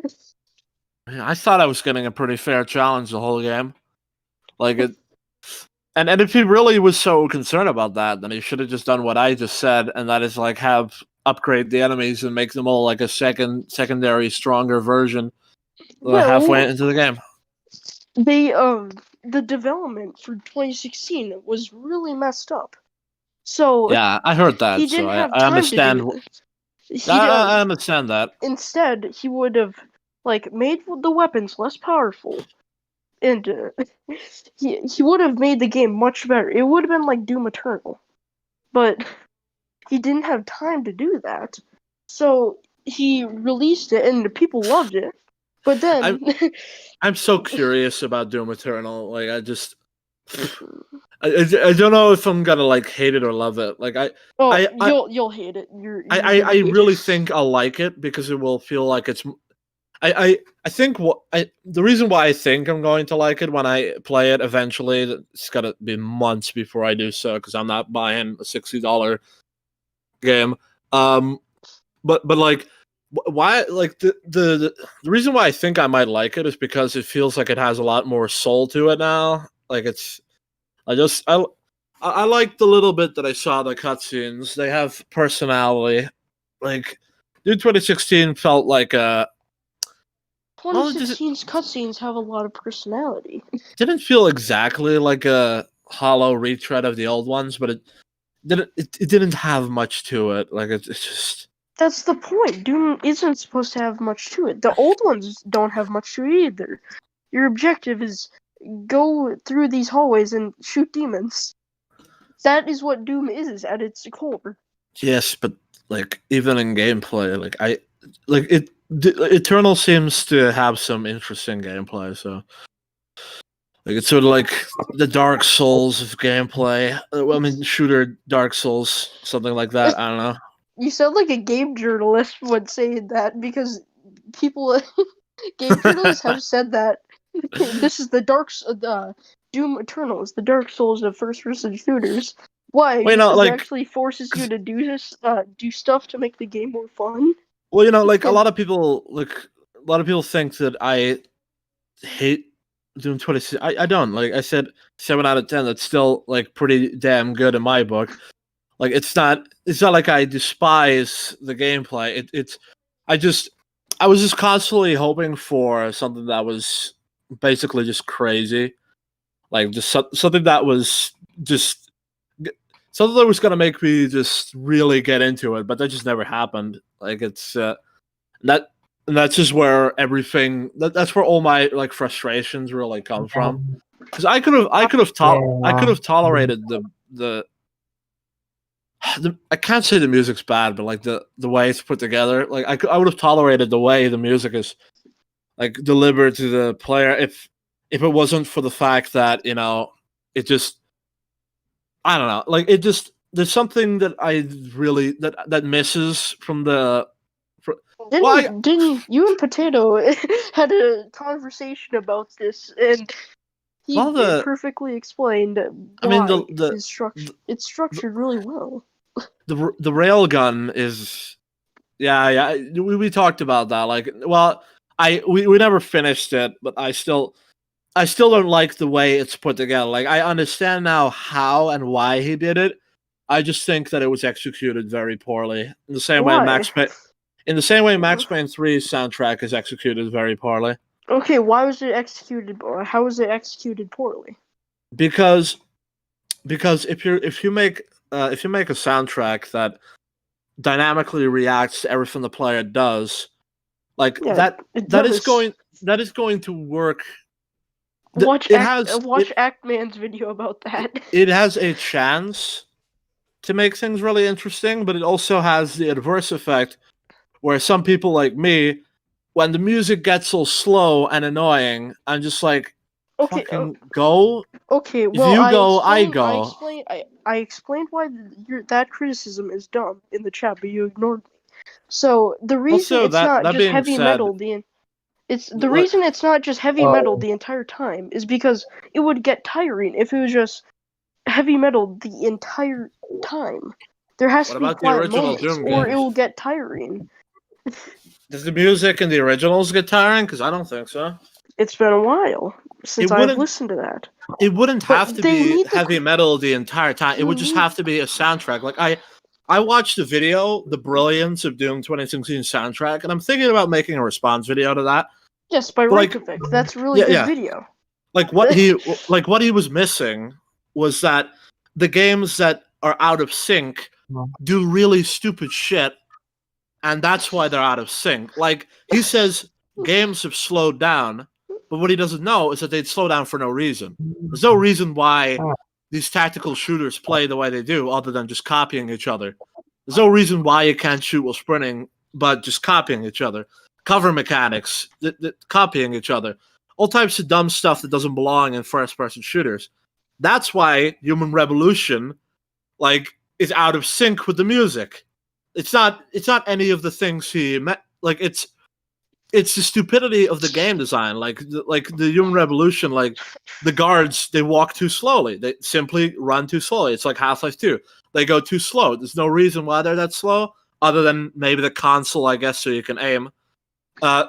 is. I thought I was getting a pretty fair challenge the whole game. Like it, and if he really was so concerned about that, then he should have just done what I just said, and that is like upgrade the enemies and make them all like a secondary, stronger version halfway into the game. The development for 2016 was really messed up. So yeah, I heard that. He didn't have I time understand. To do I understand that. Instead, he would have like made the weapons less powerful, and he would have made the game much better. It would have been like Doom Eternal, but he didn't have time to do that. So he released it, and people loved it. But then I'm so curious about Doom Eternal. Like I don't know if I'm gonna like hate it or love it. Like you'll hate it. I really think I'll like it because it will feel like it's. I think the reason why I think I'm going to like it when I play it eventually, it's gotta be months before I do so because I'm not buying a $60 game. But like. Why like the reason why I think I might like it is because it feels like it has a lot more soul to it now. Like I like the little bit that I saw the cutscenes. They have personality. Like Dude 2016 felt like 2016's cutscenes have a lot of personality. Didn't feel exactly like a hollow retread of the old ones, but it didn't have much to it. Like it's just. That's the point. Doom isn't supposed to have much to it. The old ones don't have much to it either. Your objective is go through these hallways and shoot demons. That is what Doom is at its core. Yes, but like even in gameplay, Eternal seems to have some interesting gameplay. So like it's sort of like the Dark Souls of gameplay. I mean, shooter Dark Souls, something like that. I don't know. You sound like a game journalist when saying that because game journalists have said that this is the Doom Eternal is the Dark Souls of first-person shooters. Why? Well, because it actually forces you to do stuff to make the game more fun. Well, a lot of people think that I hate Doom 26. I don't. Like I said, 7 out of 10. That's still like pretty damn good in my book. Like it's not like I despise the gameplay. I was just constantly hoping for something that was basically just crazy, like just something that was just something that was gonna make me just really get into it. But that just never happened. Like it's that's just where everything. That's where all my like frustrations really come from. Because I could have tolerated the I can't say the music's bad, but like the way it's put together, like I would have tolerated the way the music is like delivered to the player if it wasn't for the fact that it just I don't know, like it just there's something that I really that misses from the. Didn't you and Potato had a conversation about this, and he perfectly explained why it's structured really well. The railgun is, yeah. We talked about that. Like, well, we never finished it, but I still don't like the way it's put together. Like, I understand now how and why he did it. I just think that it was executed very poorly. In the same way Max Payne 3's soundtrack is executed very poorly. Okay, why was it executed? How was it executed poorly? Because if you make a soundtrack that dynamically reacts to everything the player does, like that is going to work. Watch Actman's video about that. It has a chance to make things really interesting, but it also has the adverse effect where some people like me, when the music gets so slow and annoying, I'm just like, fucking go. Okay, well, if you go, I go. I explained why that criticism is dumb in the chat, but you ignored me. So the reason it's not just heavy metal the entire time is because it would get tiring if it was just heavy metal the entire time. There has to be quiet moments, or it will get tiring. Does the music in the originals get tiring? Because I don't think so. It's been a while since I've listened to that. It wouldn't have to be heavy metal the entire time. It would just have to be a soundtrack. Like I watched the video, The Brilliance of Doom 2016 soundtrack, and I'm thinking about making a response video to that. Yes, by Reykjavik. That's really good video. Like what he was missing was that the games that are out of sync do really stupid shit, and that's why they're out of sync. Like he says games have slowed down, but what he doesn't know is that they'd slow down for no reason. There's no reason why these tactical shooters play the way they do other than just copying each other. There's no reason why you can't shoot while sprinting, but just copying each other. Cover mechanics, copying each other. All types of dumb stuff that doesn't belong in first-person shooters. That's why Human Revolution, is out of sync with the music. It's not any of the things he meant. Like it's the stupidity of the game design. Like the Human Revolution, the guards, they walk too slowly. They simply run too slowly. It's like Half-Life 2. They go too slow. There's no reason why they're that slow, other than maybe the console, I guess, so you can aim. There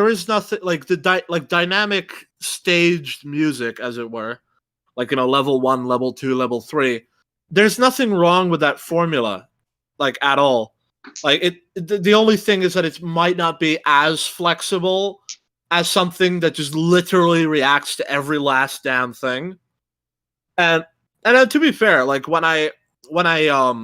is nothing like dynamic staged music, as it were, level 1, level 2, level 3. There's nothing wrong with that formula, at all. The only thing is that it might not be as flexible as something that just literally reacts to every last damn thing. And to be fair, when I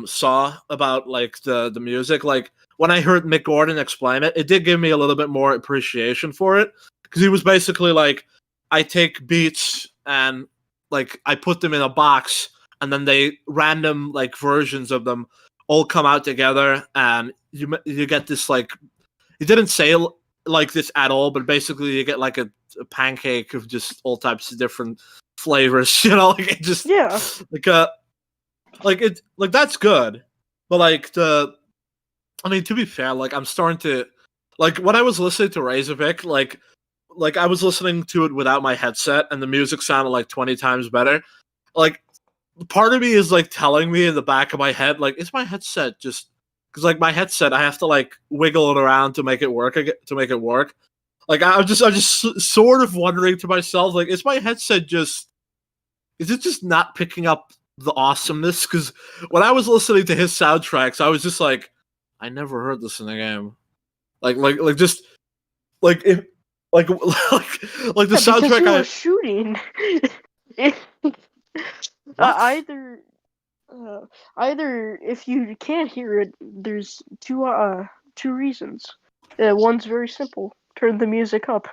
saw about the music, when I heard Mick Gordon explain it, it did give me a little bit more appreciation for it, because he was basically I take beats and I put them in a box, and then they random versions of them all come out together, and you get this he didn't say this at all, but basically you get a pancake of just all types of different flavors, it just that's good, but to be fair, I'm starting to when I was listening to Razorvic, like I was listening to it without my headset, and the music sounded like 20 times better. Like, part of me is like telling me in the back of my head, like, is my headset just because like my headset, I have to like wiggle it around to make it work Like I'm just sort of wondering to myself, like, is my headset is it just not picking up the awesomeness? Because when I was listening to his soundtracks, I was just like, I never heard this in the game. Like just like if like the soundtrack. Because you were shooting. Either if you can't hear it, there's two reasons. One's very simple: turn the music up.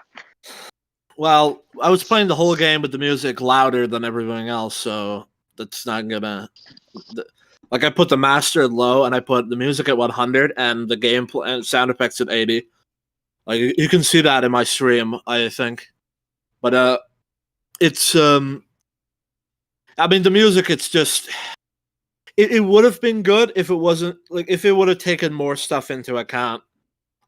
Well, I was playing the whole game with the music louder than everything else, so that's not gonna. Like I put the master at low, and I put the music at 100, and the gameplay and sound effects at 80. Like you can see that in my stream, I think. But it's I mean, the music. It's just. It would have been good if it wasn't like if it would have taken more stuff into account.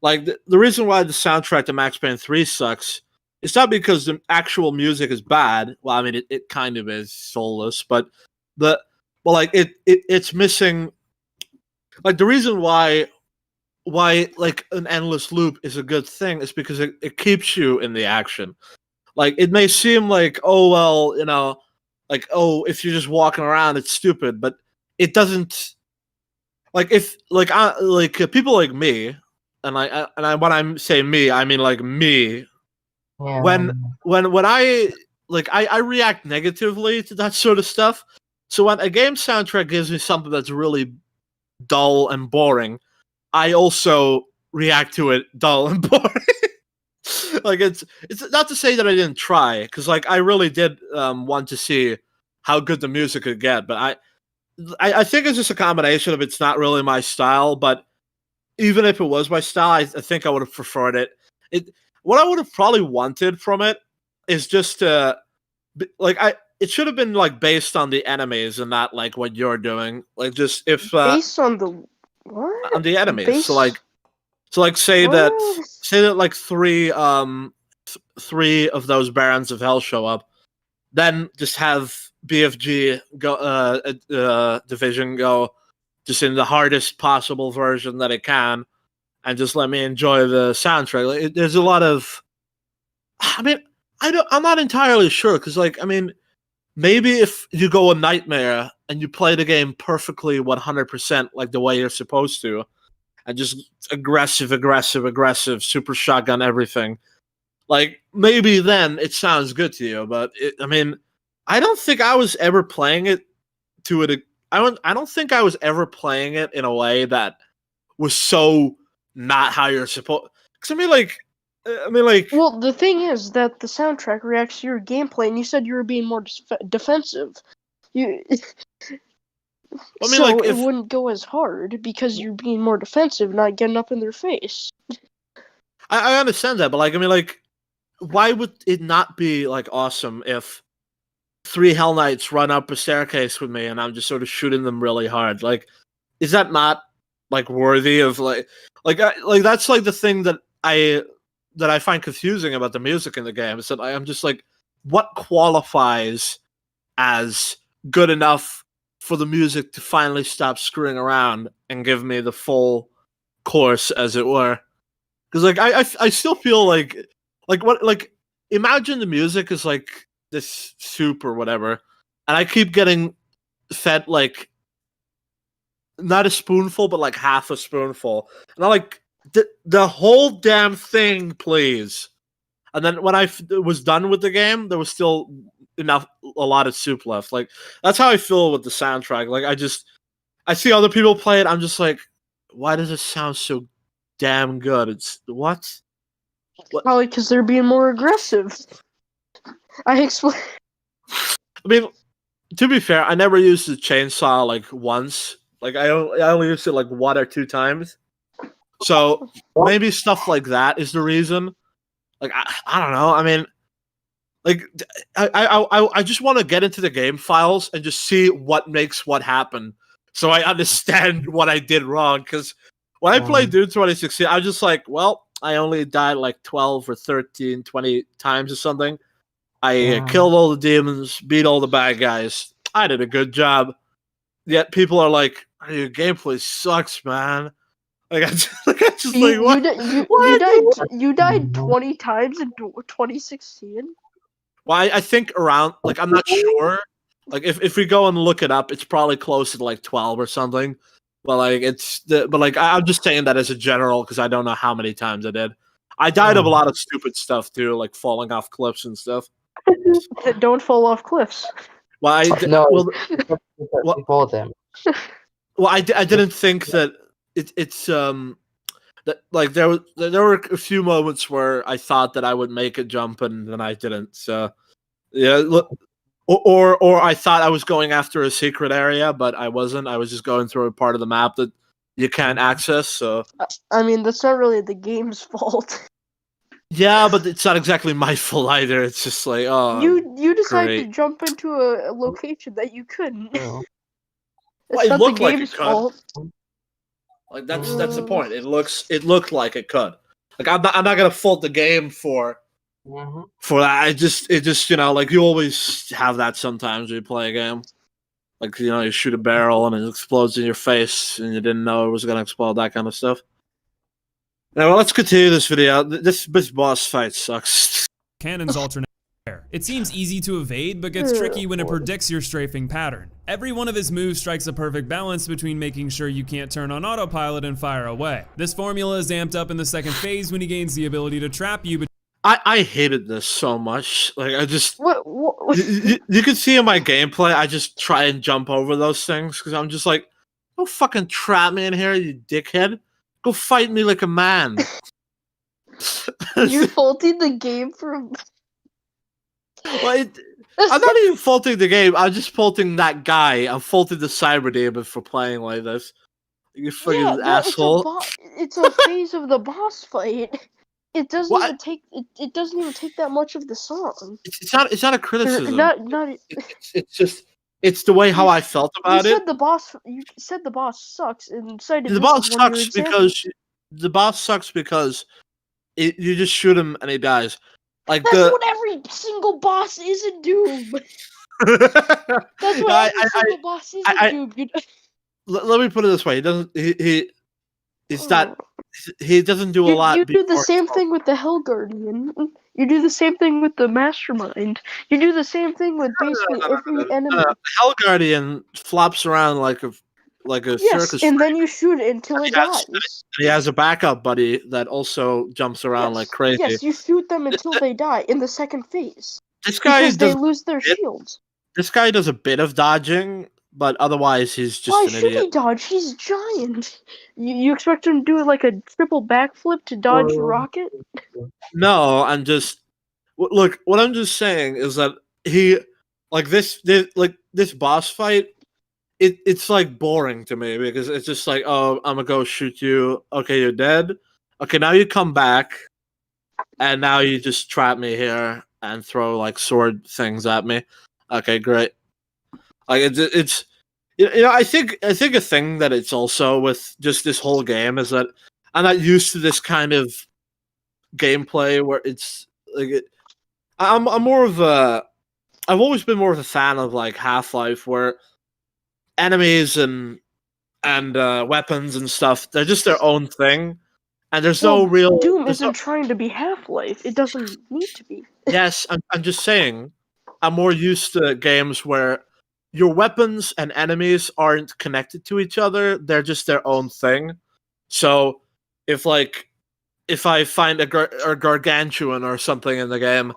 Like the reason why the soundtrack to Max Payne 3 sucks, it's not because the actual music is bad. Well, I mean it kind of is soulless, but like it's missing. Like the reason why like an endless loop is a good thing is because it keeps you in the action. Like it may seem like, oh well, you know, like oh if you're just walking around it's stupid, but it doesn't. Like if like people like me, and I when I'm saying me, I mean like me. Yeah. When I like I react negatively to that sort of stuff. So when a game soundtrack gives me something that's really dull and boring, I also react to it dull and boring. Like it's not to say that I didn't try, because like I really did want to see how good the music could get, but I think it's just a combination of it's not really my style, but even if it was my style, I think I would have preferred it. What I would have probably wanted from it is just it should have been like based on the enemies and not like what you're doing. Like just if based on the what? On the enemies. So like say that like three of those Barons of Hell show up, then just have BFG go division go just in the hardest possible version that it can, and just let me enjoy the soundtrack. Like, there's a lot of, I mean, I'm not entirely sure, because like I mean, maybe if you go a Nightmare and you play the game perfectly 100% like the way you're supposed to, and just aggressive, super shotgun everything, like maybe then it sounds good to you. But I mean, I don't think I was ever playing it to it. I don't think I was ever playing it in a way that was so not how you're supposed. Because I mean, like. Well, the thing is that the soundtrack reacts to your gameplay, and you said you were being more defensive. It wouldn't go as hard because you're being more defensive, not getting up in their face. I understand that, but like I mean, like, why would it not be like awesome if 3 Hell Knights run up a staircase with me and I'm just sort of shooting them really hard? Like, is that not like worthy of like that's like the thing that I find confusing about the music in the game, is that I'm just like, what qualifies as good enough for the music to finally stop screwing around and give me the full course, as it were? Because like I still feel like what, like, imagine the music is like this soup or whatever, and I keep getting fed like not a spoonful but like half a spoonful, and I'm like, the whole damn thing, please. And then when I was done with the game, there was still a lot of soup left. Like, that's how I feel with the soundtrack. Like, I see other people play it, I'm just like, why does it sound so damn good? It's what? Probably because they're being more aggressive. I explain. I mean, to be fair, I never used the chainsaw like once. Like I only used it like 1 or 2 times. So maybe stuff like that is the reason. Like I don't know. I mean, like I just want to get into the game files and just see what makes what happen, so I understand what I did wrong. Because when I played Doom 2016, I was just like, well, I only died like 12 or 13, 20 times or something. I killed all the demons, beat all the bad guys. I did a good job. Yet people are like, your gameplay sucks, man. Like, you died 20 times in 2016? Well, I think around, like, I'm not sure. Like, if we go and look it up, it's probably close to like 12 or something. But like, I'm just saying that as a general because I don't know how many times I did. I died of a lot of stupid stuff too, like falling off cliffs and stuff. Don't fall off cliffs. Well, fall them. Well, I didn't think that it's that like there were a few moments where I thought that I would make a jump and then I didn't. So yeah, or I thought I was going after a secret area, but I wasn't. I was just going through a part of the map that you can't access. So I mean, that's not really the game's fault. Yeah, but it's not exactly my fault either. It's just like, oh, you decided great. to jump into a location that you couldn't. Well, It's it not the looked like it game's could. fault. Like that's the point. It looked like it could. Like I'm not gonna fault the game for that. It just like you always have that sometimes when you play a game. Like you shoot a barrel and it explodes in your face and you didn't know it was gonna explode. That kind of stuff. Now, well, let's continue this video. This boss fight sucks. Cannons alternate fire. It seems easy to evade, but gets tricky when it predicts your strafing pattern. Every one of his moves strikes a perfect balance between making sure you can't turn on autopilot and fire away. This formula is amped up in the second phase when he gains the ability to trap you. I hated this so much. Like I just what? You can see in my gameplay, I just try and jump over those things because I'm just like, don't fucking trap me in here, you dickhead. Go fight me like a man. You're faulting the game for. Well, I'm not even faulting the game. I'm just faulting that guy. I'm faulting the cyber demon for playing like this. You fucking asshole. It's a phase of the boss fight. It doesn't even take. It doesn't even take that much of the song. It's not a criticism. It's just. It's the way how I felt about it. You said the boss sucks, and cited the boss sucks because you just shoot him and he dies. Like that's what every single boss is in Doom. That's what every single boss is in Doom. Let me put it this way: he doesn't. He doesn't do a lot. You do the same thing with the Hell Guardian. You do the same thing with the Mastermind. You do the same thing with basically every enemy. Hell Guardian flops around like a circus. And then you shoot it until it dies. He has a backup buddy that also jumps around like crazy. Yes, you shoot them until they die in the second phase. This guy they lose their shields. This guy does a bit of dodging, but otherwise he's just an idiot. Why should he dodge? He's giant. You expect him to do like a triple backflip to dodge a rocket? No, I'm just look. What I'm just saying is that he like this boss fight. It's like boring to me because it's just like, oh, I'm gonna go shoot you. Okay, you're dead. Okay, now you come back, and now you just trap me here and throw like sword things at me. Okay, great. Like it's I think a thing that it's also with just this whole game is that I'm not used to this kind of gameplay where it's like I'm more of a I've always been more of a fan of like Half-Life where enemies and weapons and stuff, they're just their own thing and there's no real Doom isn't trying to be Half-Life. It doesn't need to be. Yes, I'm just saying I'm more used to games where your weapons and enemies aren't connected to each other. They're just their own thing. So if I find a gargantuan or something in the game,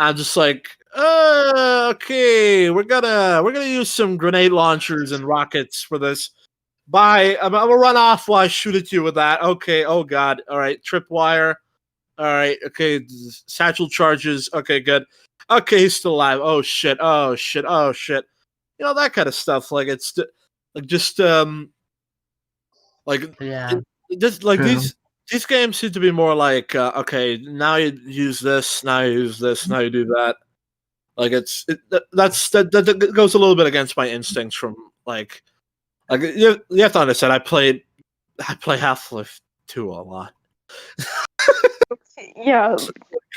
I'm just like, okay, we're gonna use some grenade launchers and rockets for this. Bye. I'm gonna run off while I shoot at you with that. Okay. Oh god. All right. Tripwire. All right. Okay. Satchel charges. Okay. Good. Okay. He's still alive. Oh shit. Oh shit. Oh shit. You know, that kind of stuff. Like it's like just like yeah. These games seem to be more like okay, now you use this, now you use this, now you do that. Like that goes a little bit against my instincts from like you have to understand. I play Half-Life 2 a lot. Yeah,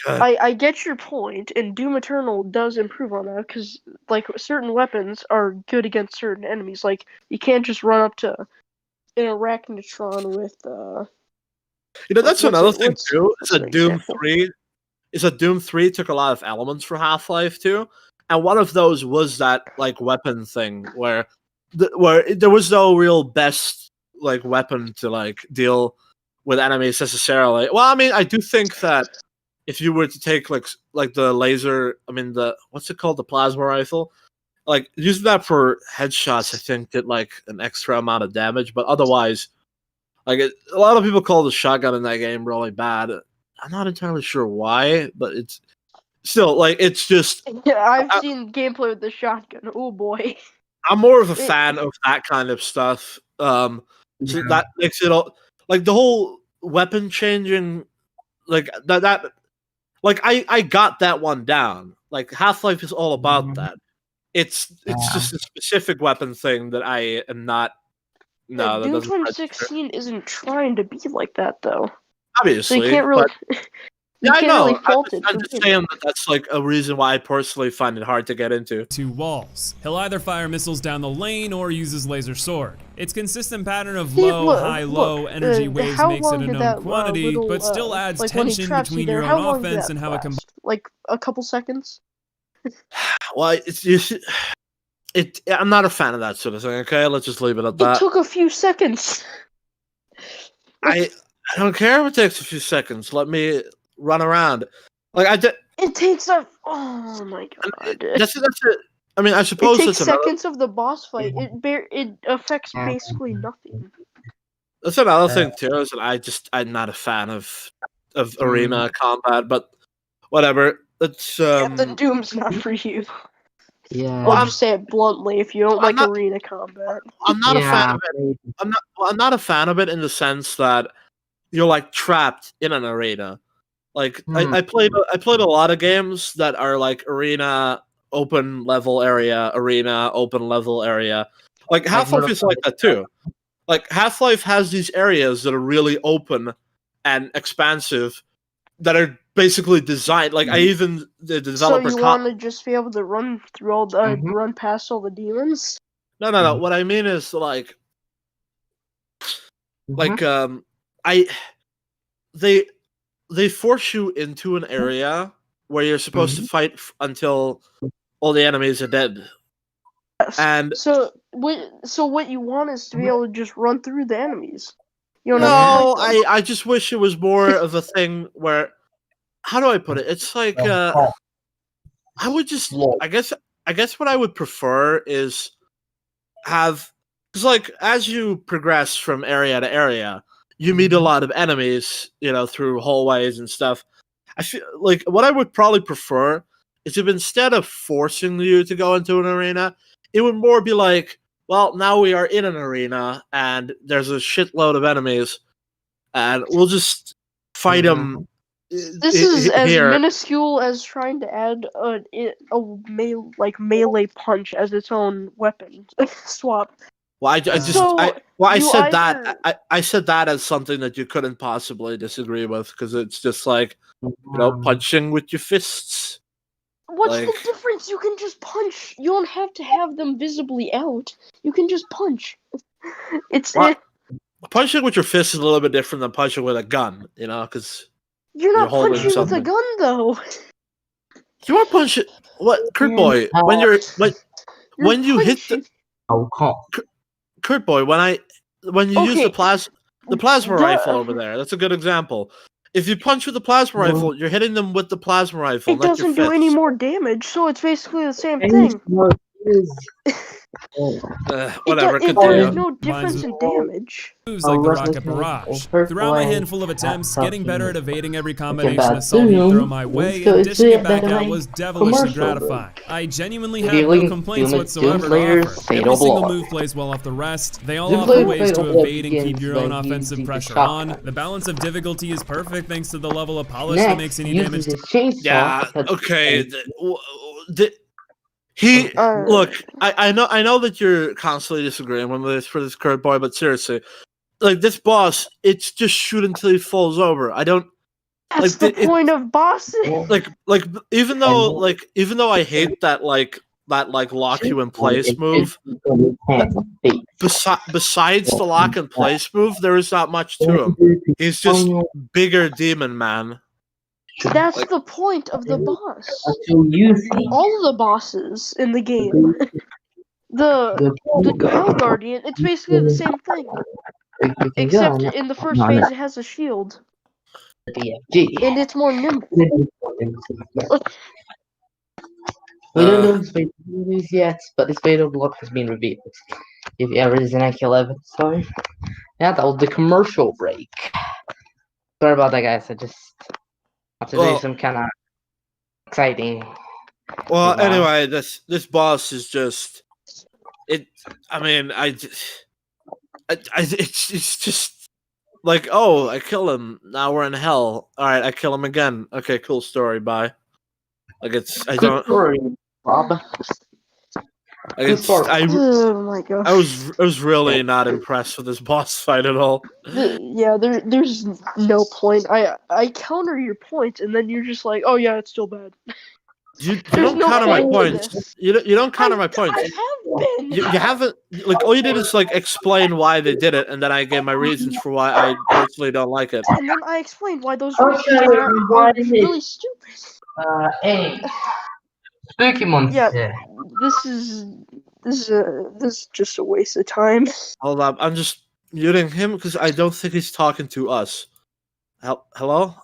I get your point, and Doom Eternal does improve on that because like certain weapons are good against certain enemies. Like you can't just run up to an Arachnotron with that's another thing too. It's a Doom 3. It's a Doom 3 took a lot of elements for Half-Life 2, and one of those was that like weapon thing where there was no real best like weapon to like deal with enemies necessarily. Well, I mean, I do think that if you were to take like the laser, I mean what's it called, the plasma rifle, like using that for headshots, I think did like an extra amount of damage. But otherwise, like a lot of people call the shotgun in that game really bad. I'm not entirely sure why, but it's still like it's just. Yeah, I've seen gameplay with the shotgun. Oh boy. I'm more of a fan of that kind of stuff. So that makes it all like the whole weapon changing, like that. Like I got that one down. Like Half-Life is all about that. It's just a specific weapon thing that I am not. No, Doom 2016 isn't trying to be like that though. Obviously, so you can't really. Yeah, I know. I'm just saying that's like a reason why I personally find it hard to get into. 2 walls. He'll either fire missiles down the lane or use his laser sword. Its consistent pattern of low, high, low energy waves makes it a known quantity, but still adds tension between your own offense and how it combines. Like a couple seconds. Well, I'm not a fan of that sort of thing. Okay, let's just leave it at that. It took a few seconds. I don't care if it takes a few seconds. Let me run around. Like it takes a. Oh my god. That's it. I mean, I suppose it takes seconds of the boss fight. It affects basically nothing. That's another thing too. Is that I'm not a fan of arena combat, but whatever. It's the Doom's not for you. Yeah. I'll just say it bluntly. If you don't like arena combat, I'm not a fan of it. I'm not a fan of it in the sense that you're like trapped in an arena. Like I played a lot of games that are like arena, open level area, arena, open level area. Like Half-Life is like that too. Like Half-Life has these areas that are really open and expansive that are basically designed. Like the developer. So you want to just be able to run through all the run past all the demons? No. What I mean is like they force you into an area where you're supposed to fight until all the enemies are dead. Yes. And so what you want is to be able to just run through the enemies. I just wish it was more of a thing where, how do I put it? It's like I would just I guess what I would prefer is have, because like as you progress from area to area, you meet a lot of enemies, through hallways and stuff. I feel like what I would probably prefer is if instead of forcing you to go into an arena, it would more be like, well, now we are in an arena and there's a shitload of enemies, and we'll just fight them. This is as minuscule as trying to add a melee punch as its own weapon swap. Well, I said that as something that you couldn't possibly disagree with, because it's just like, punching with your fists. What's the difference? You can just punch. You don't have to have them visibly out. You can just punch. Punching with your fist is a little bit different than punching with a gun, because you're not punching with a gun, though. You are punching. What, Kurt Boy? When you hit the. Kurt Boy, when you use the plasma rifle over there, that's a good example. If you punch with the plasma rifle, you're hitting them with the plasma rifle. It doesn't do any more damage, so it's basically the same thing. Whatever. There's no difference in damage. Moves like the rocket barrage. Throughout my handful of attempts, getting better at evading every combination assault he'd throw my way and dishing it back out was devilishly gratifying. I genuinely have no complaints whatsoever to offer. Every single move plays well off the rest. They all offer ways to evade and keep your own offensive pressure on. The balance of difficulty is perfect thanks to the level of polish that makes any damage. Yeah. Okay. Look, I know that you're constantly disagreeing with this for this Kurt Boy, but seriously, like this boss, it's just shoot until he falls over. I don't. That's the point of bosses. Even though I hate that lock you in place move. Besides the lock in place move, there is not much to him. He's just bigger demon man. That's the point of the boss. All of the bosses in the game. The Hell Guardian, it's basically the same thing. Except in the first phase it has a shield. And it's more nimble. We don't know his fatal abilities yet, but his fatal block has been revealed. If you ever didn't kill Evan, sorry. Yeah, that was the commercial break. Sorry about that, guys. I just have to do some kind of exciting. Well, anyway, this boss is just it. I mean, it's just like, oh, I kill him. Now we're in hell. All right, I kill him again. Okay, cool story. Bye. Like I don't. Story, Bob. Oh my god. I was really not impressed with this boss fight at all. Yeah, there's no point. I counter your point, and then you're just like, oh yeah, it's still bad. You don't counter my points. You don't counter my points. I have been. You haven't, like, all you did is like explain why they did it, and then I gave my reasons for why I personally don't like it. And then I explained why those reasons are really stupid. Hey, Spooky Monster. Yeah, this is just a waste of time. Hold up, I'm just muting him because I don't think he's talking to us. Hello,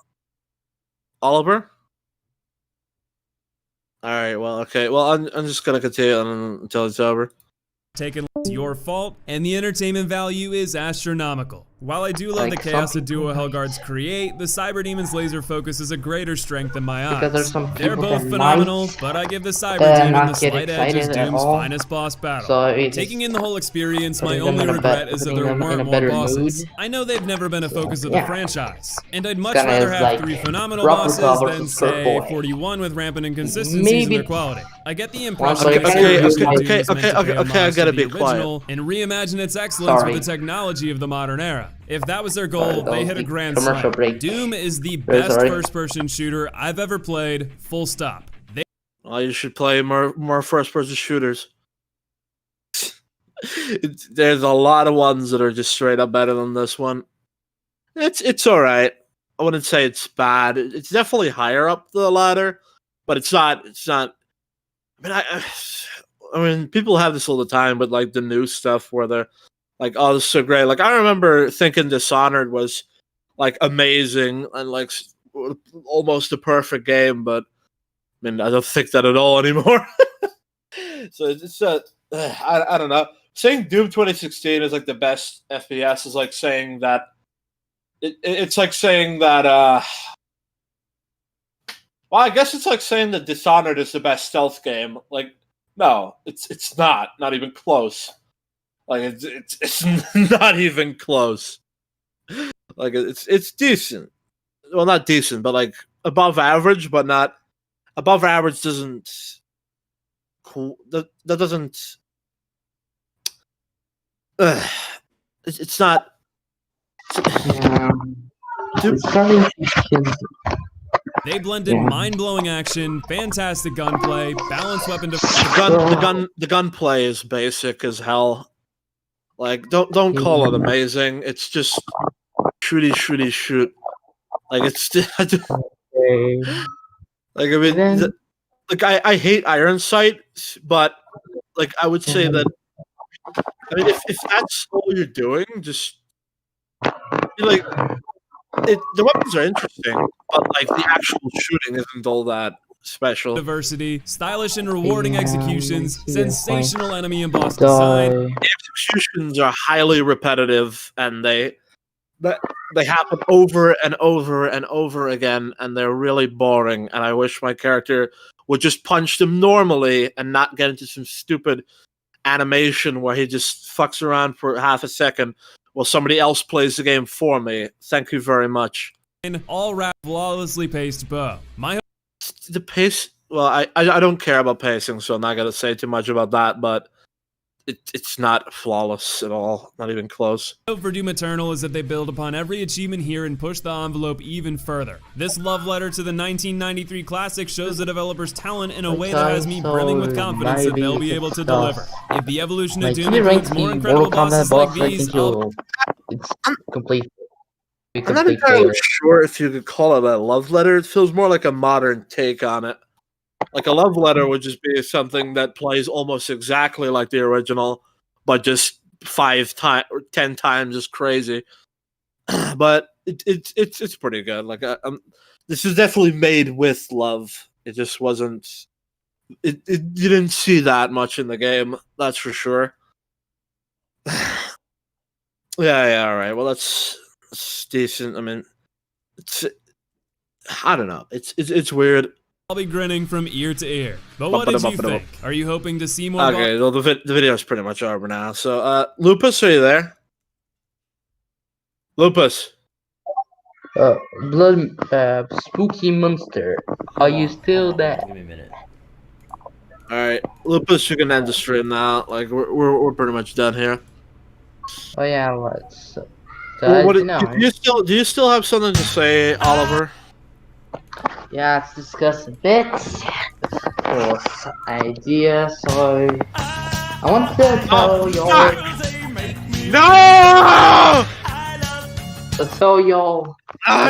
Oliver. All right. Well, okay. Well, I'm just gonna continue until it's over. Taken your fault, and the entertainment value is astronomical. While I do love the chaos that Duo Hellguards create, the Cyber Demon's laser focus is a greater strength in my eyes. They're both phenomenal, but I give the Cyber Demon the slight edge as Doom's finest boss battle. Taking in the whole experience, my only regret is that there weren't more bosses. I know they've never been a focus of the franchise, and I'd much rather have 3 phenomenal bosses than, say, 41 with rampant inconsistencies in their quality. I get the impression okay, I gotta be quiet. And reimagine its excellence with the technology of the modern era. If that was their goal, they hit a grand slam. Doom is the best first-person shooter I've ever played, full stop. Well, you should play more first-person shooters. There's a lot of ones that are just straight up better than this one. It's alright. I wouldn't say it's bad. It's definitely higher up the ladder, but it's not. I mean, people have this all the time, but like the new stuff where they're like, oh, this is so great. Like, I remember thinking Dishonored was like amazing and like almost a perfect game, but I mean, I don't think that at all anymore. So it's I don't know. Saying Doom 2016 is like the best FPS is like saying that it's like saying that well, I guess it's like saying that Dishonored is the best stealth game. Like, no, it's not even close. Like it's not even close. Like it's decent. Well, not decent, but like above average, but not above average. Doesn't that doesn't? It's not. They blended mind-blowing action, fantastic gunplay, balanced weapon the gunplay is basic as hell. Like, don't call it amazing. It's just shooty shoot. Like, it's like, I mean, like I hate Iron Sight, but like I would say that, I mean, if that's all you're doing, just like the weapons are interesting, but like the actual shooting isn't all that special. Diversity, stylish and rewarding executions, sensational enemy and boss design. The executions are highly repetitive, and they happen over and over and over again, and they're really boring. And I wish my character would just punch them normally and not get into some stupid animation where he just fucks around for half a second while somebody else plays the game for me. Thank you very much. All wrapped flawlessly paced bow. The pace, well, I don't care about pacing, so I'm not gonna say too much about that, but it's not flawless at all, not even close. For Doom Eternal is that they build upon every achievement here and push the envelope even further. This love letter to the 1993 classic shows the developers' talent in a way that has me brimming with confidence that they'll be able to deliver. If the evolution of Doom includes more incredible bosses like these, it's complete. I'm not entirely sure if you could call it a love letter. It feels more like a modern take on it. Like a love letter would just be something that plays almost exactly like the original, but just 5 times or 10 times as crazy. But it's pretty good. Like this is definitely made with love. It just wasn't. You didn't see that much in the game. That's for sure. Yeah. All right. Well, that's decent. I mean, I don't know. It's weird. I'll be grinning from ear to ear. But what did you think? Are you hoping to see more? Okay, well, the video is pretty much over now. So, Lupus, are you there? Lupus. Blood, spooky monster. Are you still there? Give me a minute. All right, Lupus, you can end the stream now. Like we're pretty much done here. Oh yeah, let's. Well, do you still have something to say, Oliver? Yeah, let's discuss a bit. Course idea. So I want to tell y'all. No! To tell y'all.